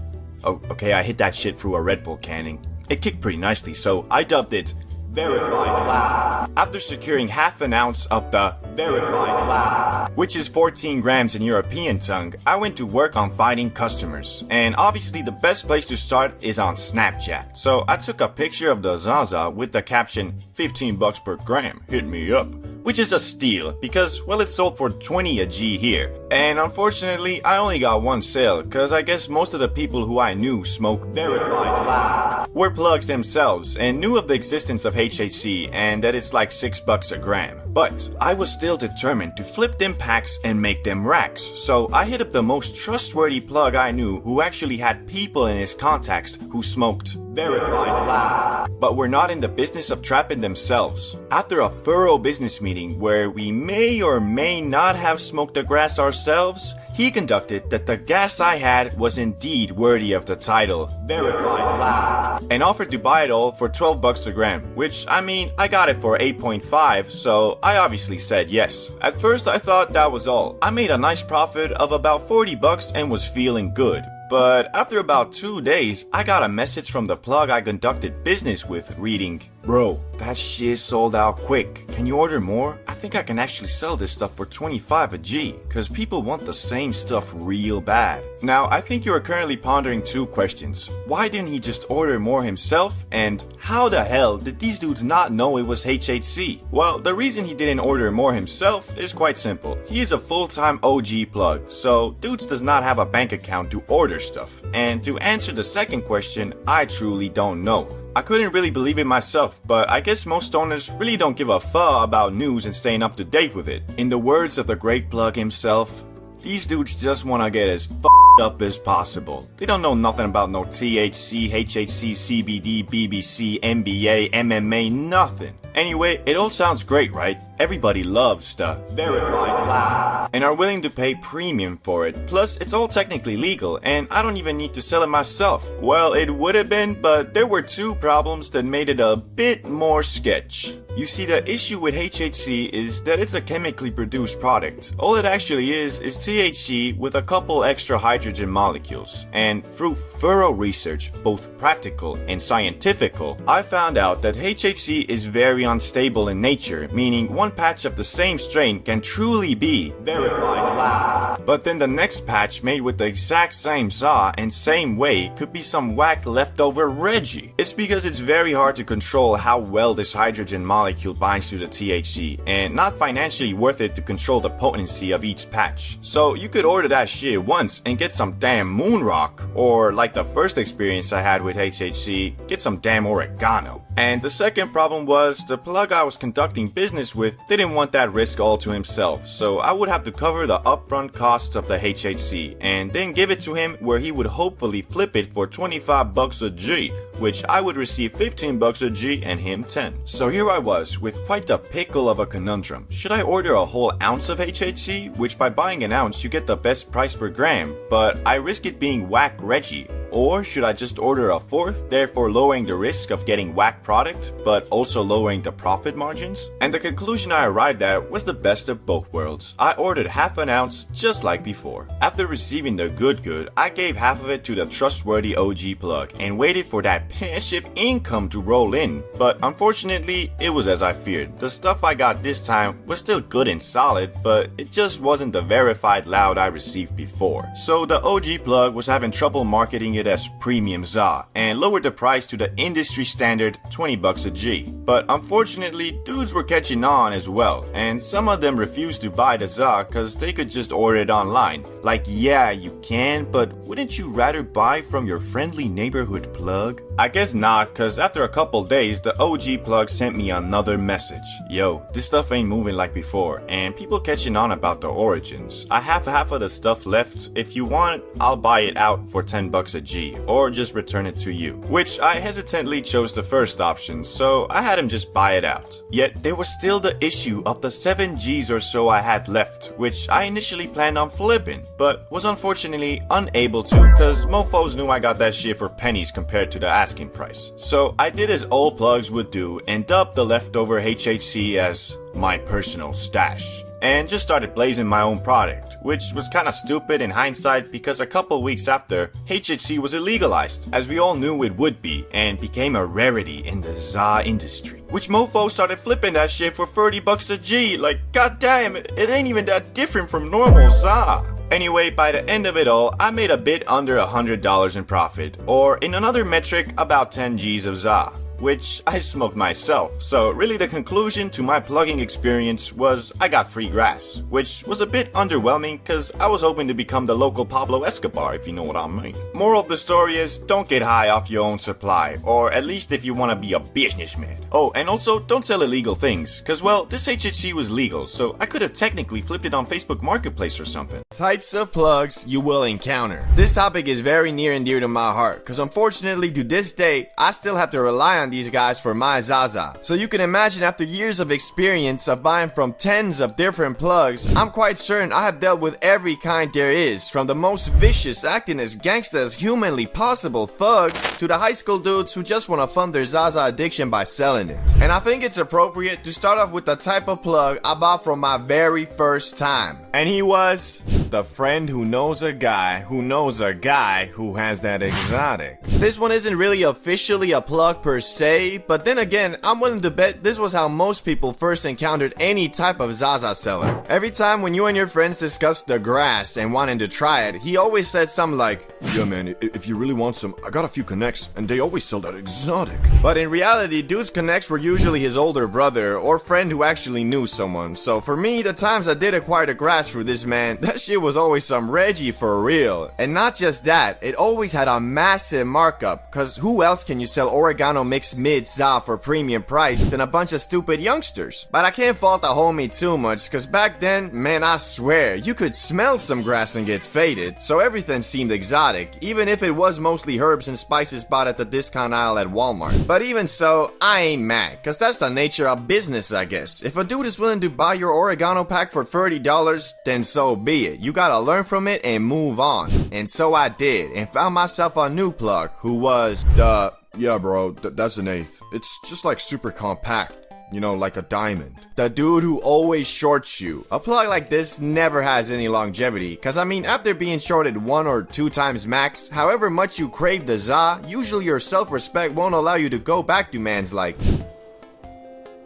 Oh, okay, I hit that shit through a Red Bull canning. It kicked pretty nicely, so I dubbed it verified loud. After securing half an ounce of the verified loud, which is 14 grams in European tongue, I went to work on finding customers. And obviously the best place to start is on Snapchat. So I took a picture of the Zaza with the caption 15 bucks per gram, hit me up. Which is a steal because, well, it sold for 20 a G here. And unfortunately, I only got one sale cause I guess most of the people who I knew smoke verified loud were plugs themselves and knew of the existence of HHC and that it's like 6 bucks a gram. But I was still determined to flip them packs and make them racks. So I hit up the most trustworthy plug I knew who actually had people in his contacts who smoked verified loud, but were not in the business of trapping themselves. After a thorough business meeting where we may or may not have smoked the grass ourselves, he conducted that the gas I had was indeed worthy of the title verified loud and offered to buy it all for 12 bucks a gram, which I mean I got it for 8.5, so I obviously said yes. At first I thought that was all. I made a nice profit of about 40 bucks and was feeling good. But after about 2 days, I got a message from the plug I conducted business with reading, "Bro, that shit sold out quick. Can you order more? I think I can actually sell this stuff for 25 a G, cause people want the same stuff real bad." Now, I think you are currently pondering two questions. Why didn't he just order more himself? And how the hell did these dudes not know it was HHC? Well, the reason he didn't order more himself is quite simple. He is a full-time OG plug, so dudes does not have a bank account to order stuff. And to answer the second question, I truly don't know. I couldn't really believe it myself, but I guess most owners really don't give a fuck about news and staying up to date with it. In the words of the great plug himself, these dudes just wanna get as f***ed up as possible. They don't know nothing about no THC, HHC, CBD, BBC, NBA, MMA, nothing. Anyway, it all sounds great, right? Everybody loves the verified loud and are willing to pay premium for it. Plus, it's all technically legal and I don't even need to sell it myself. Well, it would have been, but there were two problems that made it a bit more sketch. You see, the issue with HHC is that it's a chemically produced product. All it actually is THC with a couple extra hydrogen molecules. And through thorough research, both practical and scientifical, I found out that HHC is very unstable in nature, meaning one patch of the same strain can truly be verified loud. But then the next patch made with the exact same saw and same way could be some whack leftover Reggie. It's because it's very hard to control how well this hydrogen molecule binds to the THC and not financially worth it to control the potency of each patch. So you could order that shit once and get some damn moon rock, or like the first experience I had with HHC, get some damn oregano. And the second problem was the plug I was conducting business with didn't want that risk all to himself, so I would have to cover the upfront costs of the HHC and then give it to him where he would hopefully flip it for 25 bucks a G, which I would receive 15 bucks a G and him 10. So here I was with quite the pickle of a conundrum. Should I order a whole ounce of HHC, which by buying an ounce you get the best price per gram, but I risk it being whack Reggie? Or should I just order a fourth, therefore lowering the risk of getting whack product, but also lowering the profit margins? And the conclusion I arrived at was the best of both worlds. I ordered half an ounce just like before. After receiving the good, I gave half of it to the trustworthy OG plug and waited for that passive income to roll in. But unfortunately, it was as I feared. The stuff I got this time was still good and solid, but it just wasn't the verified loud I received before. So the OG plug was having trouble marketing it as premium ZA and lowered the price to the industry standard 20 bucks a G. But unfortunately, dudes were catching on as well, and some of them refused to buy the ZA cause they could just order it online. Like, yeah, you can, but wouldn't you rather buy from your friendly neighborhood plug? I guess not, cause after a couple days, the OG plug sent me another message. Yo, this stuff ain't moving like before, and people catching on about the origins. I have half of the stuff left. If you want, I'll buy it out for 10 bucks a G, or just return it to you. Which I hesitantly chose the first option, so I had him just buy it out. Yet there was still the issue of the 7 Gs or so I had left, which I initially planned on flipping, but was unfortunately unable to, cause mofos knew I got that shit for pennies compared to the asking price. So I did as all plugs would do and dubbed the leftover HHC as my personal stash, and just started blazing my own product, which was kinda stupid in hindsight because a couple weeks after, HHC was illegalized, as we all knew it would be, and became a rarity in the ZA industry. which mofo started flipping that shit for 30 bucks a G. Like, goddamn, it ain't even that different from normal za. Anyway, by the end of it all, I made a bit under $100 in profit, or in another metric, about 10 G's of za, which I smoked myself. So really the conclusion to my plugging experience was I got free grass, which was a bit underwhelming cause I was hoping to become the local Pablo Escobar, if you know what I mean. Moral of the story is don't get high off your own supply, or at least if you want to be a businessman. Oh, and also don't sell illegal things, cause well, this HHC was legal, so I could have technically flipped it on Facebook Marketplace or something. Types of plugs you will encounter. This topic is very near and dear to my heart, cause unfortunately to this day, I still have to rely on these guys for my Zaza. So you can imagine after years of experience of buying from tens of different plugs, I'm quite certain I have dealt with every kind there is, from the most vicious acting as gangsta as humanly possible thugs to the high school dudes who just want to fund their Zaza addiction by selling it. And I think it's appropriate to start off with the type of plug I bought from my very first time. And he was the friend who knows a guy who knows a guy who has that exotic. This one isn't really officially a plug per se, but then again, I'm willing to bet this was how most people first encountered any type of Zaza seller. Every time when you and your friends discussed the grass and wanted to try it, he always said something like, "Yeah man, if you really want some, I got a few connects and they always sell that exotic." But in reality, dude's connects were usually his older brother or friend who actually knew someone. So for me, the times I did acquire the grass through this man, that shit was always some Reggie for real. And not just that, it always had a massive markup, cause who else can you sell oregano mixed mid za for premium price than a bunch of stupid youngsters? But I can't fault the homie too much, cause back then, man, I swear, you could smell some grass and get faded, so everything seemed exotic, even if it was mostly herbs and spices bought at the discount aisle at Walmart. But even so, I ain't mad, cause that's the nature of business, I guess. If a dude is willing to buy your oregano pack for $30, then so be it. You gotta learn from it and move on. And so I did, and found myself a new plug, who was the... Yeah bro, that's an eighth. It's just like super compact. You know, like a diamond. The dude who always shorts you. A plug like this never has any longevity, cause I mean, after being shorted 1 or 2 times max, however much you crave the za, usually your self-respect won't allow you to go back to mans like...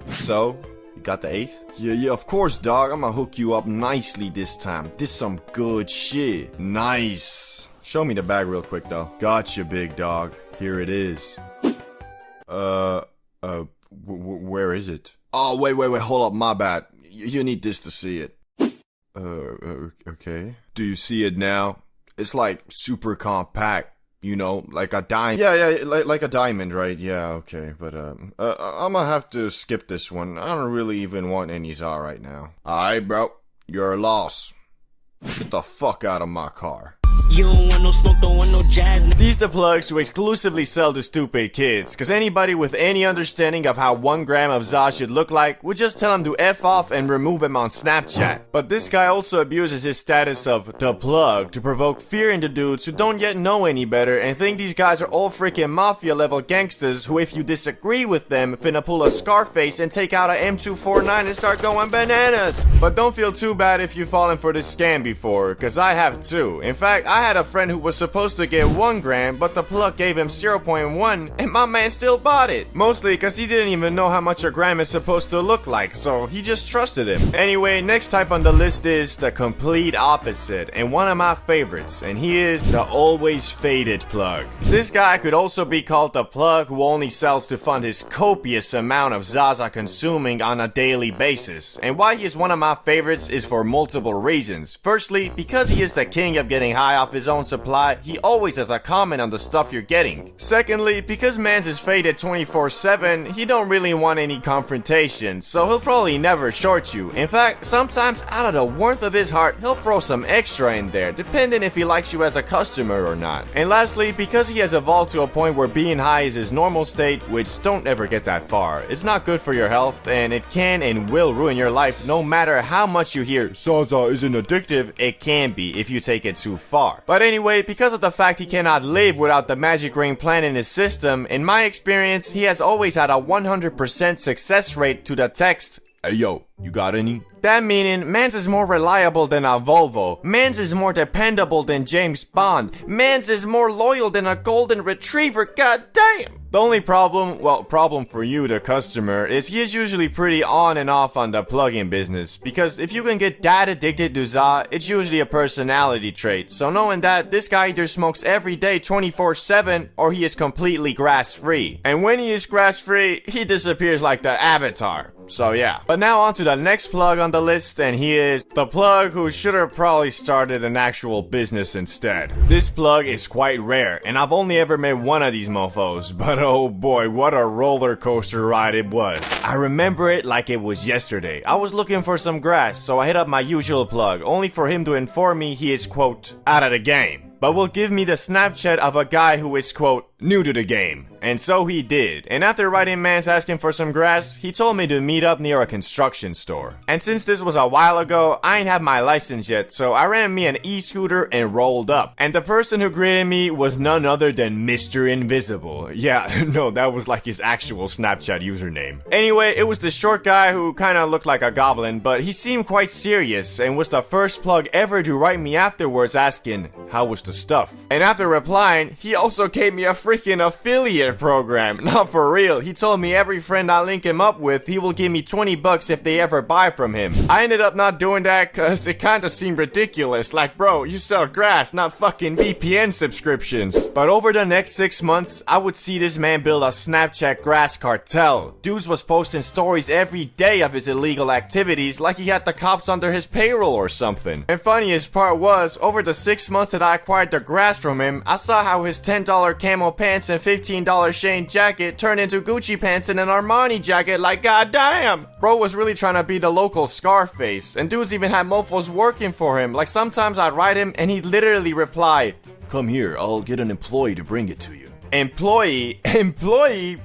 So, you got the eighth? Yeah, of course dog, I'ma hook you up nicely this time. This some good shit. Nice. Show me the bag real quick though. Gotcha big dog, here it is. Where is it? Oh, wait, hold up, my bad. You need this to see it. Okay. Do you see it now? It's like super compact, you know, like a diamond. Yeah, like a diamond, right? Yeah, okay, but I'm gonna have to skip this one. I don't really even want any za right now. Alright, bro, you're a loss. Get the fuck out of my car. You don't want no smoke, don't want no jazz. These the plugs who exclusively sell to stupid kids, cause anybody with any understanding of how 1 gram of za should look like would just tell him to F off and remove him on Snapchat. But this guy also abuses his status of the plug to provoke fear into dudes who don't yet know any better and think these guys are all freaking mafia level gangsters who, if you disagree with them, finna pull a Scarface and take out a M249 and start going bananas. But don't feel too bad if you've fallen for this scam before, cause I have too. In fact, I had a friend who was supposed to get 1 gram, but the plug gave him 0.1, and my man still bought it. Mostly cause he didn't even know how much a gram is supposed to look like, so he just trusted him. Anyway, next type on the list is the complete opposite, and one of my favorites, and he is the always faded plug. This guy could also be called the plug who only sells to fund his copious amount of Zaza consuming on a daily basis. And why he is one of my favorites is for multiple reasons. Firstly, because he is the king of getting high off his own supply, he always has a comment on the stuff you're getting. Secondly, because mans is faded 24/7, he don't really want any confrontation, so he'll probably never short you. In fact, sometimes out of the warmth of his heart, he'll throw some extra in there, depending if he likes you as a customer or not. And lastly, because he has evolved to a point where being high is his normal state, which don't ever get that far. It's not good for your health, and it can and will ruin your life no matter how much you hear Zaza isn't addictive. It can be if you take it too far. But anyway, because of the fact he cannot live without the magic ring plant in his system, in my experience, he has always had a 100% success rate to the text, Hey yo, you got any? That meaning, mans is more reliable than a Volvo. Mans is more dependable than James Bond. Mans is more loyal than a golden retriever, god damn! The only problem for you, the customer, is he is usually pretty on and off on the plug-in business. Because if you can get that addicted to za, it's usually a personality trait. So knowing that, this guy either smokes every day 24/7 or he is completely grass-free. And when he is grass-free, he disappears like the Avatar. So yeah. But now on to the next plug on the list, and he is the plug who should have probably started an actual business instead. This plug is quite rare, and I've only ever met one of these mofos, but oh boy, what a roller coaster ride it was. I remember it like it was yesterday. I was looking for some grass, so I hit up my usual plug, only for him to inform me he is, quote, out of the game, but will give me the Snapchat of a guy who is, quote, new to the game. And so he did. And after writing mans asking for some grass, he told me to meet up near a construction store. And since this was a while ago, I ain't have my license yet, so I ran me an e-scooter and rolled up. And the person who greeted me was none other than Mr. Invisible. Yeah, no, that was like his actual Snapchat username. Anyway, it was the short guy who kinda looked like a goblin, but he seemed quite serious and was the first plug ever to write me afterwards asking, how was the stuff? And after replying, he also gave me a freaking affiliate program. Not for real. He told me every friend I link him up with, he will give me 20 bucks if they ever buy from him. I ended up not doing that cause it kinda seemed ridiculous. Like, bro, you sell grass, not fucking VPN subscriptions. But over the next 6 months, I would see this man build a Snapchat grass cartel. Dudes was posting stories every day of his illegal activities like he had the cops under his payroll or something. And funniest part was, over the 6 months that I acquired the grass from him, I saw how his $10 camo pants and $15 Shane jacket turned into Gucci pants and an Armani jacket. Like, goddamn! Bro was really trying to be the local Scarface, and dudes even had mofos working for him. Like, sometimes I'd write him and he'd literally reply, come here, I'll get an employee to bring it to you. Employee?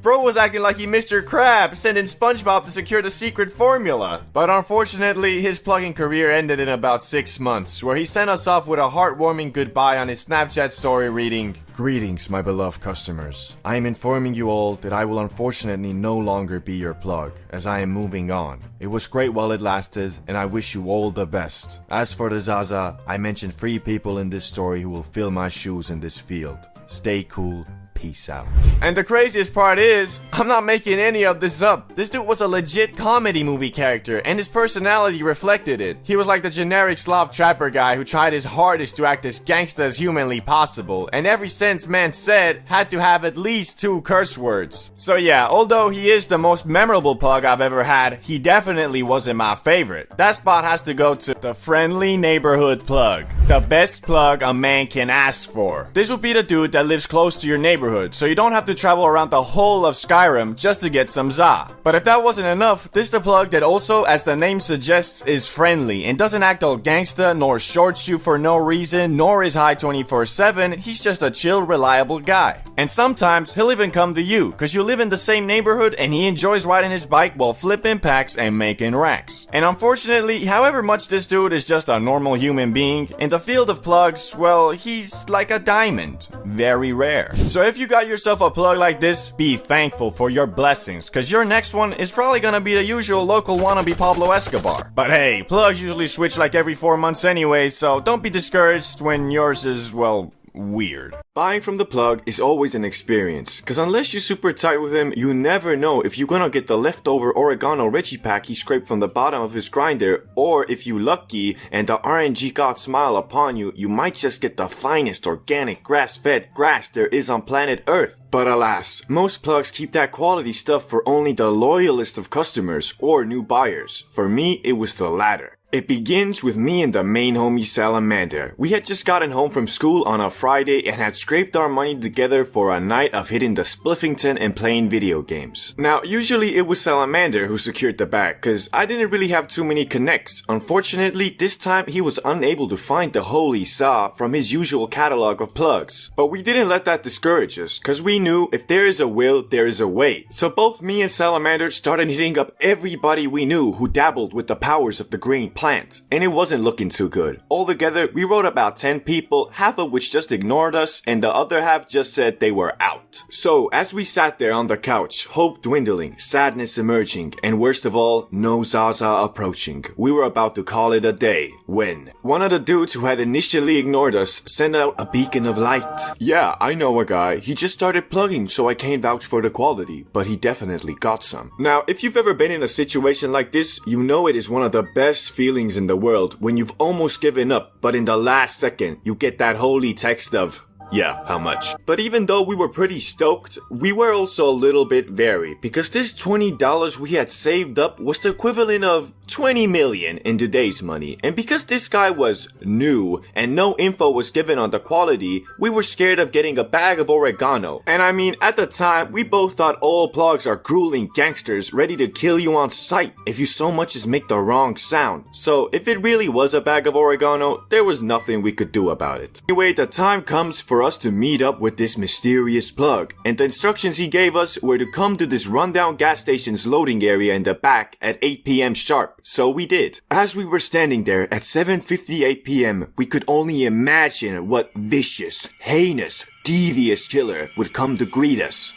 Bro was acting like he Mr. Krabs, sending SpongeBob to secure the secret formula. But unfortunately, his plugging career ended in about 6 months, where he sent us off with a heartwarming goodbye on his Snapchat story reading, greetings, my beloved customers. I am informing you all that I will unfortunately no longer be your plug, as I am moving on. It was great while it lasted, and I wish you all the best. As for the Zaza, I mentioned 3 people in this story who will fill my shoes in this field. Stay cool. Peace out. And the craziest part is, I'm not making any of this up. This dude was a legit comedy movie character, and his personality reflected it. He was like the generic Slav trapper guy who tried his hardest to act as gangsta as humanly possible, and every sentence man said had to have at least 2 curse words. So yeah, although he is the most memorable plug I've ever had, he definitely wasn't my favorite. That spot has to go to the friendly neighborhood plug. The best plug a man can ask for. This would be the dude that lives close to your neighborhood, so you don't have to travel around the whole of Skyrim just to get some za. But if that wasn't enough, this the plug that also, as the name suggests, is friendly and doesn't act all gangsta, nor shorts you for no reason, nor is high 24/7. He's just a chill, reliable guy. And sometimes he'll even come to you, cause you live in the same neighborhood and he enjoys riding his bike while flipping packs and making racks. And unfortunately, however much this dude is just a normal human being, in the field of plugs, well, he's like a diamond. Very rare. So if you got yourself a plug like this, be thankful for your blessings, cause your next one is probably gonna be the usual local wannabe Pablo Escobar. But hey, plugs usually switch like every 4 months anyway, so don't be discouraged when yours is, well, weird. Buying from the plug is always an experience, cause unless you're super tight with him, you never know if you're gonna get the leftover oregano Reggie pack he scraped from the bottom of his grinder, or if you lucky and the RNG god smile upon you, you might just get the finest organic grass-fed grass there is on planet Earth. But alas, most plugs keep that quality stuff for only the loyalist of customers or new buyers. For me, it was the latter. It begins with me and the main homie Salamander. We had just gotten home from school on a Friday and had scraped our money together for a night of hitting the Spliffington and playing video games. Now, usually it was Salamander who secured the bag, cause I didn't really have too many connects. Unfortunately, this time he was unable to find the holy saw from his usual catalog of plugs. But we didn't let that discourage us, cause we knew if there is a will, there is a way. So both me and Salamander started hitting up everybody we knew who dabbled with the powers of the green plant, and it wasn't looking too good. Altogether, we wrote about 10 people, half of which just ignored us, and the other half just said they were out. So, as we sat there on the couch, hope dwindling, sadness emerging, and worst of all, no Zaza approaching, we were about to call it a day, when one of the dudes who had initially ignored us sent out a beacon of light. Yeah, I know a guy. He just started plugging, so I can't vouch for the quality, but he definitely got some. Now, if you've ever been in a situation like this, you know it is one of the best feelings in the world when you've almost given up, but in the last second, you get that holy text of, yeah, how much? But even though we were pretty stoked, we were also a little bit wary, because this $20 we had saved up was the equivalent of 20 million in today's money, and because this guy was new and no info was given on the quality, we were scared of getting a bag of oregano. And I mean, at the time, we both thought all plugs are grueling gangsters ready to kill you on sight if you so much as make the wrong sound. So if it really was a bag of oregano, there was nothing we could do about it. Anyway, the time comes for us to meet up with this mysterious plug, and the instructions he gave us were to come to this rundown gas station's loading area in the back at 8 p.m. sharp. So we did. As we were standing there at 7:58 p.m., we could only imagine what vicious, heinous, devious killer would come to greet us.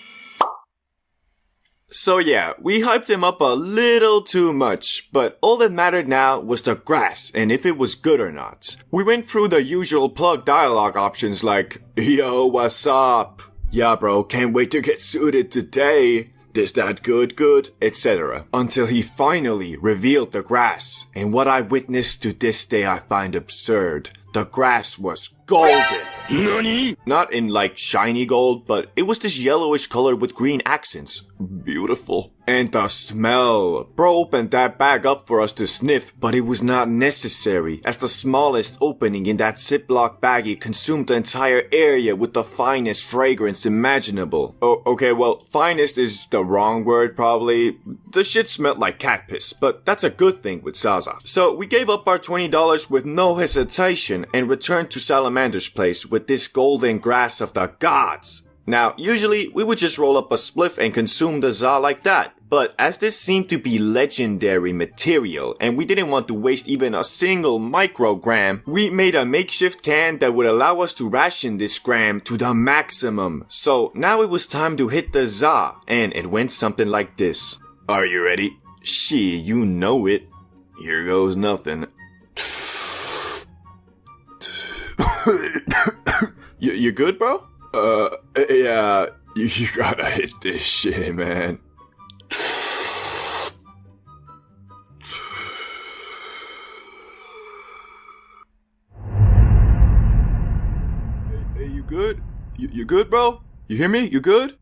So yeah, we hyped him up a little too much, but all that mattered now was the grass and if it was good or not. We went through the usual plug dialogue options like, yo, what's up? Yeah bro, can't wait to get suited today. This that good, etc. Until he finally revealed the grass, and what I witnessed to this day I find absurd. The grass was golden. Nani? Not in like shiny gold, but it was this yellowish color with green accents. Beautiful. And the smell. Bro opened that bag up for us to sniff, but it was not necessary, as the smallest opening in that Ziploc baggie consumed the entire area with the finest fragrance imaginable. Oh, okay, well, finest is the wrong word probably. The shit smelled like cat piss, but that's a good thing with Zaza. So we gave up our $20 with no hesitation and returned to Salamander's place with this golden grass of the gods. Now, usually we would just roll up a spliff and consume the za like that, but as this seemed to be legendary material and we didn't want to waste even a single microgram, we made a makeshift can that would allow us to ration this gram to the maximum. So now it was time to hit the za, and it went something like this. Are you ready? Shit, you know it. Here goes nothing. You good, bro? Yeah, you gotta hit this shit, man. Hey, you good? You good, bro? You hear me? You good?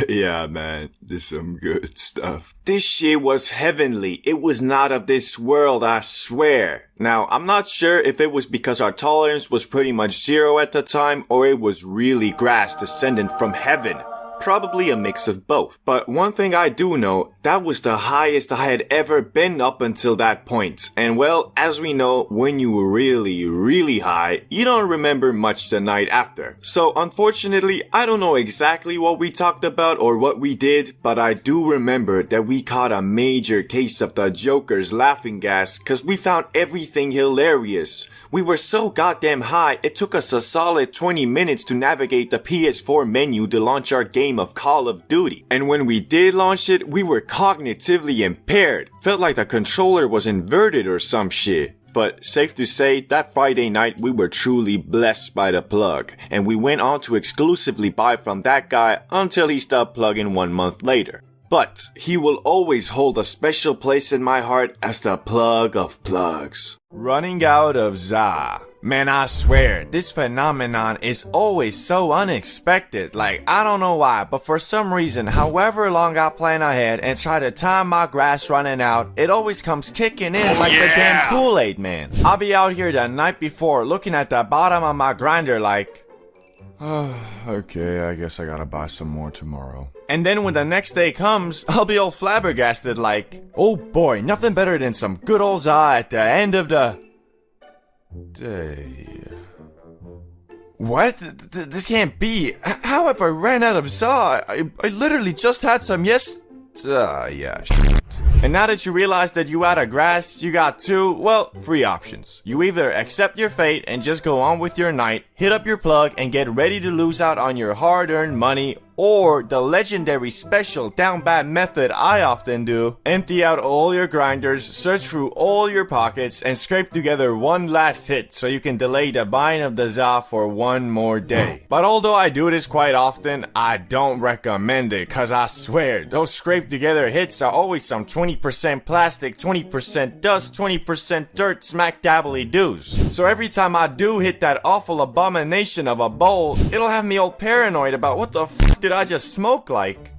Yeah, man, this is some good stuff. This shit was heavenly. It was not of this world, I swear. Now, I'm not sure if it was because our tolerance was pretty much zero at the time, or it was really grass descending from heaven. Probably a mix of both. But one thing I do know, that was the highest I had ever been up until that point. And well, as we know, when you were really high, you don't remember much the night after. So unfortunately, I don't know exactly what we talked about or what we did, but I do remember that we caught a major case of the Joker's laughing gas cause we found everything hilarious. We were so goddamn high, it took us a solid 20 minutes to navigate the PS4 menu to launch our game of Call of Duty. And when we did launch it, we were cognitively impaired. Felt like the controller was inverted or some shit. But safe to say, that Friday night we were truly blessed by the plug, and we went on to exclusively buy from that guy until he stopped plugging 1 month later. But he will always hold a special place in my heart as the plug of plugs. Running out of za. Man, I swear, this phenomenon is always so unexpected. Like, I don't know why, but for some reason, however long I plan ahead and try to time my grass running out, it always comes kicking in like the damn Kool-Aid man. I'll be out here the night before looking at the bottom of my grinder like, Okay, I guess I gotta buy some more tomorrow. and then when the next day comes, I'll be all flabbergasted like, oh boy, nothing better than some good old za at the end of the day. What? This can't be. How have I ran out of za? I literally just had some yeah, shit. And now that you realize that you out of grass, you got three options. You either accept your fate and just go on with your night, hit up your plug and get ready to lose out on your hard-earned money, or the legendary special down bad method I often do, empty out all your grinders, search through all your pockets, and scrape together one last hit so you can delay the buying of the za for one more day. But although I do this quite often, I don't recommend it, cause I swear, those scraped together hits are always some 20% plastic, 20% dust, 20% dirt smack dabbly doos. So every time I do hit that awful abomination of a bowl, it'll have me all paranoid about what the f did I just smoke like?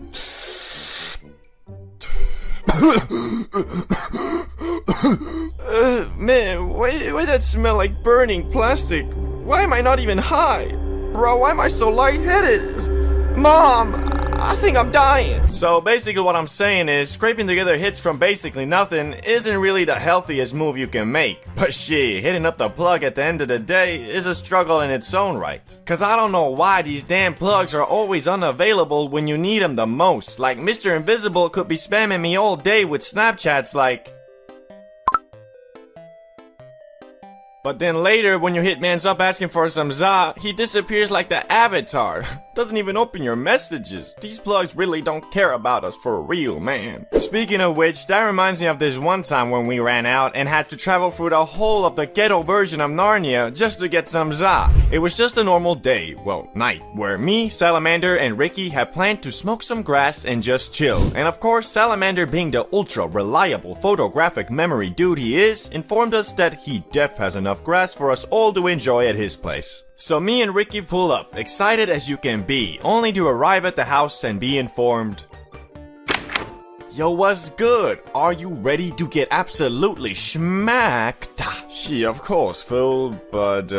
Man, why that smell like burning plastic? Why am I not even high? Bro, why am I so lightheaded? Mom, I think I'm dying. So basically what I'm saying is, scraping together hits from basically nothing isn't really the healthiest move you can make. But shit, hitting up the plug at the end of the day is a struggle in its own right. Cause I don't know why these damn plugs are always unavailable when you need them the most. Like Mr. Invisible could be spamming me all day with Snapchats like... But then later, when your hitman's up asking for some za, he disappears like the Avatar. Doesn't even open your messages. These plugs really don't care about us for real, man. Speaking of which, that reminds me of this one time when we ran out and had to travel through the whole of the ghetto version of Narnia just to get some za. It was just a normal day, well, night, where me, Salamander, and Ricky had planned to smoke some grass and just chill. And of course, Salamander, being the ultra reliable photographic memory dude he is, informed us that he def has enough grass for us all to enjoy at his place. So me and Ricky pull up, excited as you can be, only to arrive at the house and be informed, yo, what's good? Are you ready to get absolutely schmacked? She, of course, Phil, but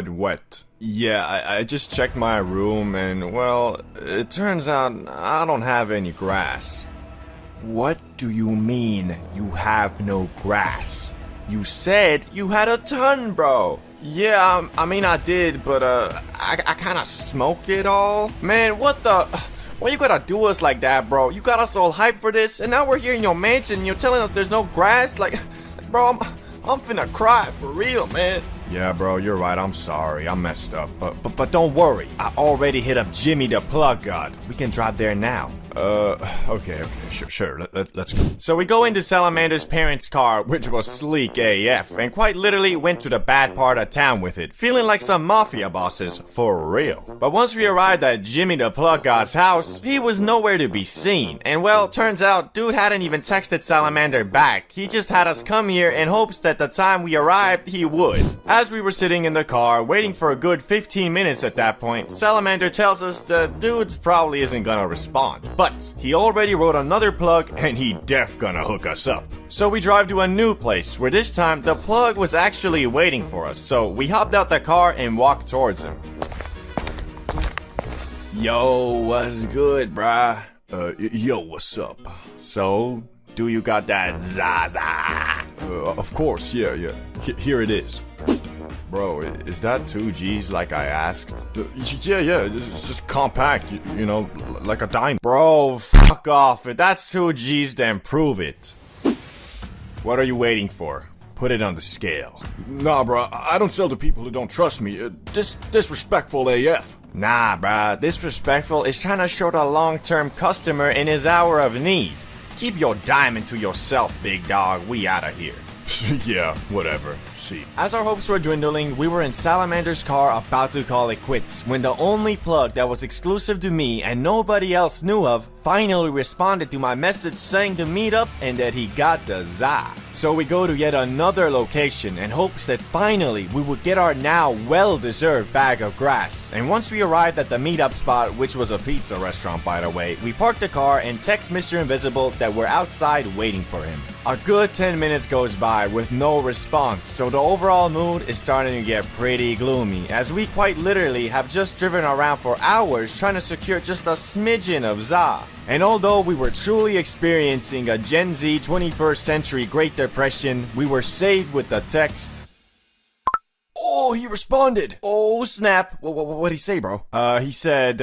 what? Yeah, I just checked my room and, well, it turns out I don't have any grass. What do you mean you have no grass? You said you had a ton, bro. Yeah, I mean I did, but I kinda smoked it all. Man, what the... Why you gotta do us like that, bro? You got us all hyped for this, and now we're here in your mansion and you're telling us there's no grass? Like bro, I'm finna cry for real, man. Yeah, bro, you're right. I'm sorry. I messed up. But don't worry. I already hit up Jimmy the Plug God. We can drive there now. Okay, sure, let's go. So we go into Salamander's parents' car, which was sleek AF, and quite literally went to the bad part of town with it, feeling like some mafia bosses, for real. But once we arrived at Jimmy the Plug God's house, he was nowhere to be seen, and well, turns out, dude hadn't even texted Salamander back. He just had us come here in hopes that the time we arrived, he would. As we were sitting in the car, waiting for a good 15 minutes at that point, Salamander tells us the dude probably isn't gonna respond. But he already wrote another plug and he def gonna hook us up. So we drive to a new place where this time the plug was actually waiting for us. So we hopped out the car and walked towards him. Yo, what's good, bruh? Yo, what's up? So, do you got that Zaza? Of course, yeah. Here it is. Bro, is that 2 G's like I asked? Yeah, it's just compact, you know, like a dime. Bro, fuck off. If that's 2 G's, then prove it. What are you waiting for? Put it on the scale. Nah, bro, I don't sell to people who don't trust me. Disrespectful AF. Nah, bro, disrespectful is trying to show the long-term customer in his hour of need. Keep your diamond to yourself, big dog. We outta here. Yeah, whatever. See. As our hopes were dwindling, we were in Salamander's car about to call it quits when the only plug that was exclusive to me and nobody else knew of finally responded to my message saying to meet up and that he got the za. So we go to yet another location in hopes that finally we would get our now well-deserved bag of grass. And once we arrived at the meetup spot, which was a pizza restaurant by the way, we parked the car and text Mr. Invisible that we're outside waiting for him. A good 10 minutes goes by with no response, so the overall mood is starting to get pretty gloomy, as we quite literally have just driven around for hours trying to secure just a smidgen of za. And although we were truly experiencing a Gen Z 21st century Great Depression, we were saved with the text, "Oh, he responded! Oh, snap!" What'd he say, bro? He said,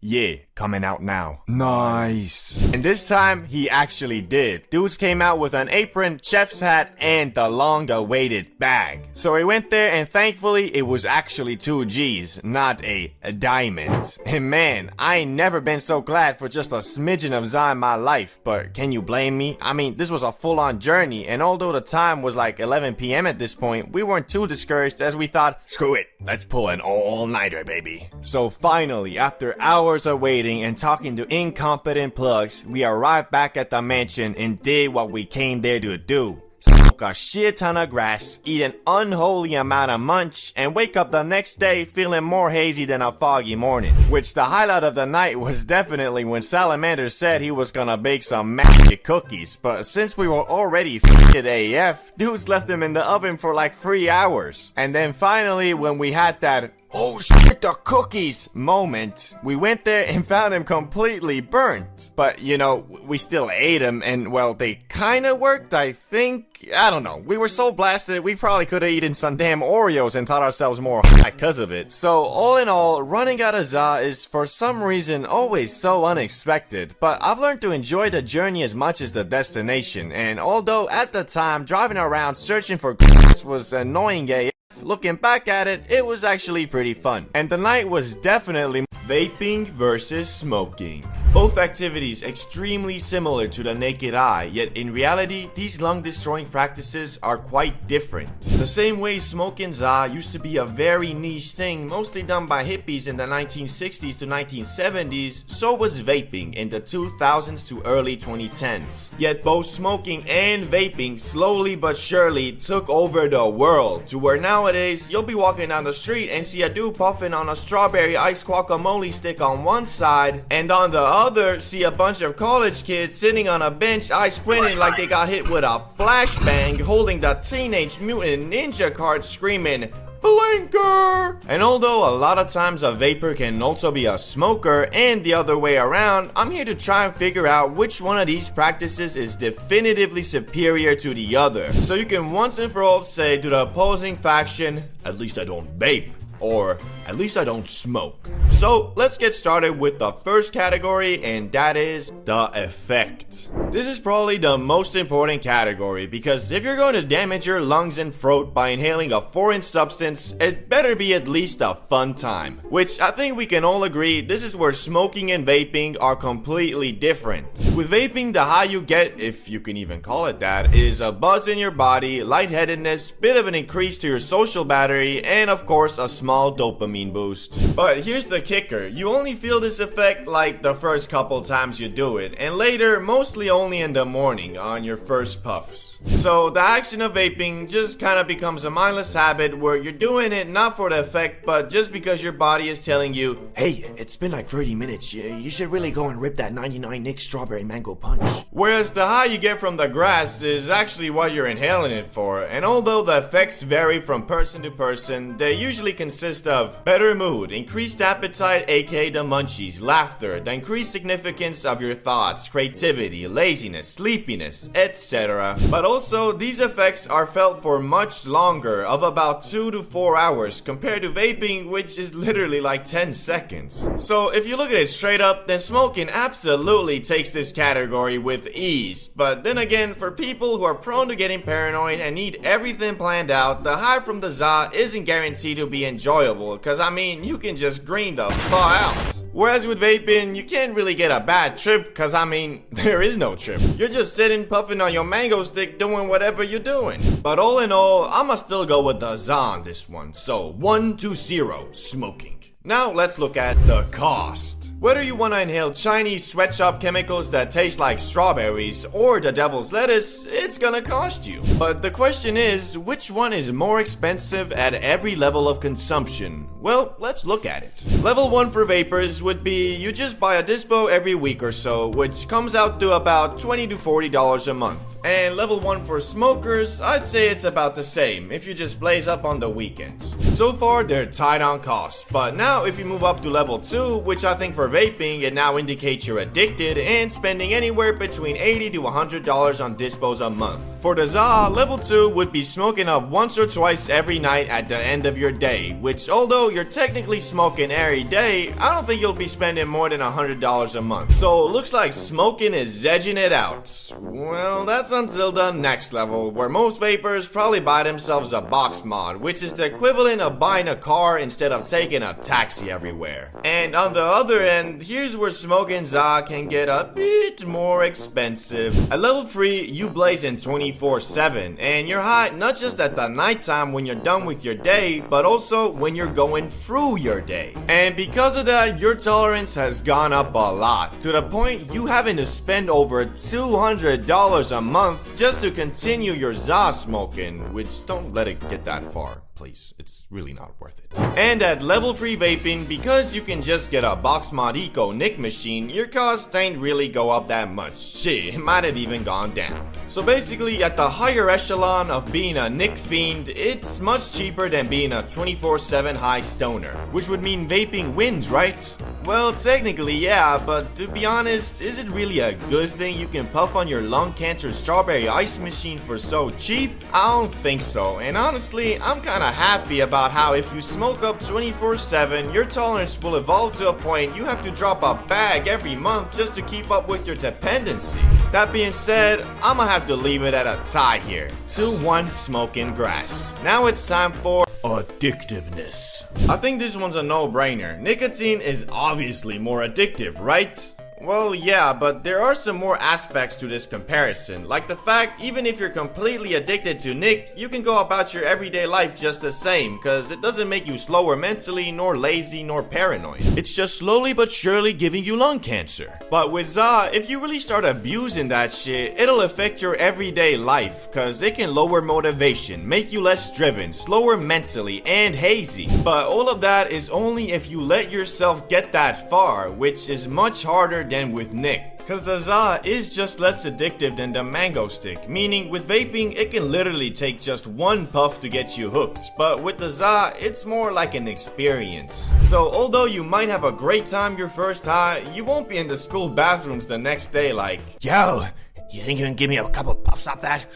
yeah, coming out now. Nice. And this time, he actually did. Dudes came out with an apron, chef's hat, and the long-awaited bag. So we went there, and thankfully, it was actually 2 G's, not a diamond. And man, I ain't never been so glad for just a smidgen of za in my life, but can you blame me? I mean, this was a full-on journey, and although the time was like 11 p.m. at this point, we weren't too discouraged as we thought, screw it, let's pull an all-nighter, baby. So finally, after hours of waiting and talking to incompetent plugs, we arrived back at the mansion and did what we came there to do. Smoke a shit ton of grass, eat an unholy amount of munch, and wake up the next day feeling more hazy than a foggy morning. Which the highlight of the night was definitely when Salamander said he was gonna bake some magic cookies, but since we were already f***ed AF, dudes left them in the oven for like 3 hours. And then finally, when we had that "oh shit, the cookies" moment, we went there and found them completely burnt. But you know, we still ate them, and well, they kinda worked, I think. I don't know. We were so blasted, we probably could have eaten some damn Oreos and thought ourselves more high because of it. So all in all, running out of za is for some reason always so unexpected, but I've learned to enjoy the journey as much as the destination, and although at the time driving around searching for was annoying AF, looking back at it, it was actually pretty fun. And the night was definitely vaping versus smoking. Both activities extremely similar to the naked eye, yet in reality, these lung-destroying practices are quite different. The same way smoking za used to be a very niche thing, mostly done by hippies in the 1960s to 1970s, so was vaping in the 2000s to early 2010s. Yet both smoking and vaping slowly but surely took over the world, to where nowadays you'll be walking down the street and see a dude puffing on a strawberry ice guacamole stick on one side, and on the other see a bunch of college kids sitting on a bench eye squinting like they got hit with a flashbang, holding the Teenage Mutant Ninja card screaming blinker. And although a lot of times a vapor can also be a smoker and the other way around, I'm here to try and figure out which one of these practices is definitively superior to the other, so you can once and for all say to the opposing faction, at least I don't vape, or at least I don't smoke. So let's get started with the first category, and that is the effect. This is probably the most important category, because if you're going to damage your lungs and throat by inhaling a foreign substance, it better be at least a fun time. Which I think we can all agree, this is where smoking and vaping are completely different. With vaping, the high you get, if you can even call it that, is a buzz in your body, lightheadedness, bit of an increase to your social battery, and of course a small dopamine boost. But here's the kicker, you only feel this effect like the first couple times you do it, and later mostly only in the morning on your first puffs. So the action of vaping just kind of becomes a mindless habit where you're doing it not for the effect, but just because your body is telling you, hey, it's been like 30 minutes, you should really go and rip that 99 Nick strawberry mango punch. Whereas the high you get from the grass is actually what you're inhaling it for, and although the effects vary from person to person, they usually consist of better mood, increased appetite aka the munchies, laughter, the increased significance of your thoughts, creativity, laziness, sleepiness, etc. But also, these effects are felt for much longer, of about 2 to 4 hours, compared to vaping, which is literally like 10 seconds. So if you look at it straight up, then smoking absolutely takes this category with ease. But then again, for people who are prone to getting paranoid and need everything planned out, the high from the za isn't guaranteed to be enjoyable, cause I mean, you can just green the fuck out. Whereas with vaping, you can't really get a bad trip, cause I mean, there is no trip. You're just sitting puffing on your mango stick doing whatever you're doing. But all in all, I'ma still go with the za on this one. So 1-0 smoking. Now let's look at the cost. Whether you want to inhale Chinese sweatshop chemicals that taste like strawberries or the devil's lettuce, it's gonna cost you. But the question is, which one is more expensive at every level of consumption? Well, let's look at it. Level 1 for vapors would be you just buy a dispo every week or so, which comes out to about $20 to $40 a month. And level 1 for smokers, I'd say it's about the same if you just blaze up on the weekends. So far, they're tight on cost, but now if you move up to level 2, which I think for vaping, it now indicates you're addicted and spending anywhere between $80 to $100 on dispos a month. For the za, level 2 would be smoking up once or twice every night at the end of your day, which although you're technically smoking every day, I don't think you'll be spending more than $100 a month. So looks like smoking is edging it out. Well, that's until the next level, where most vapors probably buy themselves a box mod, which is the equivalent of buying a car instead of taking a taxi everywhere. And on the other end, here's where smoking za can get a bit more expensive. At level 3, you blazing 24/7, and you're high not just at the nighttime when you're done with your day, but also when you're going through your day. And because of that, your tolerance has gone up a lot, to the point you having to spend over $200 a month just to continue your za smoking, which don't let it get that far. Please, it's really not worth it. And at level 3 vaping, because you can just get a box mod eco nic machine, your cost ain't really go up that much. Shit, it might have even gone down. So basically, at the higher echelon of being a nic fiend, it's much cheaper than being a 24/7 high stoner, which would mean vaping wins, right? Well, technically yeah, but to be honest, is it really a good thing you can puff on your lung cancer strawberry ice machine for so cheap? I don't think so, and honestly, I'm kinda happy about how if you smoke up 24/7, your tolerance will evolve to a point you have to drop a bag every month just to keep up with your dependency. That being said, I'ma have to leave it at a tie here. 2-1 smoking grass. Now it's time for addictiveness. I think this one's a no-brainer. Nicotine is obviously more addictive, right? Well, yeah, but there are some more aspects to this comparison, like the fact even if you're completely addicted to nic, you can go about your everyday life just the same, cause it doesn't make you slower mentally, nor lazy, nor paranoid. It's just slowly but surely giving you lung cancer. But with za, if you really start abusing that shit, it'll affect your everyday life, cause it can lower motivation, make you less driven, slower mentally, and hazy. But all of that is only if you let yourself get that far, which is much harder than with nic. Cause the za is just less addictive than the mango stick, meaning with vaping it can literally take just one puff to get you hooked, but with the za it's more like an experience. So although you might have a great time your first high, you won't be in the school bathrooms the next day like, yo, you think you can give me a couple puffs off that?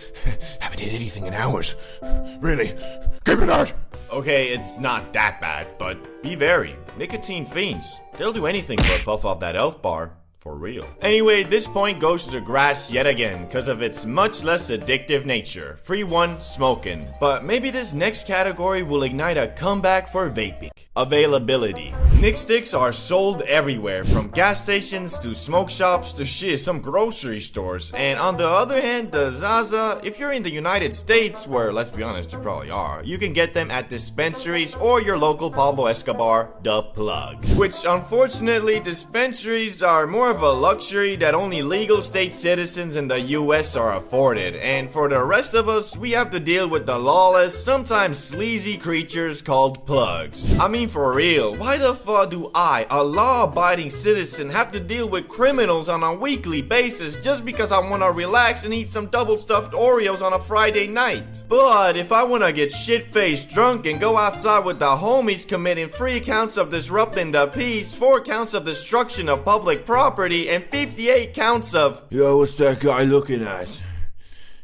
Haven't did anything in hours. Really? Give me that! okay, it's not that bad, but be wary. Nicotine fiends, they'll do anything for a puff off that elf bar. For real. Anyway, this point goes to the grass yet again because of its much less addictive nature. 3-1 smoking. But maybe this next category will ignite a comeback for vaping. Availability. Nic sticks are sold everywhere, from gas stations to smoke shops to some grocery stores. And on the other hand, the Zaza, if you're in the United States, where let's be honest, you probably are, you can get them at dispensaries or your local Pablo Escobar, the plug. Which unfortunately, dispensaries are more of a luxury that only legal state citizens in the US are afforded, and for the rest of us, we have to deal with the lawless, sometimes sleazy creatures called plugs. I mean, for real, why the fuck do I, a law-abiding citizen, have to deal with criminals on a weekly basis just because I wanna relax and eat some double-stuffed Oreos on a Friday night? But if I wanna get shit-faced drunk and go outside with the homies committing 3 counts of disrupting the peace, 4 counts of destruction of public property, and 58 counts of, yo, what's that guy looking at?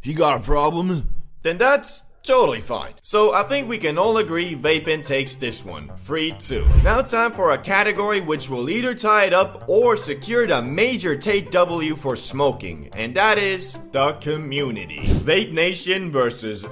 He got a problem? Then that's totally fine. So I think we can all agree vaping takes this one. 3-2. Now time for a category which will either tie it up or secure the major Tate W for smoking, and that is the community. Vape Nation versus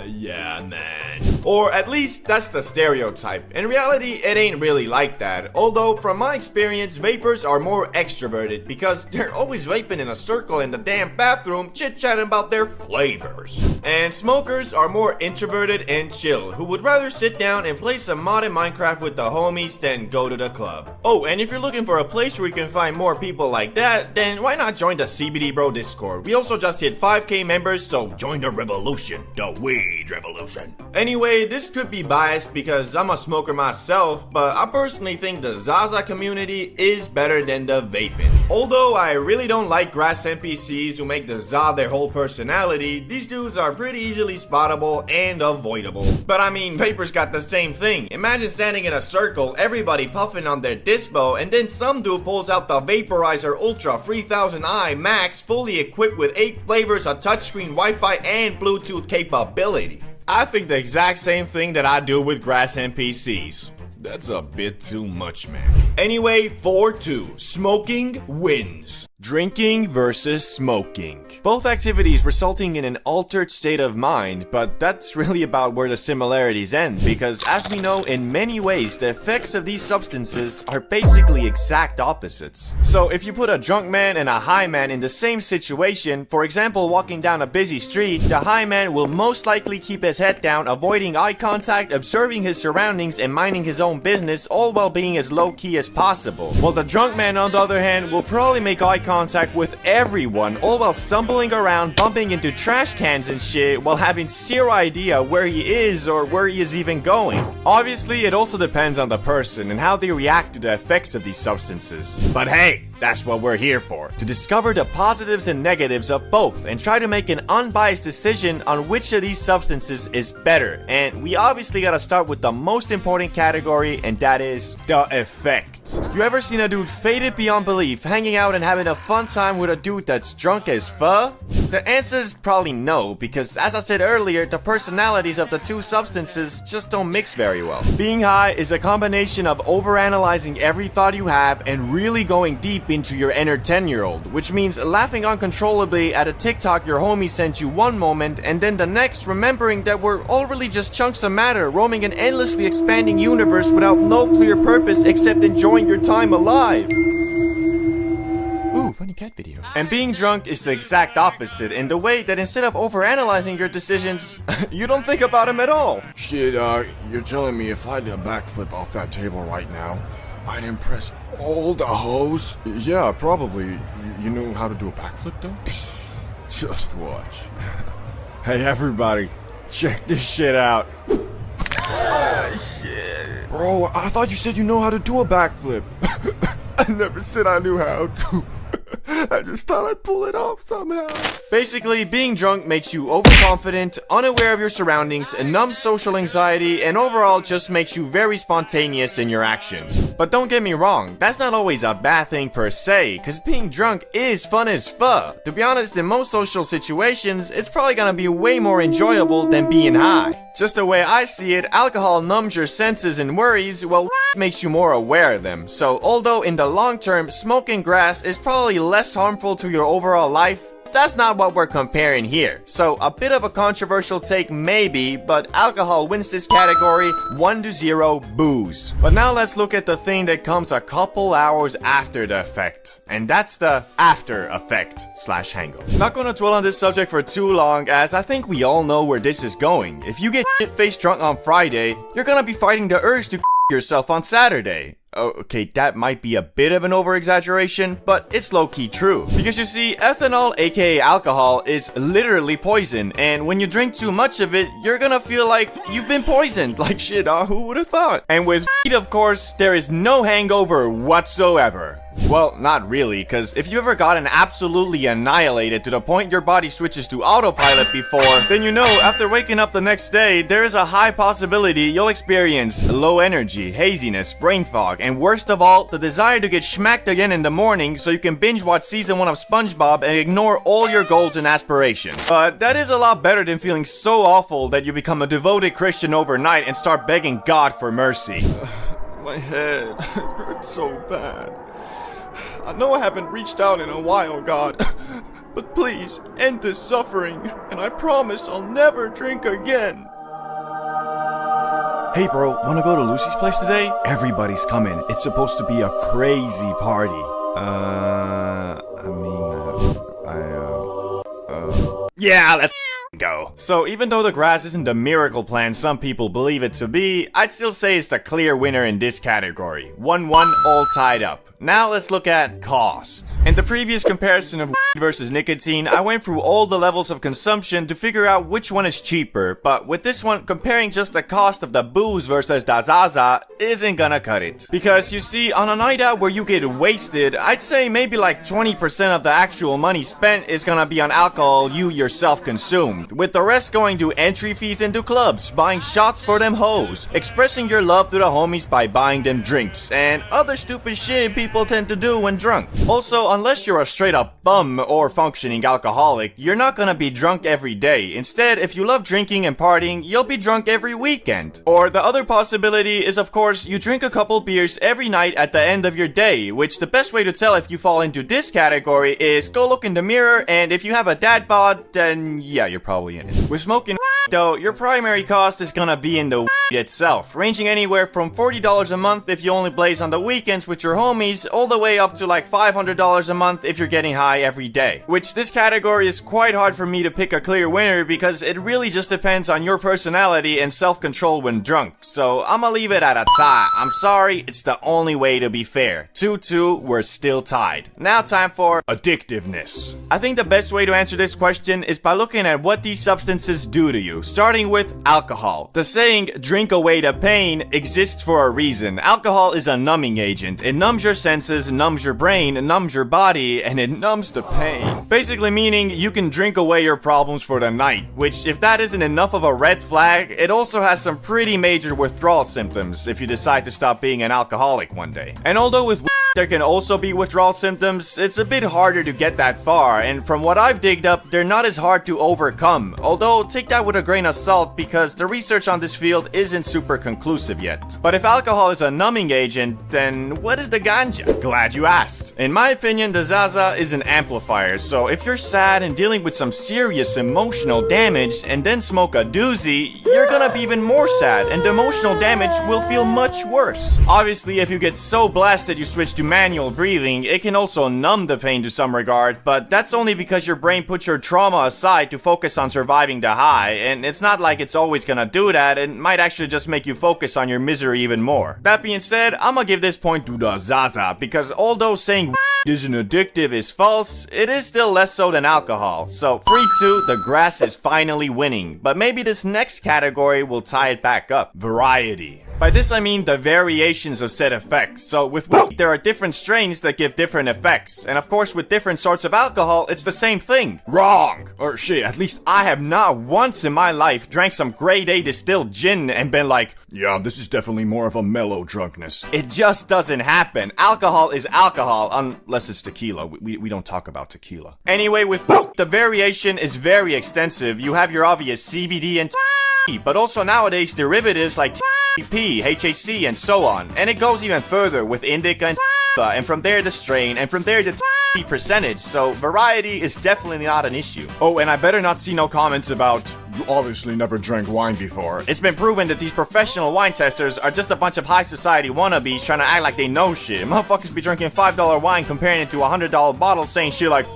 yeah man. Or at least that's the stereotype. In reality, it ain't really like that. Although from my experience, vapors are more extroverted because they're always vaping in a circle in the damn bathroom, chit-chatting about their flavors. And smokers are more introverted and chill, who would rather sit down and play some modded Minecraft with the homies than go to the club. Oh, and if you're looking for a place where you can find more people like that, then why not join the CBDBro Discord? We also just hit 5k members, so join the revolution, the weed revolution. Anyway, this could be biased because I'm a smoker myself, but I personally think the Zaza community is better than the vaping. Although I really don't like grass NPCs who make the Za their whole personality, these dudes are pretty easily spottable and avoidable. But I mean, vapors got the same thing. Imagine standing in a circle, everybody puffing on their dispo, and then some dude pulls out the Vaporizer Ultra 3000i Max, fully equipped with 8 flavors, a touchscreen, Wi-Fi, and Bluetooth capability. I think the exact same thing that I do with grass NPCs. That's a bit too much, man. Anyway, 4-2. Smoking wins. Drinking versus smoking. Both activities resulting in an altered state of mind, but that's really about where the similarities end, because as we know, in many ways, the effects of these substances are basically exact opposites. So if you put a drunk man and a high man in the same situation, for example walking down a busy street, the high man will most likely keep his head down, avoiding eye contact, observing his surroundings, and minding his own business, all while being as low-key as possible. While the drunk man, on the other hand, will probably make eye contact with everyone, all while stumbling around, bumping into trash cans and shit, while having zero idea where he is or where he is even going. Obviously, it also depends on the person and how they react to the effects of these substances. But hey, that's what we're here for, to discover the positives and negatives of both and try to make an unbiased decision on which of these substances is better. And we obviously gotta start with the most important category, and that is the effect. You ever seen a dude faded beyond belief, hanging out and having a fun time with a dude that's drunk as fuck? The answer is probably no, because as I said earlier, the personalities of the two substances just don't mix very well. Being high is a combination of overanalyzing every thought you have and really going deep into your inner 10-year-old, which means laughing uncontrollably at a TikTok your homie sent you one moment and then the next remembering that we're all really just chunks of matter roaming an endlessly expanding universe without no clear purpose except enjoying your time alive. Ooh, funny cat video. And being drunk is the exact opposite in the way that instead of overanalyzing your decisions, you don't think about them at all. Shit, you're telling me if I did a backflip off that table right now, I'd impress all the hoes? Yeah, probably. You know how to do a backflip though? Just watch. Hey everybody, check this shit out. Shit. Bro, I thought you said you know how to do a backflip. I never said I knew how to. I just thought I'd pull it off somehow. Basically, being drunk makes you overconfident, unaware of your surroundings, numb social anxiety, and overall just makes you very spontaneous in your actions. But don't get me wrong, that's not always a bad thing per se, cause being drunk is fun as fuck. To be honest, in most social situations, it's probably gonna be way more enjoyable than being high. Just the way I see it, alcohol numbs your senses and worries, while makes you more aware of them. So although in the long term, smoking grass is probably less harmful to your overall life, that's not what we're comparing here. So a bit of a controversial take maybe, but alcohol wins this category 1-0 booze. But now let's look at the thing that comes a couple hours after the effect, and that's the after effect / hangover. Not gonna dwell on this subject for too long, as I think we all know where this is going. If you get shit-faced drunk on Friday, you're gonna be fighting the urge to yourself on Saturday. Okay, that might be a bit of an over-exaggeration, but it's low-key true. Because you see, ethanol, aka alcohol, is literally poison, and when you drink too much of it, you're gonna feel like you've been poisoned. Like shit, who would've thought? And with weed, of course, there is no hangover whatsoever. Well, not really, cause if you ever gotten absolutely annihilated to the point your body switches to autopilot before, then you know after waking up the next day, there is a high possibility you'll experience low energy, haziness, brain fog, and worst of all, the desire to get schmacked again in the morning so you can binge watch season 1 of SpongeBob and ignore all your goals and aspirations. But that is a lot better than feeling so awful that you become a devoted Christian overnight and start begging God for mercy. My head hurts so bad. I know I haven't reached out in a while, God, but please end this suffering, and I promise I'll never drink again. Hey bro, wanna go to Lucy's place today? Everybody's coming. It's supposed to be a crazy party. Yeah, let's go. So even though the grass isn't the miracle plant some people believe it to be, I'd still say it's the clear winner in this category. 1-1, all tied up. Now let's look at cost. In the previous comparison of weed versus nicotine, I went through all the levels of consumption to figure out which one is cheaper, but with this one, comparing just the cost of the booze versus the Zaza isn't gonna cut it. Because you see, on a night out where you get wasted, I'd say maybe like 20% of the actual money spent is gonna be on alcohol you yourself consumed. month, with the rest going to entry fees into clubs, buying shots for them hoes, expressing your love to the homies by buying them drinks, and other stupid shit people tend to do when drunk. Also, unless you're a straight up bum or functioning alcoholic, you're not gonna be drunk every day. Instead, if you love drinking and partying, you'll be drunk every weekend. Or the other possibility is, of course, you drink a couple beers every night at the end of your day, which the best way to tell if you fall into this category is go look in the mirror, and if you have a dad bod, then yeah, you're probably in it. With smoking though, your primary cost is gonna be in the itself, ranging anywhere from $40 a month if you only blaze on the weekends with your homies, all the way up to like $500 a month if you're getting high every day. Which this category is quite hard for me to pick a clear winner because it really just depends on your personality and self-control when drunk, so I'ma leave it at a tie. I'm sorry, it's the only way to be fair. 2-2, we're still tied. Now time for addictiveness. I think the best way to answer this question is by looking at what these substances do to you, starting with alcohol. The saying, drink away the pain, exists for a reason. Alcohol is a numbing agent. It numbs your senses, numbs your brain, numbs your body, and it numbs the pain. Basically meaning you can drink away your problems for the night, which if that isn't enough of a red flag, it also has some pretty major withdrawal symptoms if you decide to stop being an alcoholic one day. And although with there can also be withdrawal symptoms, it's a bit harder to get that far, and from what I've digged up, they're not as hard to overcome. Although, take that with a grain of salt because the research on this field isn't super conclusive yet. But if alcohol is a numbing agent, then what is the ganja? Glad you asked. In my opinion, the Zaza is an amplifier, so if you're sad and dealing with some serious emotional damage and then smoke a doozy, you're gonna be even more sad, and the emotional damage will feel much worse. Obviously, if you get so blasted you switch to manual breathing, it can also numb the pain to some regard, but that's only because your brain puts your trauma aside to focus on surviving the high, and it's not like it's always gonna do that. It might actually just make you focus on your misery even more. That being said, I'ma give this point to the Zaza, because although saying isn't addictive is false, it is still less so than alcohol. So 3-2, the grass is finally winning, but maybe this next category will tie it back up. Variety. By this I mean the variations of said effects. So with weed, there are different strains that give different effects. And of course with different sorts of alcohol, it's the same thing. Wrong! Or shit, at least I have not once in my life drank some grade A distilled gin and been like, yeah, this is definitely more of a mellow drunkenness. It just doesn't happen. Alcohol is alcohol, unless it's tequila. We don't talk about tequila. Anyway, with the variation is very extensive. You have your obvious CBD and but also nowadays derivatives like P, HHC, and so on. And it goes even further with indica and from there the strain, and from there the percentage, so variety is definitely not an issue. Oh, and I better not see no comments about, you obviously never drank wine before. It's been proven that these professional wine testers are just a bunch of high society wannabes trying to act like they know shit. Motherfuckers be drinking $5 wine comparing it to a $100 bottle saying shit like,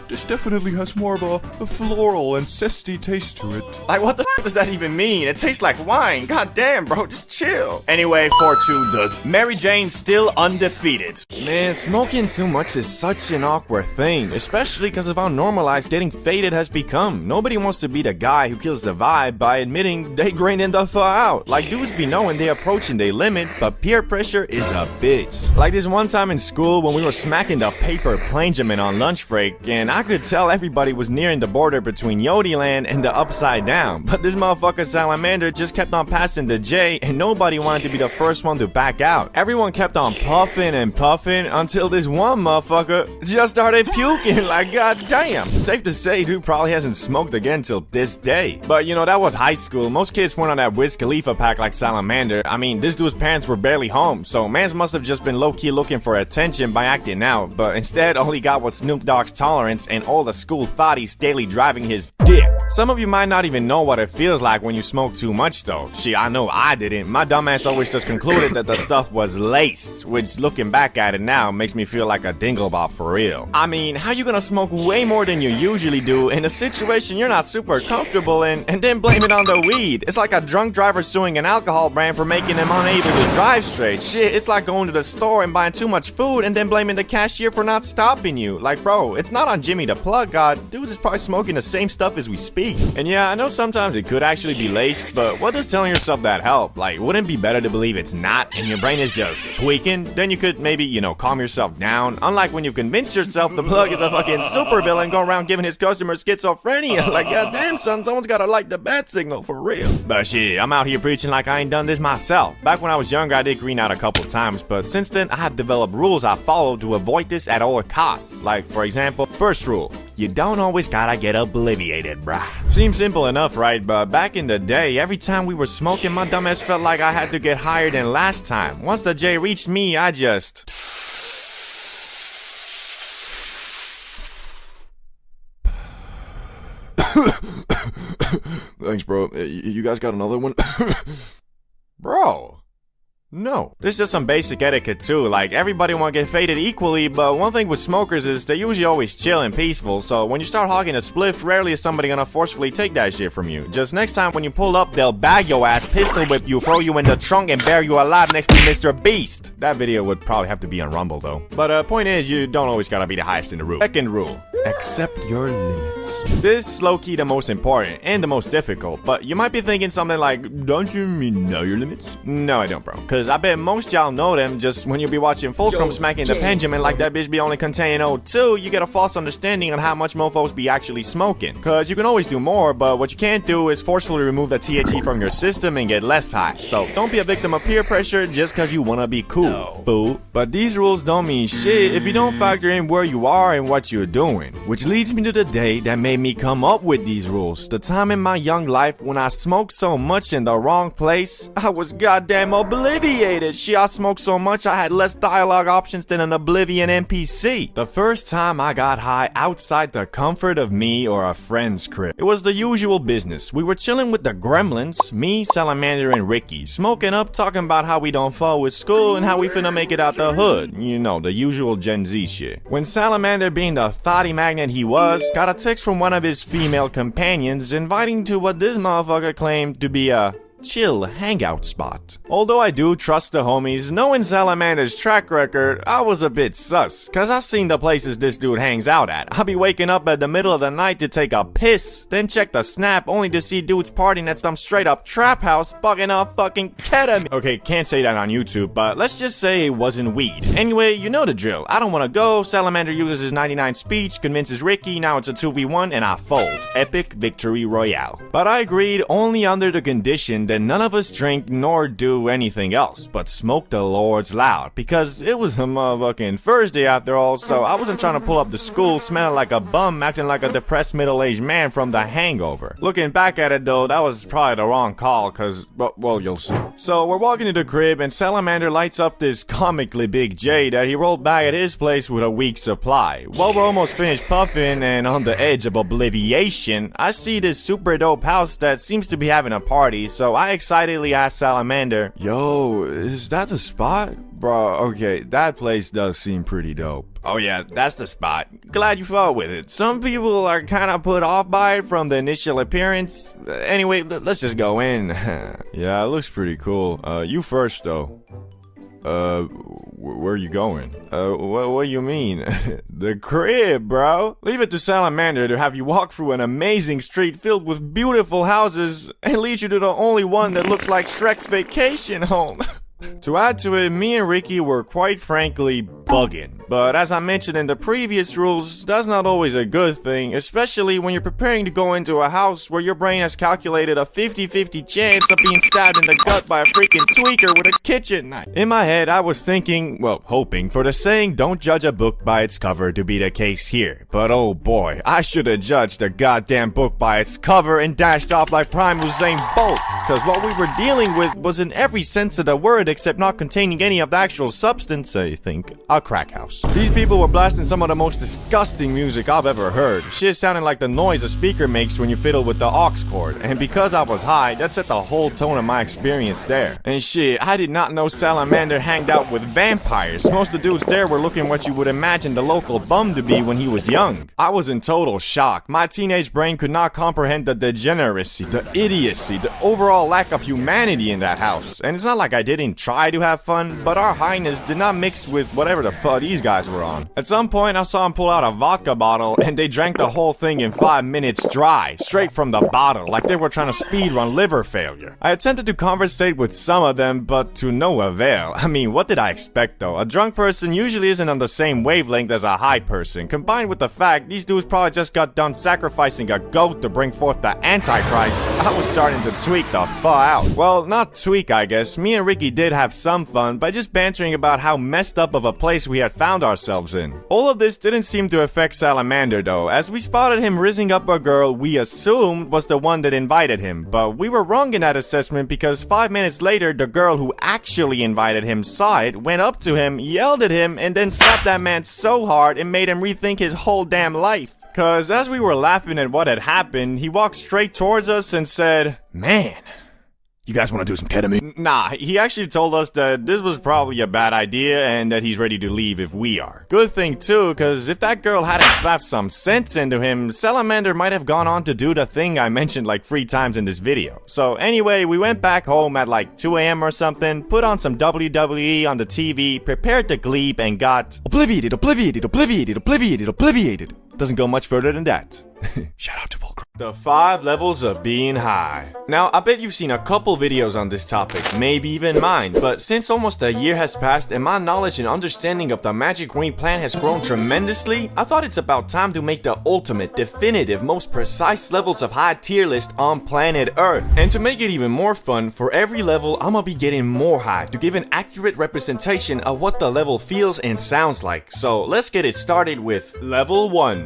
this definitely has more of a floral and zesty taste to it. Like, what the f does that even mean? It tastes like wine. God damn, bro, just chill. Anyway, 4-2 does. Mary Jane still undefeated. Man, smoking too much is such an awkward thing, especially because of how normalized getting faded has become. Nobody wants to be the guy who kills the vibe by admitting they graining the fuck out. Like, dudes be knowing they approaching their limit, but peer pressure is a bitch. Like this one time in school when we were smacking the paper planjamin on lunch break, and I could tell everybody was nearing the border between Yodiland and the Upside Down, but this motherfucker Salamander just kept on passing the J, and nobody wanted to be the first one to back out. Everyone kept on puffing and puffing until this one motherfucker just started puking. Like, god damn. Safe to say, dude probably hasn't smoked again till this day. But you know, that was high school. Most kids went on that Wiz Khalifa pack like Salamander. I mean, this dude's parents were barely home, so mans must have just been low-key looking for attention by acting out, but instead all he got was Snoop Dogg's tolerance and all the school thotties daily driving his dick. Some of you might not even know what it feels like when you smoke too much though. Shit, I know I didn't. My dumbass always just concluded that the stuff was laced, which looking back at it now makes me feel like a dinglebop for real. I mean, how you gonna smoke way more than you usually do in a situation you're not super comfortable in and then blame it on the weed? It's like a drunk driver suing an alcohol brand for making them unable to drive straight. Shit, it's like going to the store and buying too much food and then blaming the cashier for not stopping you. Like, bro, it's not on Jimmy Jimmy the Plug God, dudes is probably smoking the same stuff as we speak. And yeah, I know sometimes it could actually be laced, but what does telling yourself that help? Like, wouldn't it be better to believe it's not and your brain is just tweaking? Then you could maybe, you know, calm yourself down. Unlike when you've convinced yourself the Plug is a fucking supervillain going around giving his customers schizophrenia. Like, goddamn son, someone's gotta like the bat signal for real. But shit, I'm out here preaching like I ain't done this myself. Back when I was younger, I did green out a couple times, but since then, I have developed rules I follow to avoid this at all costs. Like, for example, first rule, you don't always gotta get obliviated, bruh. Seems simple enough, right? But back in the day, every time we were smoking, my dumbass felt like I had to get higher than last time. Once the J reached me, I just... Thanks, bro. You guys got another one? Bro. No. There's just some basic etiquette too, like everybody wanna get faded equally, but one thing with smokers is they're usually always chill and peaceful, so when you start hogging a spliff, rarely is somebody gonna forcefully take that shit from you. Just next time when you pull up, they'll bag your ass, pistol whip you, throw you in the trunk, and bury you alive next to Mr. Beast. That video would probably have to be on Rumble though. But point is, you don't always gotta be the highest in the room. Second rule, accept your limits. This is low-key the most important and the most difficult, but you might be thinking something like, don't you mean know your limits? No, I don't, bro. Cause I bet most y'all know them. Just when you be watching Fulcrum smacking the Benjamin like that bitch be only containing O2, you get a false understanding on how much mofos be actually smoking. Cause you can always do more, but what you can't do is forcefully remove the THC from your system and get less high. So don't be a victim of peer pressure just cause you wanna be cool, fool. But these rules don't mean shit if you don't factor in where you are and what you're doing. Which leads me to the day that made me come up with these rules. The time in my young life when I smoked so much in the wrong place, I was goddamn obliviated. Shit, I smoked so much I had less dialogue options than an Oblivion NPC. The first time I got high outside the comfort of me or a friend's crib, it was the usual business. We were chilling with the gremlins, me, Salamander, and Ricky, smoking up, talking about how we don't fall with school and how we finna make it out the hood. You know, the usual Gen Z shit. When Salamander, being the thotty magnet he was, got a text from one of his female companions inviting to what this motherfucker claimed to be a chill hangout spot. Although I do trust the homies, knowing Salamander's track record, I was a bit sus, cause I seen the places this dude hangs out at. I'll be waking up at the middle of the night to take a piss, then check the snap only to see dudes partying at some straight up trap house bugging off fucking ketamine. Okay, can't say that on YouTube, but let's just say it wasn't weed. Anyway, you know the drill. I don't wanna go, Salamander uses his 99 speech, convinces Ricky, now it's a 2v1, and I fold. Epic victory royale. But I agreed only under the condition that none of us drink nor do anything else but smoke the Lord's loud, because it was a motherfucking Thursday after all, so I wasn't trying to pull up to school smelling like a bum, acting like a depressed middle-aged man from The Hangover. Looking back at it though, that was probably the wrong call, cause, well, you'll see. So we're walking to the crib and Salamander lights up this comically big J that he rolled back at his place with a week's supply. While we're almost finished puffing and on the edge of obliviation, I see this super dope house that seems to be having a party, so I excitedly asked Salamander, yo, is that the spot? Bro, okay, that place does seem pretty dope. Oh yeah, that's the spot. Glad you fought with it. Some people are kinda put off by it from the initial appearance. Anyway, let's just go in. Yeah, it looks pretty cool. You first though. Where are you going? What do you mean? The crib, bro. Leave it to Salamander to have you walk through an amazing street filled with beautiful houses and lead you to the only one that looks like Shrek's vacation home. To add to it, me and Ricky were quite frankly bugging. But as I mentioned in the previous rules, that's not always a good thing, especially when you're preparing to go into a house where your brain has calculated a 50-50 chance of being stabbed in the gut by a freaking tweaker with a kitchen knife. In my head, I was thinking, well, hoping for the saying, don't judge a book by its cover to be the case here. But oh boy, I should have judged the goddamn book by its cover and dashed off like Prime Usain Bolt. Cause what we were dealing with was in every sense of the word except not containing any of the actual substance, I think, a crack house. These people were blasting some of the most disgusting music I've ever heard. Shit sounding like the noise a speaker makes when you fiddle with the aux cord. And because I was high, that set the whole tone of my experience there. And shit, I did not know Salamander hanged out with vampires. Most of the dudes there were looking what you would imagine the local bum to be when he was young. I was in total shock. My teenage brain could not comprehend the degeneracy, the idiocy, the overall lack of humanity in that house. And it's not like I didn't try to have fun, but our highness did not mix with whatever the fuck these guys guys were on. At some point, I saw him pull out a vodka bottle, and they drank the whole thing in 5 minutes dry, straight from the bottle, like they were trying to speedrun liver failure. I attempted to conversate with some of them, but to no avail. I mean, what did I expect though? A drunk person usually isn't on the same wavelength as a high person, combined with the fact these dudes probably just got done sacrificing a goat to bring forth the Antichrist. I was starting to tweak the fuck out. Well, not tweak, I guess. Me and Ricky did have some fun by just bantering about how messed up of a place we had found ourselves in. All of this didn't seem to affect Salamander though, as we spotted him rizzing up a girl we assumed was the one that invited him, but we were wrong in that assessment because 5 minutes later the girl who actually invited him saw it, went up to him, yelled at him, and then slapped that man so hard it made him rethink his whole damn life. Cause as we were laughing at what had happened, he walked straight towards us and said, "Man, you guys want to do some ketamine?" Nah, he actually told us that this was probably a bad idea and that he's ready to leave if we are. Good thing too, cause if that girl hadn't slapped some sense into him, Salamander might have gone on to do the thing I mentioned like 3 times in this video. So anyway, we went back home at like 2 AM or something, put on some WWE on the TV, prepared to gleep, and got obliviated. Doesn't go much further than that. Shout out to Volcro. The 5 levels of being high. Now, I bet you've seen a couple videos on this topic, maybe even mine, but since almost a year has passed and my knowledge and understanding of the magic green plant has grown tremendously, I thought it's about time to make the ultimate, definitive, most precise levels of high tier list on planet Earth. And to make it even more fun, for every level, I'ma be getting more high to give an accurate representation of what the level feels and sounds like. So let's get it started with level 1.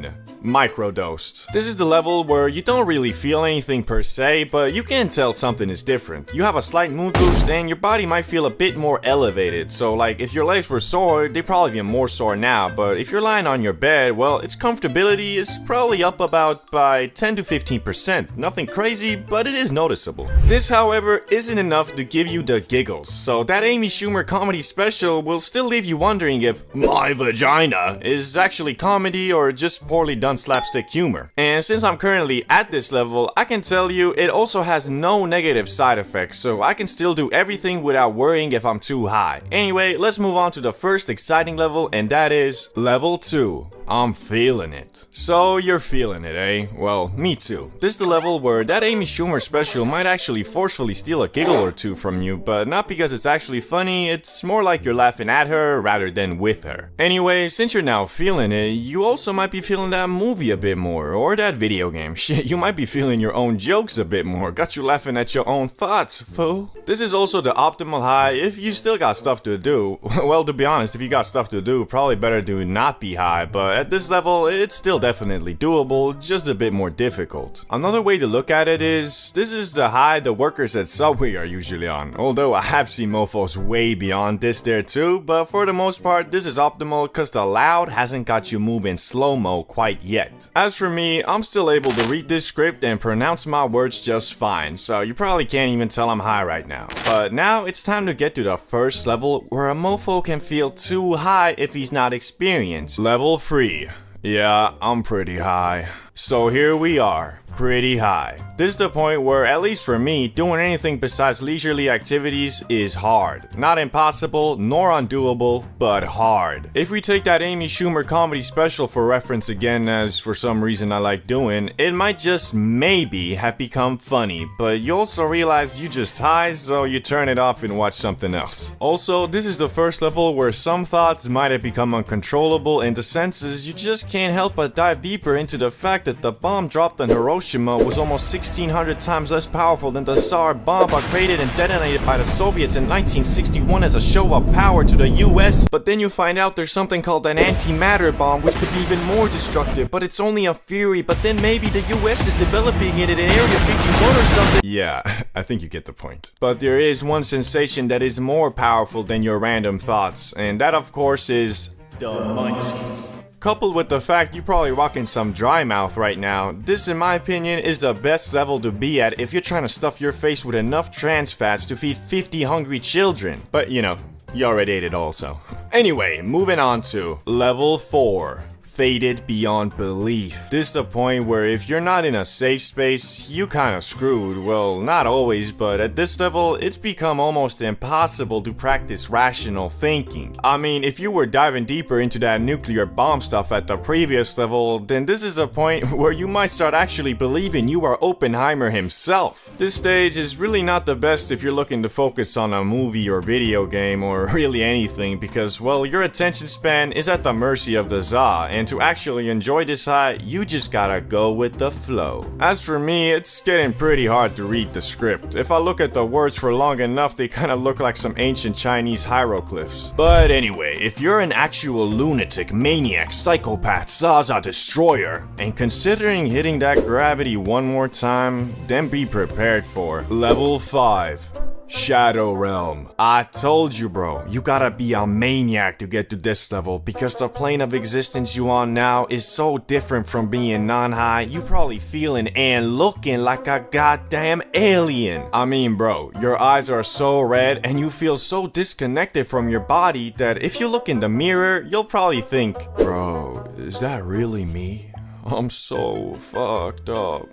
Microdosed. This is the level where you don't really feel anything per se, but you can tell something is different. You have a slight mood boost and your body might feel a bit more elevated. So like if your legs were sore, they'd probably be more sore now, but if you're lying on your bed, well, its comfortability is probably up about by 10 to 15%. Nothing crazy, but it is noticeable. This, however, isn't enough to give you the giggles, so that Amy Schumer comedy special will still leave you wondering if my vagina is actually comedy or just poorly done slapstick humor. And since I'm currently at this level, I can tell you it also has no negative side effects, so I can still do everything without worrying if I'm too high. Anyway, let's move on to the first exciting level, and that is level 2. I'm feeling it. So you're feeling it, eh? Well, me too. This is the level where that Amy Schumer special might actually forcefully steal a giggle or two from you, but not because it's actually funny, it's more like you're laughing at her rather than with her. Anyway, since you're now feeling it, you also might be feeling that movie a bit more, or that video game. Shit, you might be feeling your own jokes a bit more. Got you laughing at your own thoughts, fool. This is also the optimal high if you still got stuff to do. Well, to be honest, if you got stuff to do, probably better to not be high, but at this level, it's still definitely doable, just a bit more difficult. Another way to look at it is, this is the high the workers at Subway are usually on. Although I have seen mofos way beyond this there too, but for the most part, this is optimal cause the loud hasn't got you moving slow-mo quite yet. As for me, I'm still able to read this script and pronounce my words just fine, so you probably can't even tell I'm high right now. But now it's time to get to the first level where a mofo can feel too high if he's not experienced. Level 3. Yeah, I'm pretty high. So here we are, pretty high. This is the point where, at least for me, doing anything besides leisurely activities is hard. Not impossible, nor undoable, but hard. If we take that Amy Schumer comedy special for reference again, as for some reason I like doing, it might just maybe have become funny, but you also realize you just high, so you turn it off and watch something else. Also, this is the first level where some thoughts might have become uncontrollable in the senses you just can't help but dive deeper into the fact that the bomb dropped on Hiroshima was almost 1,600 times less powerful than the Tsar bomb created and detonated by the Soviets in 1961 as a show of power to the US. But then you find out there's something called an antimatter bomb which could be even more destructive, but it's only a theory, but then maybe the US is developing it in Area 51 or something. Yeah, I think you get the point. But there is one sensation that is more powerful than your random thoughts, and that of course is the munchies. Coupled with the fact you're probably rocking some dry mouth right now, this in my opinion is the best level to be at if you're trying to stuff your face with enough trans fats to feed 50 hungry children. But you know, you already ate it also. Anyway, moving on to level 4. faded beyond belief. This is the point where if you're not in a safe space, you kinda screwed. Well, not always, but at this level, it's become almost impossible to practice rational thinking. I mean, if you were diving deeper into that nuclear bomb stuff at the previous level, then this is a point where you might start actually believing you are Oppenheimer himself. This stage is really not the best if you're looking to focus on a movie or video game or really anything, because, well, your attention span is at the mercy of the za, and to actually enjoy this high, you just gotta go with the flow. As for me, it's getting pretty hard to read the script. If I look at the words for long enough, they kinda look like some ancient Chinese hieroglyphs. But anyway, if you're an actual lunatic, maniac, psychopath, Zaza destroyer, and considering hitting that gravity one more time, then be prepared for Level 5. Shadow Realm. I told you, bro, you gotta be a maniac to get to this level, because the plane of existence you on now is so different from being non-high, you probably feeling and looking like a goddamn alien. I mean, bro, your eyes are so red and you feel so disconnected from your body that if you look in the mirror, you'll probably think, bro, is that really me? I'm so fucked up.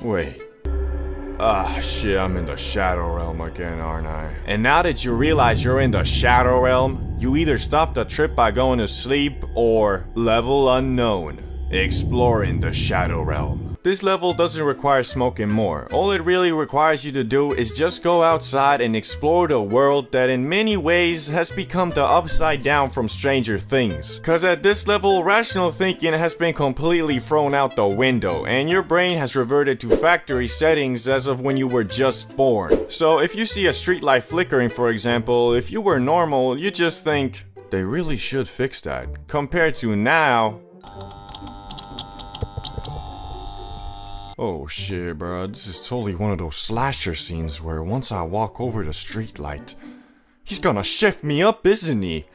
Wait. Ah, shit, I'm in the Shadow Realm again, aren't I? And now that you realize you're in the Shadow Realm, you either stop the trip by going to sleep or Level Unknown, exploring the Shadow Realm. This level doesn't require smoking more. All it really requires you to do is just go outside and explore the world that in many ways has become the upside down from Stranger Things. Cause at this level, rational thinking has been completely thrown out the window and your brain has reverted to factory settings as of when you were just born. So if you see a streetlight flickering, for example, if you were normal, you just think, they really should fix that. Compared to now, oh shit, bro, this is totally one of those slasher scenes where once I walk over the streetlight, he's gonna shift me up, isn't he?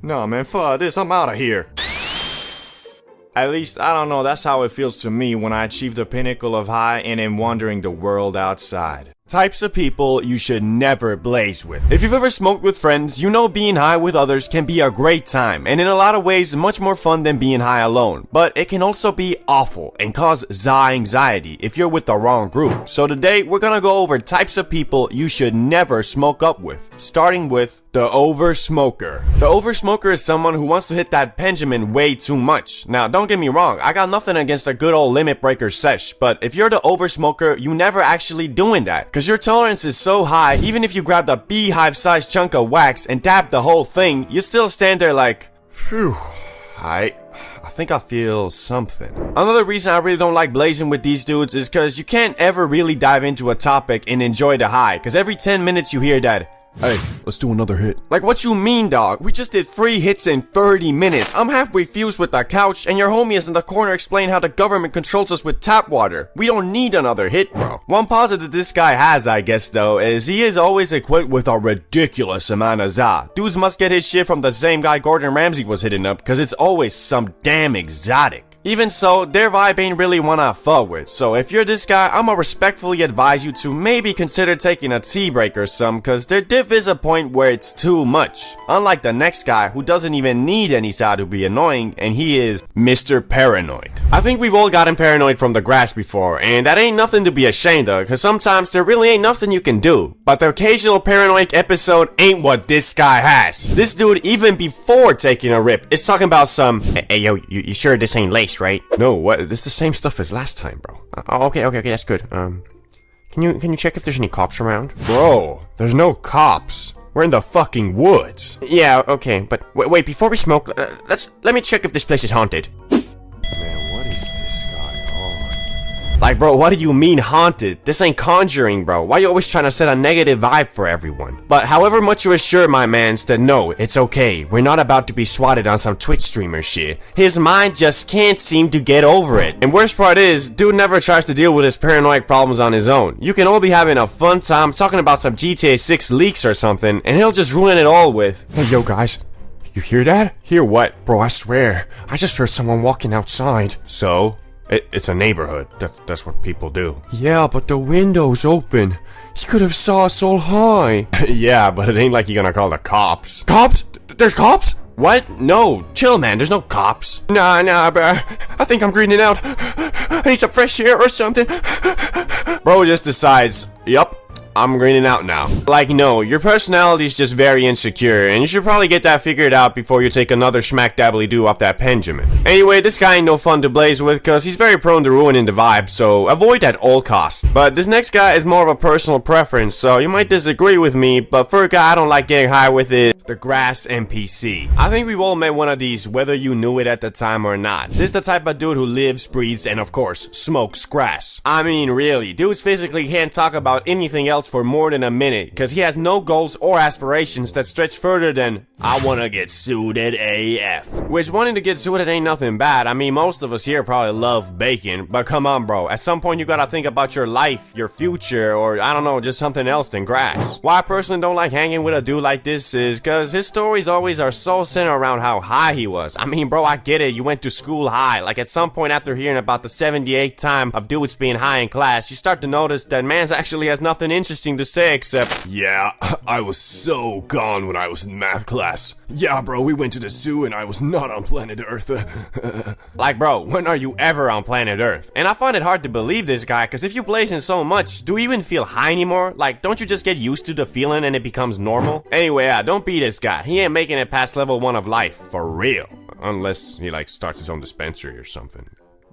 Nah, man, fuck this, I'm out of here. At least, I don't know, that's how it feels to me when I achieve the pinnacle of high and am wandering the world outside. Types of people you should never blaze with. If you've ever smoked with friends, you know being high with others can be a great time, and in a lot of ways much more fun than being high alone. But it can also be awful and cause za anxiety if you're with the wrong group. So today we're gonna go over types of people you should never smoke up with, starting with the over-smoker. The over-smoker is someone who wants to hit that Benjamin way too much. Now don't get me wrong, I got nothing against a good old limit breaker sesh, but if you're the over-smoker, you never actually doing that. Cause your tolerance is so high, even if you grabbed a beehive-sized chunk of wax and dabbed the whole thing, you still stand there like, phew, I think I feel something. Another reason I really don't like blazing with these dudes is cause you can't ever really dive into a topic and enjoy the high, cause every 10 minutes you hear that, hey, let's do another hit. Like, what you mean, dog? We just did 3 hits in 30 minutes. I'm halfway fused with the couch, and your homie is in the corner explaining how the government controls us with tap water. We don't need another hit, bro. One positive this guy has, I guess, though, is he is always equipped with a ridiculous amount of za. Dudes must get his shit from the same guy Gordon Ramsay was hitting up, cause it's always some damn exotic. Even so, their vibe ain't really one I fuck with, so if you're this guy, I'ma respectfully advise you to maybe consider taking a tea break or some, cause there is a point where it's too much. Unlike the next guy, who doesn't even need any side to be annoying, and he is Mr. Paranoid. I think we've all gotten paranoid from the grass before, and that ain't nothing to be ashamed of, cause sometimes there really ain't nothing you can do. But the occasional paranoid episode ain't what this guy has. This dude, even before taking a rip, is talking about some, hey yo, you sure this ain't lace, right? No, what? This is the same stuff as last time, bro. Okay, that's good. Can you check if there's any cops around? Bro, there's no cops. We're in the fucking woods. Yeah, okay, but wait, before we smoke, let me check if this place is haunted. Man, what is this guy on? Like, bro, what do you mean haunted? This ain't Conjuring, bro. Why you always trying to set a negative vibe for everyone? But however much you assure my mans that no, it's okay, we're not about to be swatted on some Twitch streamer shit, his mind just can't seem to get over it. And worst part is, dude never tries to deal with his paranoid problems on his own. You can all be having a fun time talking about some GTA 6 leaks or something, and he'll just ruin it all with, hey yo guys, you hear that? hear what? Bro, I swear, I just heard someone walking outside. So? It's a neighborhood. That's what people do. Yeah, but the window's open. He could have saw us all high. Yeah, but it ain't like you're gonna call the cops. Cops? There's cops? What? No, chill, man. There's no cops. Nah, bruh. I think I'm greening out. I need some fresh air or something. Bro just decides, yup, I'm greening out now. Like, no, your personality is just very insecure, and you should probably get that figured out before you take another smack dabbly do off that Benjamin. Anyway, this guy ain't no fun to blaze with, cause he's very prone to ruining the vibe, so avoid at all costs. But this next guy is more of a personal preference, so you might disagree with me, but for a guy I don't like getting high with is the grass NPC. I think we've all met one of these, whether you knew it at the time or not. This is the type of dude who lives, breathes, and of course, smokes grass. I mean, really, dudes physically can't talk about anything else for more than a minute, cause he has no goals or aspirations that stretch further than, I wanna get suited AF. Which, wanting to get suited ain't nothing bad. I mean, most of us here probably love bacon, but come on, bro, at some point you gotta think about your life, your future, or I don't know, just something else than grass. Why I personally don't like hanging with a dude like this is cause his stories always are so centered around how high he was. I mean, bro, I get it, you went to school high. Like, at some point after hearing about the 78th time of dudes being high in class, you start to notice that man's actually has nothing interesting to say except, yeah, I was so gone when I was in math class. Yeah, bro, we went to the zoo and I was not on planet Earth. Like, bro, when are you ever on planet Earth? And I find it hard to believe this guy, cause if you blazing so much, do you even feel high anymore? Like, don't you just get used to the feeling and it becomes normal? Anyway, yeah, don't be this guy. He ain't making it past level 1 of life, for real. Unless he like starts his own dispensary or something.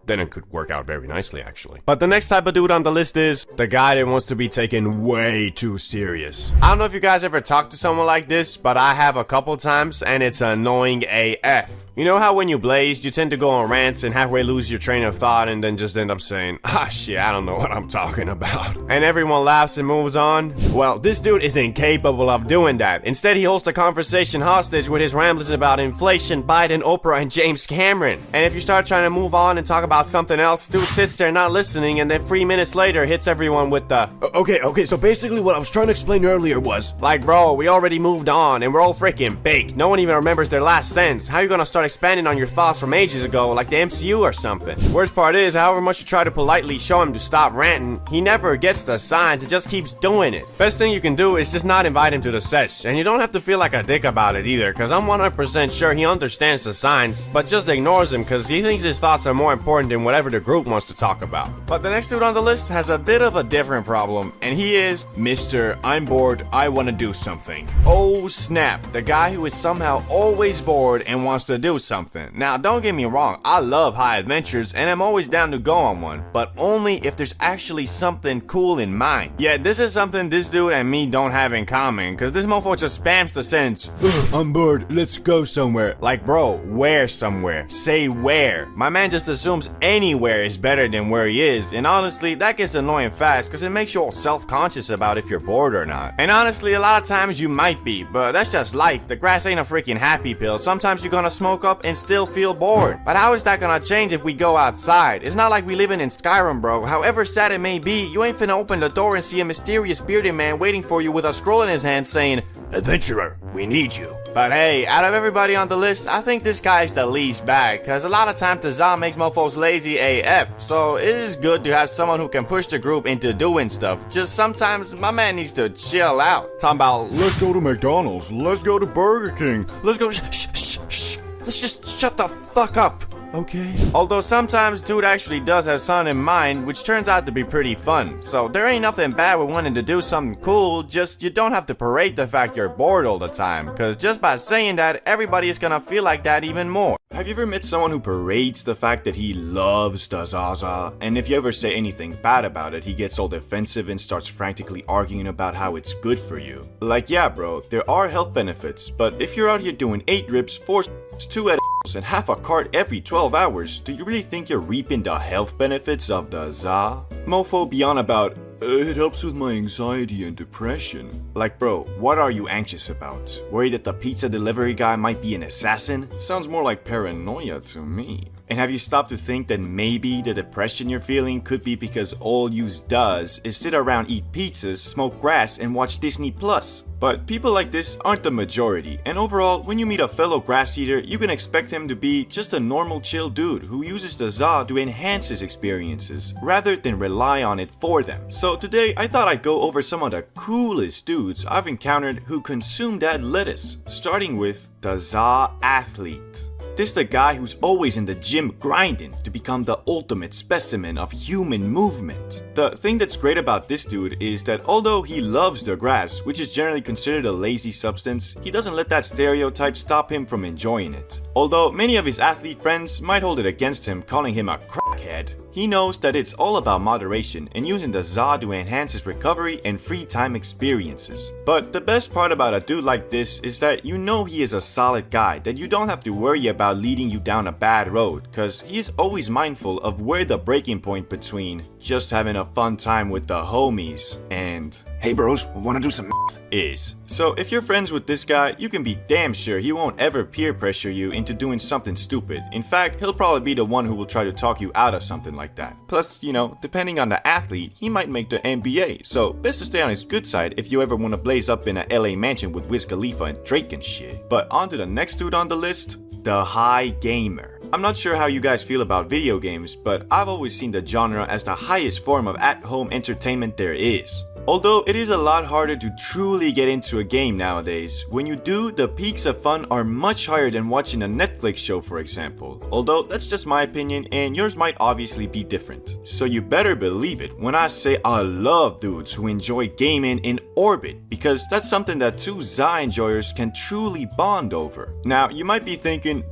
Then it could work out very nicely, actually. But the next type of dude on the list is the guy that wants to be taken way too serious. I don't know if you guys ever talked to someone like this, but I have a couple times, and it's annoying AF. You know how when you blaze, you tend to go on rants and halfway lose your train of thought and then just end up saying, ah shit, I don't know what I'm talking about. And everyone laughs and moves on? Well, this dude is incapable of doing that. Instead, he holds the conversation hostage with his ramblings about inflation, Biden, Oprah, and James Cameron. And if you start trying to move on and talk about something else, dude sits there not listening and then 3 minutes later hits everyone with the, okay, so basically what I was trying to explain earlier was, like, bro, we already moved on and we're all freaking baked. No one even remembers their last sentence. How you gonna start expanding on your thoughts from ages ago like the MCU or something? Worst part is, however much you try to politely show him to stop ranting, he never gets the signs and just keeps doing it. Best thing you can do is just not invite him to the sesh, and you don't have to feel like a dick about it either, cause I'm 100% sure he understands the signs, but just ignores him cause he thinks his thoughts are more important than whatever the group wants to talk about. But the next dude on the list has a bit of a different problem, and he is Mr. I'm bored, I wanna do something. Oh snap, the guy who is somehow always bored and wants to do something. Now, don't get me wrong, I love high adventures and I'm always down to go on one, but only if there's actually something cool in mind. Yeah, this is something this dude and me don't have in common, cause this mofo just spams the sentence, I'm bored, let's go somewhere. Like, bro, where somewhere? Say where. My man just assumes anywhere is better than where he is, and honestly, that gets annoying fast, cause it makes you all self-conscious about if you're bored or not. And honestly, a lot of times you might be, but that's just life. The grass ain't a freaking happy pill. Sometimes you're gonna smoke up and still feel bored. But how is that gonna change if we go outside? It's not like we living in Skyrim, bro. However sad it may be, you ain't finna open the door and see a mysterious bearded man waiting for you with a scroll in his hand saying, adventurer, we need you. But hey, out of everybody on the list, I think this guy's the least bad, cause a lot of times the ZA makes mofos lazy AF, so it is good to have someone who can push the group into doing stuff. Just sometimes my man needs to chill out. Talking about, let's go to McDonald's, let's go to Burger King, let's go, shh. Let's just shut the fuck up. Okay. Although sometimes dude actually does have something in mind, which turns out to be pretty fun. So there ain't nothing bad with wanting to do something cool, just you don't have to parade the fact you're bored all the time, cause just by saying that, everybody is gonna feel like that even more. Have you ever met someone who parades the fact that he loves the Zaza, and if you ever say anything bad about it, he gets all defensive and starts frantically arguing about how it's good for you? Like, yeah bro, there are health benefits, but if you're out here doing 8 rips, 4 2 edibles, and half a cart every 12 hours, do you really think you're reaping the health benefits of the Za? Mofo beyond about, it helps with my anxiety and depression. Like bro, what are you anxious about? Worried that the pizza delivery guy might be an assassin? Sounds more like paranoia to me. And have you stopped to think that maybe the depression you're feeling could be because all you does is sit around, eat pizzas, smoke grass, and watch Disney Plus? But people like this aren't the majority, and overall, when you meet a fellow grass eater, you can expect him to be just a normal chill dude who uses the za to enhance his experiences, rather than rely on it for them. So today, I thought I'd go over some of the coolest dudes I've encountered who consume that lettuce, starting with the za athlete. This the guy who's always in the gym grinding to become the ultimate specimen of human movement. The thing that's great about this dude is that although he loves the grass, which is generally considered a lazy substance, he doesn't let that stereotype stop him from enjoying it. Although many of his athlete friends might hold it against him, calling him a crackhead, he knows that it's all about moderation and using the za to enhance his recovery and free time experiences. But the best part about a dude like this is that you know he is a solid guy, that you don't have to worry about leading you down a bad road, cause he is always mindful of where the breaking point between just having a fun time with the homies and hey bros, wanna do some is. So if you're friends with this guy, you can be damn sure he won't ever peer pressure you into doing something stupid. In fact, he'll probably be the one who will try to talk you out of something like that. Plus, you know, depending on the athlete, he might make the NBA, so best to stay on his good side if you ever want to blaze up in a LA mansion with Wiz Khalifa and Drake and shit. But on to the next dude on the list, the high gamer. I'm not sure how you guys feel about video games, but I've always seen the genre as the highest form of at-home entertainment there is. Although it is a lot harder to truly get into a game nowadays, when you do, the peaks of fun are much higher than watching a Netflix show, for example. Although that's just my opinion and yours might obviously be different. So you better believe it when I say I love dudes who enjoy gaming in orbit, because that's something that two za enjoyers can truly bond over. Now you might be thinking,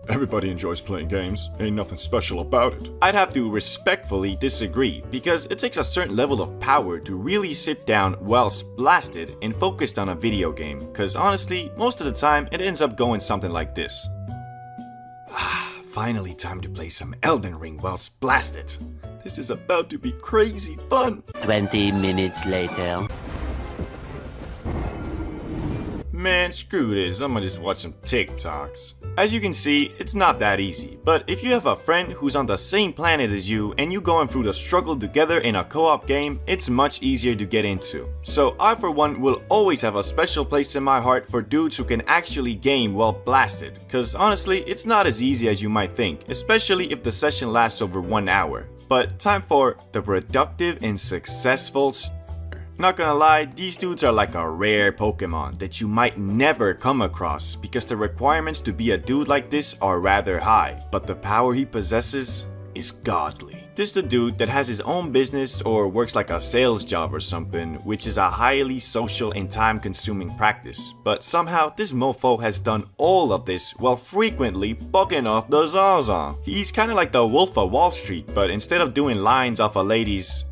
everybody enjoys playing games. Ain't nothing special about it. I'd have to respectfully disagree, because it takes a certain level of power to really sit down well blasted and focused on a video game, cause honestly, most of the time it ends up going something like this. Finally time to play some Elden Ring while blasted. This is about to be crazy fun. 20 minutes later. Man, screw this, I'ma just watch some TikToks. As you can see, it's not that easy, but if you have a friend who's on the same planet as you and you going through the struggle together in a co-op game, it's much easier to get into. So I for one will always have a special place in my heart for dudes who can actually game well blasted, cause honestly, it's not as easy as you might think, especially if the session lasts over 1 hour. But time for the productive and successful Not gonna lie, these dudes are like a rare Pokemon that you might never come across because the requirements to be a dude like this are rather high, but the power he possesses is godly. This the dude that has his own business or works like a sales job or something, which is a highly social and time-consuming practice. But somehow this mofo has done all of this while frequently bugging off the Zaza. He's kinda like the Wolf of Wall Street, but instead of doing lines off a lady's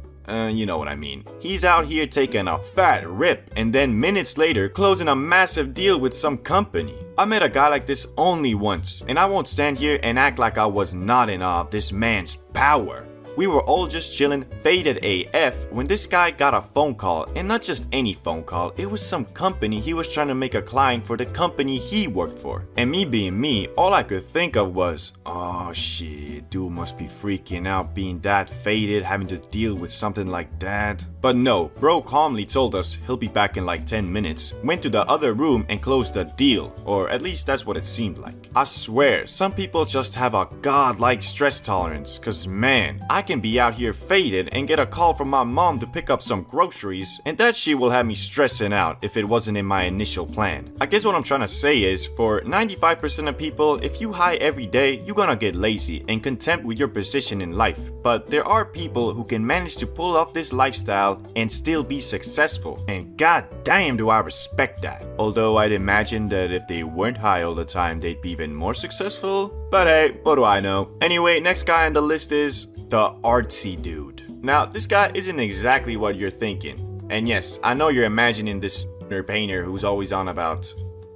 you know what I mean. He's out here taking a fat rip and then minutes later closing a massive deal with some company. I met a guy like this only once, and I won't stand here and act like I was not in awe of this man's power. We were all just chilling, faded AF, when this guy got a phone call, and not just any phone call, it was some company he was trying to make a client for the company he worked for. And me being me, all I could think of was, oh shit, dude must be freaking out being that faded, having to deal with something like that. But no, bro calmly told us he'll be back in like 10 minutes, went to the other room and closed the deal, or at least that's what it seemed like. I swear, some people just have a godlike stress tolerance, cause man, I can be out here faded and get a call from my mom to pick up some groceries, and that shit will have me stressing out if it wasn't in my initial plan. I guess what I'm trying to say is, for 95% of people, if you high every day, you're gonna get lazy and content with your position in life. But there are people who can manage to pull off this lifestyle and still be successful, and god damn do I respect that. Although I'd imagine that if they weren't high all the time, they'd be even more successful. But hey, what do I know? Anyway, next guy on the list is the artsy dude. Now, this guy isn't exactly what you're thinking. And yes, I know you're imagining this painter who's always on about,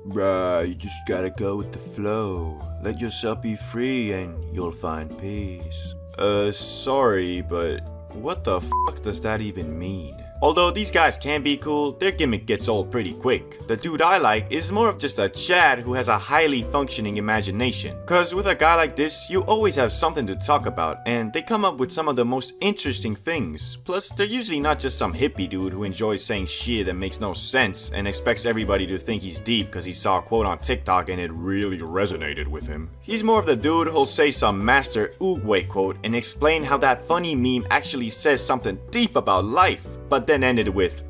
bruh, you just gotta go with the flow. Let yourself be free and you'll find peace. Sorry, but what the fuck does that even mean? Although these guys can be cool, their gimmick gets old pretty quick. The dude I like is more of just a Chad who has a highly functioning imagination. Cause with a guy like this, you always have something to talk about, and they come up with some of the most interesting things. Plus, they're usually not just some hippie dude who enjoys saying shit that makes no sense and expects everybody to think he's deep cause he saw a quote on TikTok and it really resonated with him. He's more of the dude who'll say some master Oogway quote and explain how that funny meme actually says something deep about life, but then ended with,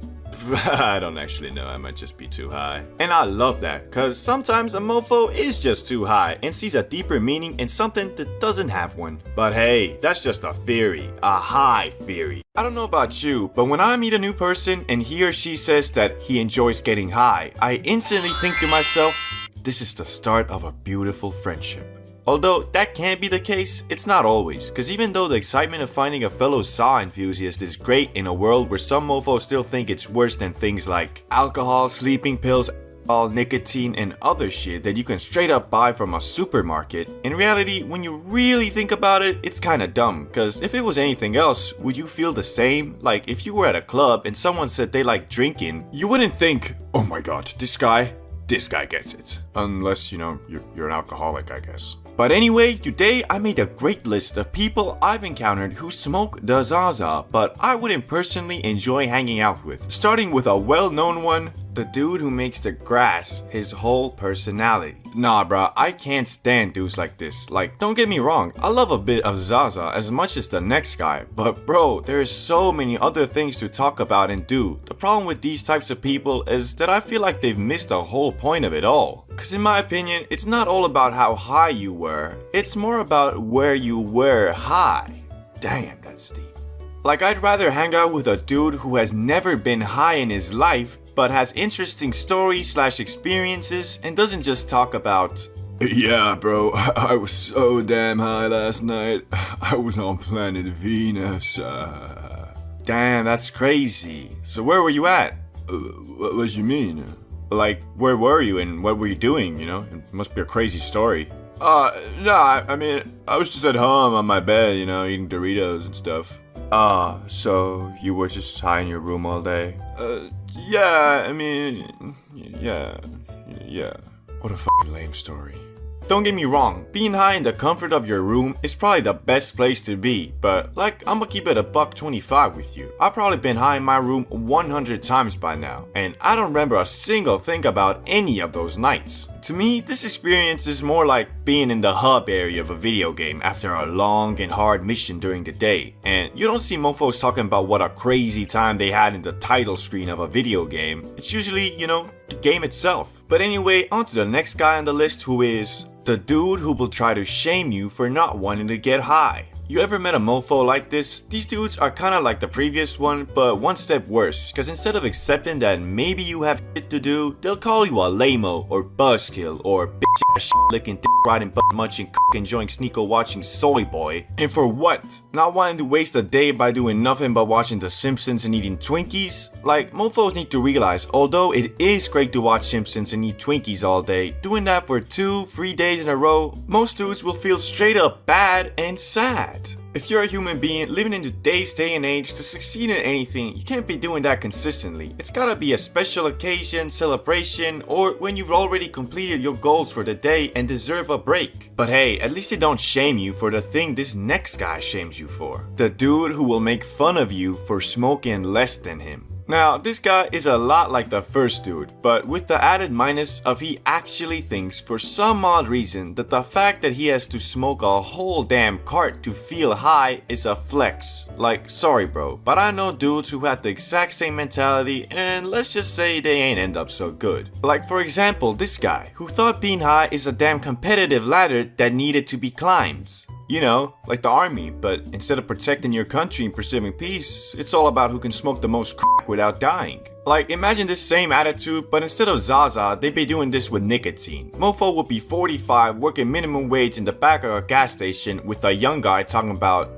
I don't actually know, I might just be too high. And I love that, cause sometimes a mofo is just too high and sees a deeper meaning in something that doesn't have one. But hey, that's just a theory, a high theory. I don't know about you, but when I meet a new person and he or she says that he enjoys getting high, I instantly think to myself, this is the start of a beautiful friendship. Although that can be the case, it's not always, cause even though the excitement of finding a fellow saw enthusiast is great in a world where some mofos still think it's worse than things like alcohol, sleeping pills, nicotine, and other shit that you can straight up buy from a supermarket, in reality, when you really think about it, it's kinda dumb, cause if it was anything else, would you feel the same? Like, if you were at a club and someone said they like drinking, you wouldn't think, oh my god, this guy gets it. Unless, you know, you're an alcoholic, I guess. But anyway, today I made a great list of people I've encountered who smoke the Zaza, but I wouldn't personally enjoy hanging out with. Starting with a well-known one, the dude who makes the grass his whole personality. Nah bruh, I can't stand dudes like this. Like, don't get me wrong, I love a bit of Zaza as much as the next guy, but bro, there's so many other things to talk about and do. The problem with these types of people is that I feel like they've missed the whole point of it all. Cause in my opinion, it's not all about how high you were, it's more about where you were high. Damn, that's deep. Like, I'd rather hang out with a dude who has never been high in his life, but has interesting stories / experiences and doesn't just talk about, yeah bro, I was so damn high last night, I was on planet Venus. Damn, that's crazy. So where were you at? What you mean? Like, where were you and what were you doing, you know? It must be a crazy story. Nah, I mean, I was just at home on my bed, you know, eating Doritos and stuff. So you were just high in your room all day? Yeah, I mean, yeah. What a fucking lame story. Don't get me wrong, being high in the comfort of your room is probably the best place to be, but like, I'ma keep it a $1.25 with you. I've probably been high in my room 100 times by now, and I don't remember a single thing about any of those nights. To me, this experience is more like being in the hub area of a video game after a long and hard mission during the day, and you don't see mofos talking about what a crazy time they had in the title screen of a video game. It's usually, you know, the game itself. But anyway, on to the next guy on the list, who is the dude who will try to shame you for not wanting to get high. You ever met a mofo like this? These dudes are kinda like the previous one, but one step worse, cause instead of accepting that maybe you have shit to do, they'll call you a lame-o or buzzkill or bitch ass shit licking, dick riding, butt munching, cock enjoying, sneako watching soy boy. And for what? Not wanting to waste a day by doing nothing but watching The Simpsons and eating Twinkies? Like, mofos need to realize, although it is great to watch Simpsons and eat Twinkies all day, doing that for 2-3 days in a row, most dudes will feel straight up bad and sad. If you're a human being living in today's day and age, to succeed in anything, you can't be doing that consistently. It's gotta be a special occasion, celebration, or when you've already completed your goals for the day and deserve a break. But hey, at least they don't shame you for the thing this next guy shames you for. The dude who will make fun of you for smoking less than him. Now, this guy is a lot like the first dude, but with the added minus of he actually thinks for some odd reason that the fact that he has to smoke a whole damn cart to feel high is a flex. Like, sorry bro, but I know dudes who had the exact same mentality and let's just say they ain't end up so good. Like for example, this guy, who thought being high is a damn competitive ladder that needed to be climbed. You know, like the army, but instead of protecting your country and pursuing peace, it's all about who can smoke the most crack without dying. Like, imagine this same attitude, but instead of Zaza, they'd be doing this with nicotine. Mofo would be 45, working minimum wage in the back of a gas station with a young guy talking about,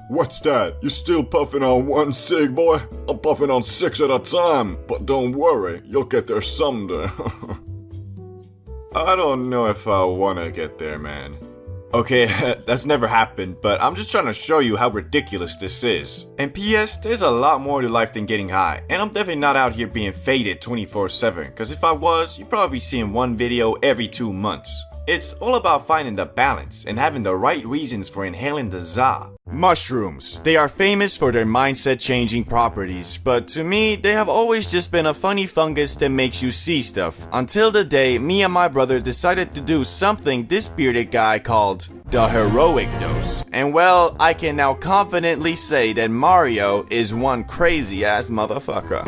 What's that? You still puffing on one cig, boy? I'm puffing on 6 at a time, but don't worry, you'll get there someday. I don't know if I wanna get there, man. Okay, that's never happened, but I'm just trying to show you how ridiculous this is. And P.S., there's a lot more to life than getting high, and I'm definitely not out here being faded 24/7, cause if I was, you'd probably be seeing one video every 2 months. It's all about finding the balance and having the right reasons for inhaling the za. Mushrooms. They are famous for their mindset-changing properties, but to me, they have always just been a funny fungus that makes you see stuff. Until the day me and my brother decided to do something this bearded guy called the heroic dose. And well, I can now confidently say that Mario is one crazy-ass motherfucker.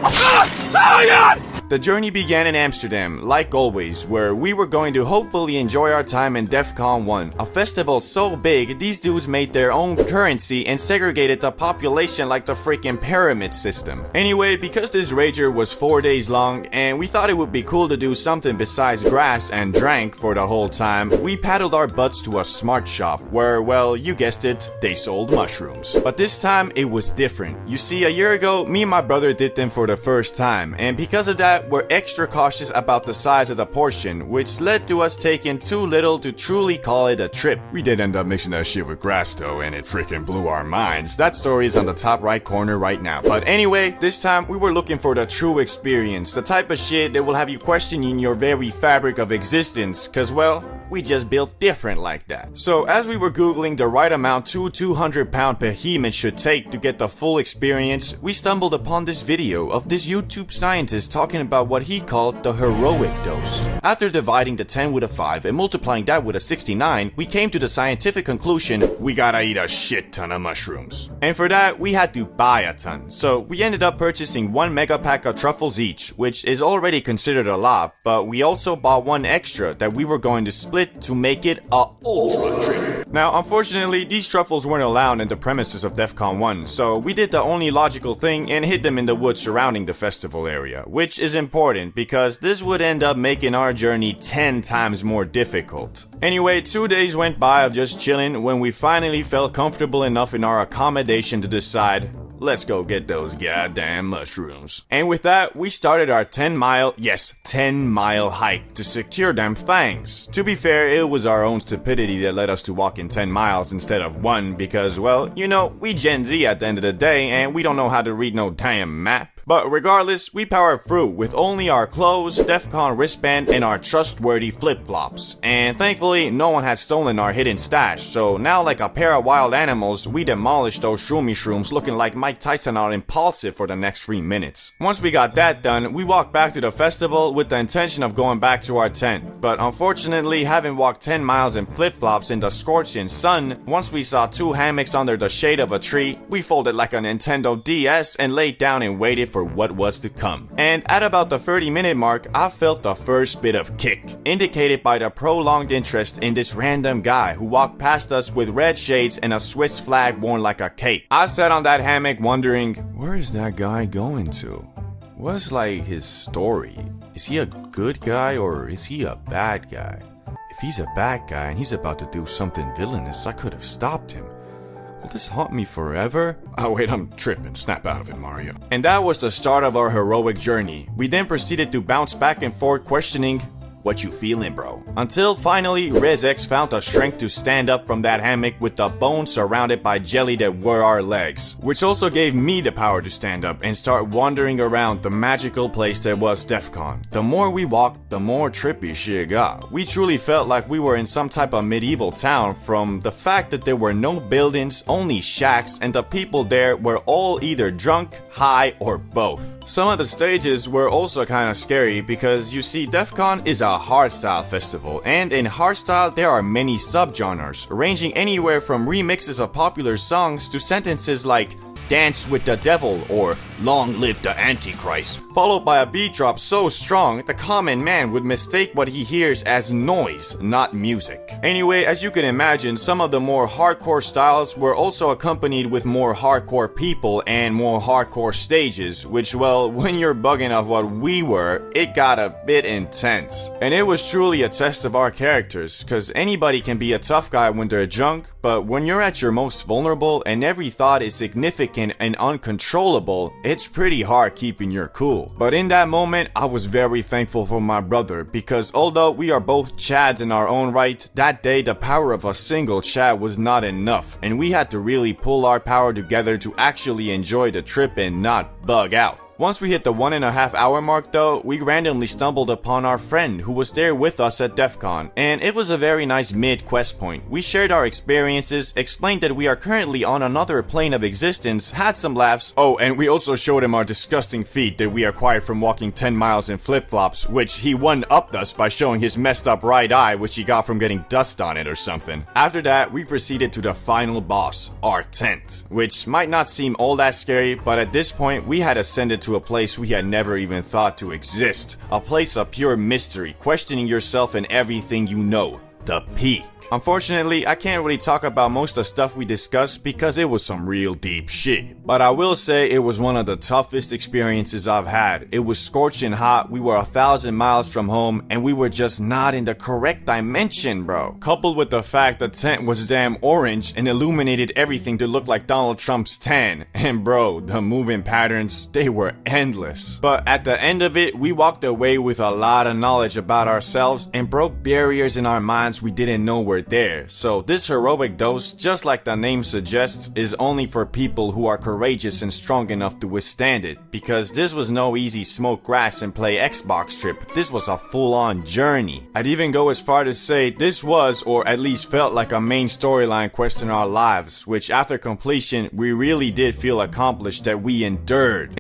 Oh my god! The journey began in Amsterdam, like always, where we were going to hopefully enjoy our time in DEF CON 1, a festival so big these dudes made their own currency and segregated the population like the freaking pyramid system. Anyway, because this rager was 4 days long and we thought it would be cool to do something besides grass and drank for the whole time, we paddled our butts to a smart shop where, well, you guessed it, they sold mushrooms. But this time it was different. You see, a year ago, me and my brother did them for the first time, and because of that, we're extra cautious about the size of the portion, which led to us taking too little to truly call it a trip. We did end up mixing that shit with grass though, and it freaking blew our minds. That story is on the top right corner right now. But anyway, this time we were looking for the true experience, the type of shit that will have you questioning your very fabric of existence, cause well, we just built different like that. So as we were googling the right amount 200-pound behemoth should take to get the full experience, we stumbled upon this video of this YouTube scientist talking about what he called the heroic dose. After dividing the 10 with a 5 and multiplying that with a 69, we came to the scientific conclusion, we gotta eat a shit ton of mushrooms. And for that, we had to buy a ton. So we ended up purchasing 1 mega pack of truffles each, which is already considered a lot, but we also bought 1 extra that we were going to split to make it a ultra trip. Now, unfortunately, these truffles weren't allowed in the premises of DEF CON 1, so we did the only logical thing and hid them in the woods surrounding the festival area, which is important because this would end up making our journey 10 times more difficult. Anyway, 2 days went by of just chilling when we finally felt comfortable enough in our accommodation to decide, let's go get those goddamn mushrooms. And with that, we started our 10-mile hike to secure them things. To be fair, it was our own stupidity that led us to walk in 10 miles instead of 1 because, well, you know, we Gen Z at the end of the day and we don't know how to read no damn map. But regardless, we powered through with only our clothes, DEF CON wristband, and our trustworthy flip-flops. And thankfully, no one had stolen our hidden stash, so now like a pair of wild animals, we demolished those shrooms looking like Mike Tyson on Impulsive for the next 3 minutes. Once we got that done, we walked back to the festival with the intention of going back to our tent. But unfortunately, having walked 10 miles in flip-flops in the scorching sun, once we saw 2 hammocks under the shade of a tree, we folded like a Nintendo DS and laid down and waited for what was to come. And at about the 30-minute mark, I felt the first bit of kick, indicated by the prolonged interest in this random guy who walked past us with red shades and a Swiss flag worn like a cape. I sat on that hammock wondering, where is that guy going to? What's like his story? Is he a good guy or is he a bad guy? If he's a bad guy and he's about to do something villainous, I could have stopped him. Will this haunt me forever? Oh wait, I'm tripping. Snap out of it, Mario. And that was the start of our heroic journey. We then proceeded to bounce back and forth questioning, what you feeling, bro? Until finally, ResX found the strength to stand up from that hammock with the bones surrounded by jelly that were our legs. Which also gave me the power to stand up and start wandering around the magical place that was DEF CON. The more we walked, the more trippy shit got. We truly felt like we were in some type of medieval town from the fact that there were no buildings, only shacks, and the people there were all either drunk, high, or both. Some of the stages were also kinda scary because you see, DEF CON is a hardstyle festival, and in hardstyle there are many subgenres, ranging anywhere from remixes of popular songs to sentences like "Dance with the Devil" or "Long live the Antichrist," followed by a beat drop so strong the common man would mistake what he hears as noise, not music. Anyway, as you can imagine, some of the more hardcore styles were also accompanied with more hardcore people and more hardcore stages, which, well, when you're bugging off what we were, it got a bit intense. And it was truly a test of our characters, cause anybody can be a tough guy when they're drunk, But when you're at your most vulnerable and every thought is significant and uncontrollable, it's pretty hard keeping your cool. But in that moment, I was very thankful for my brother because although we are both Chads in our own right, that day the power of a single Chad was not enough and we had to really pull our power together to actually enjoy the trip and not bug out. Once we hit the 1.5 hour mark though, we randomly stumbled upon our friend who was there with us at DEF CON, and it was a very nice mid-quest point. We shared our experiences, explained that we are currently on another plane of existence, had some laughs. Oh, and we also showed him our disgusting feet that we acquired from walking 10 miles in flip-flops, which he one-upped us by showing his messed up right eye, which he got from getting dust on it or something. After that, we proceeded to the final boss, our tent, which might not seem all that scary, but at this point, we had ascended to a place we had never even thought to exist. A place of pure mystery, questioning yourself and everything you know. The peak. Unfortunately, I can't really talk about most of the stuff we discussed because it was some real deep shit. But I will say it was one of the toughest experiences I've had. It was scorching hot, we were 1,000 miles from home, and we were just not in the correct dimension, bro. Coupled with the fact the tent was damn orange and illuminated everything to look like Donald Trump's tan. And bro, the moving patterns, they were endless. But at the end of it, we walked away with a lot of knowledge about ourselves and broke barriers in our minds we didn't know were there. So this heroic dose, just like the name suggests, is only for people who are courageous and strong enough to withstand it. Because this was no easy smoke grass and play Xbox trip. This was a full-on journey. I'd even go as far to say this was, or at least felt like, a main storyline quest in our lives, which after completion we really did feel accomplished that we endured.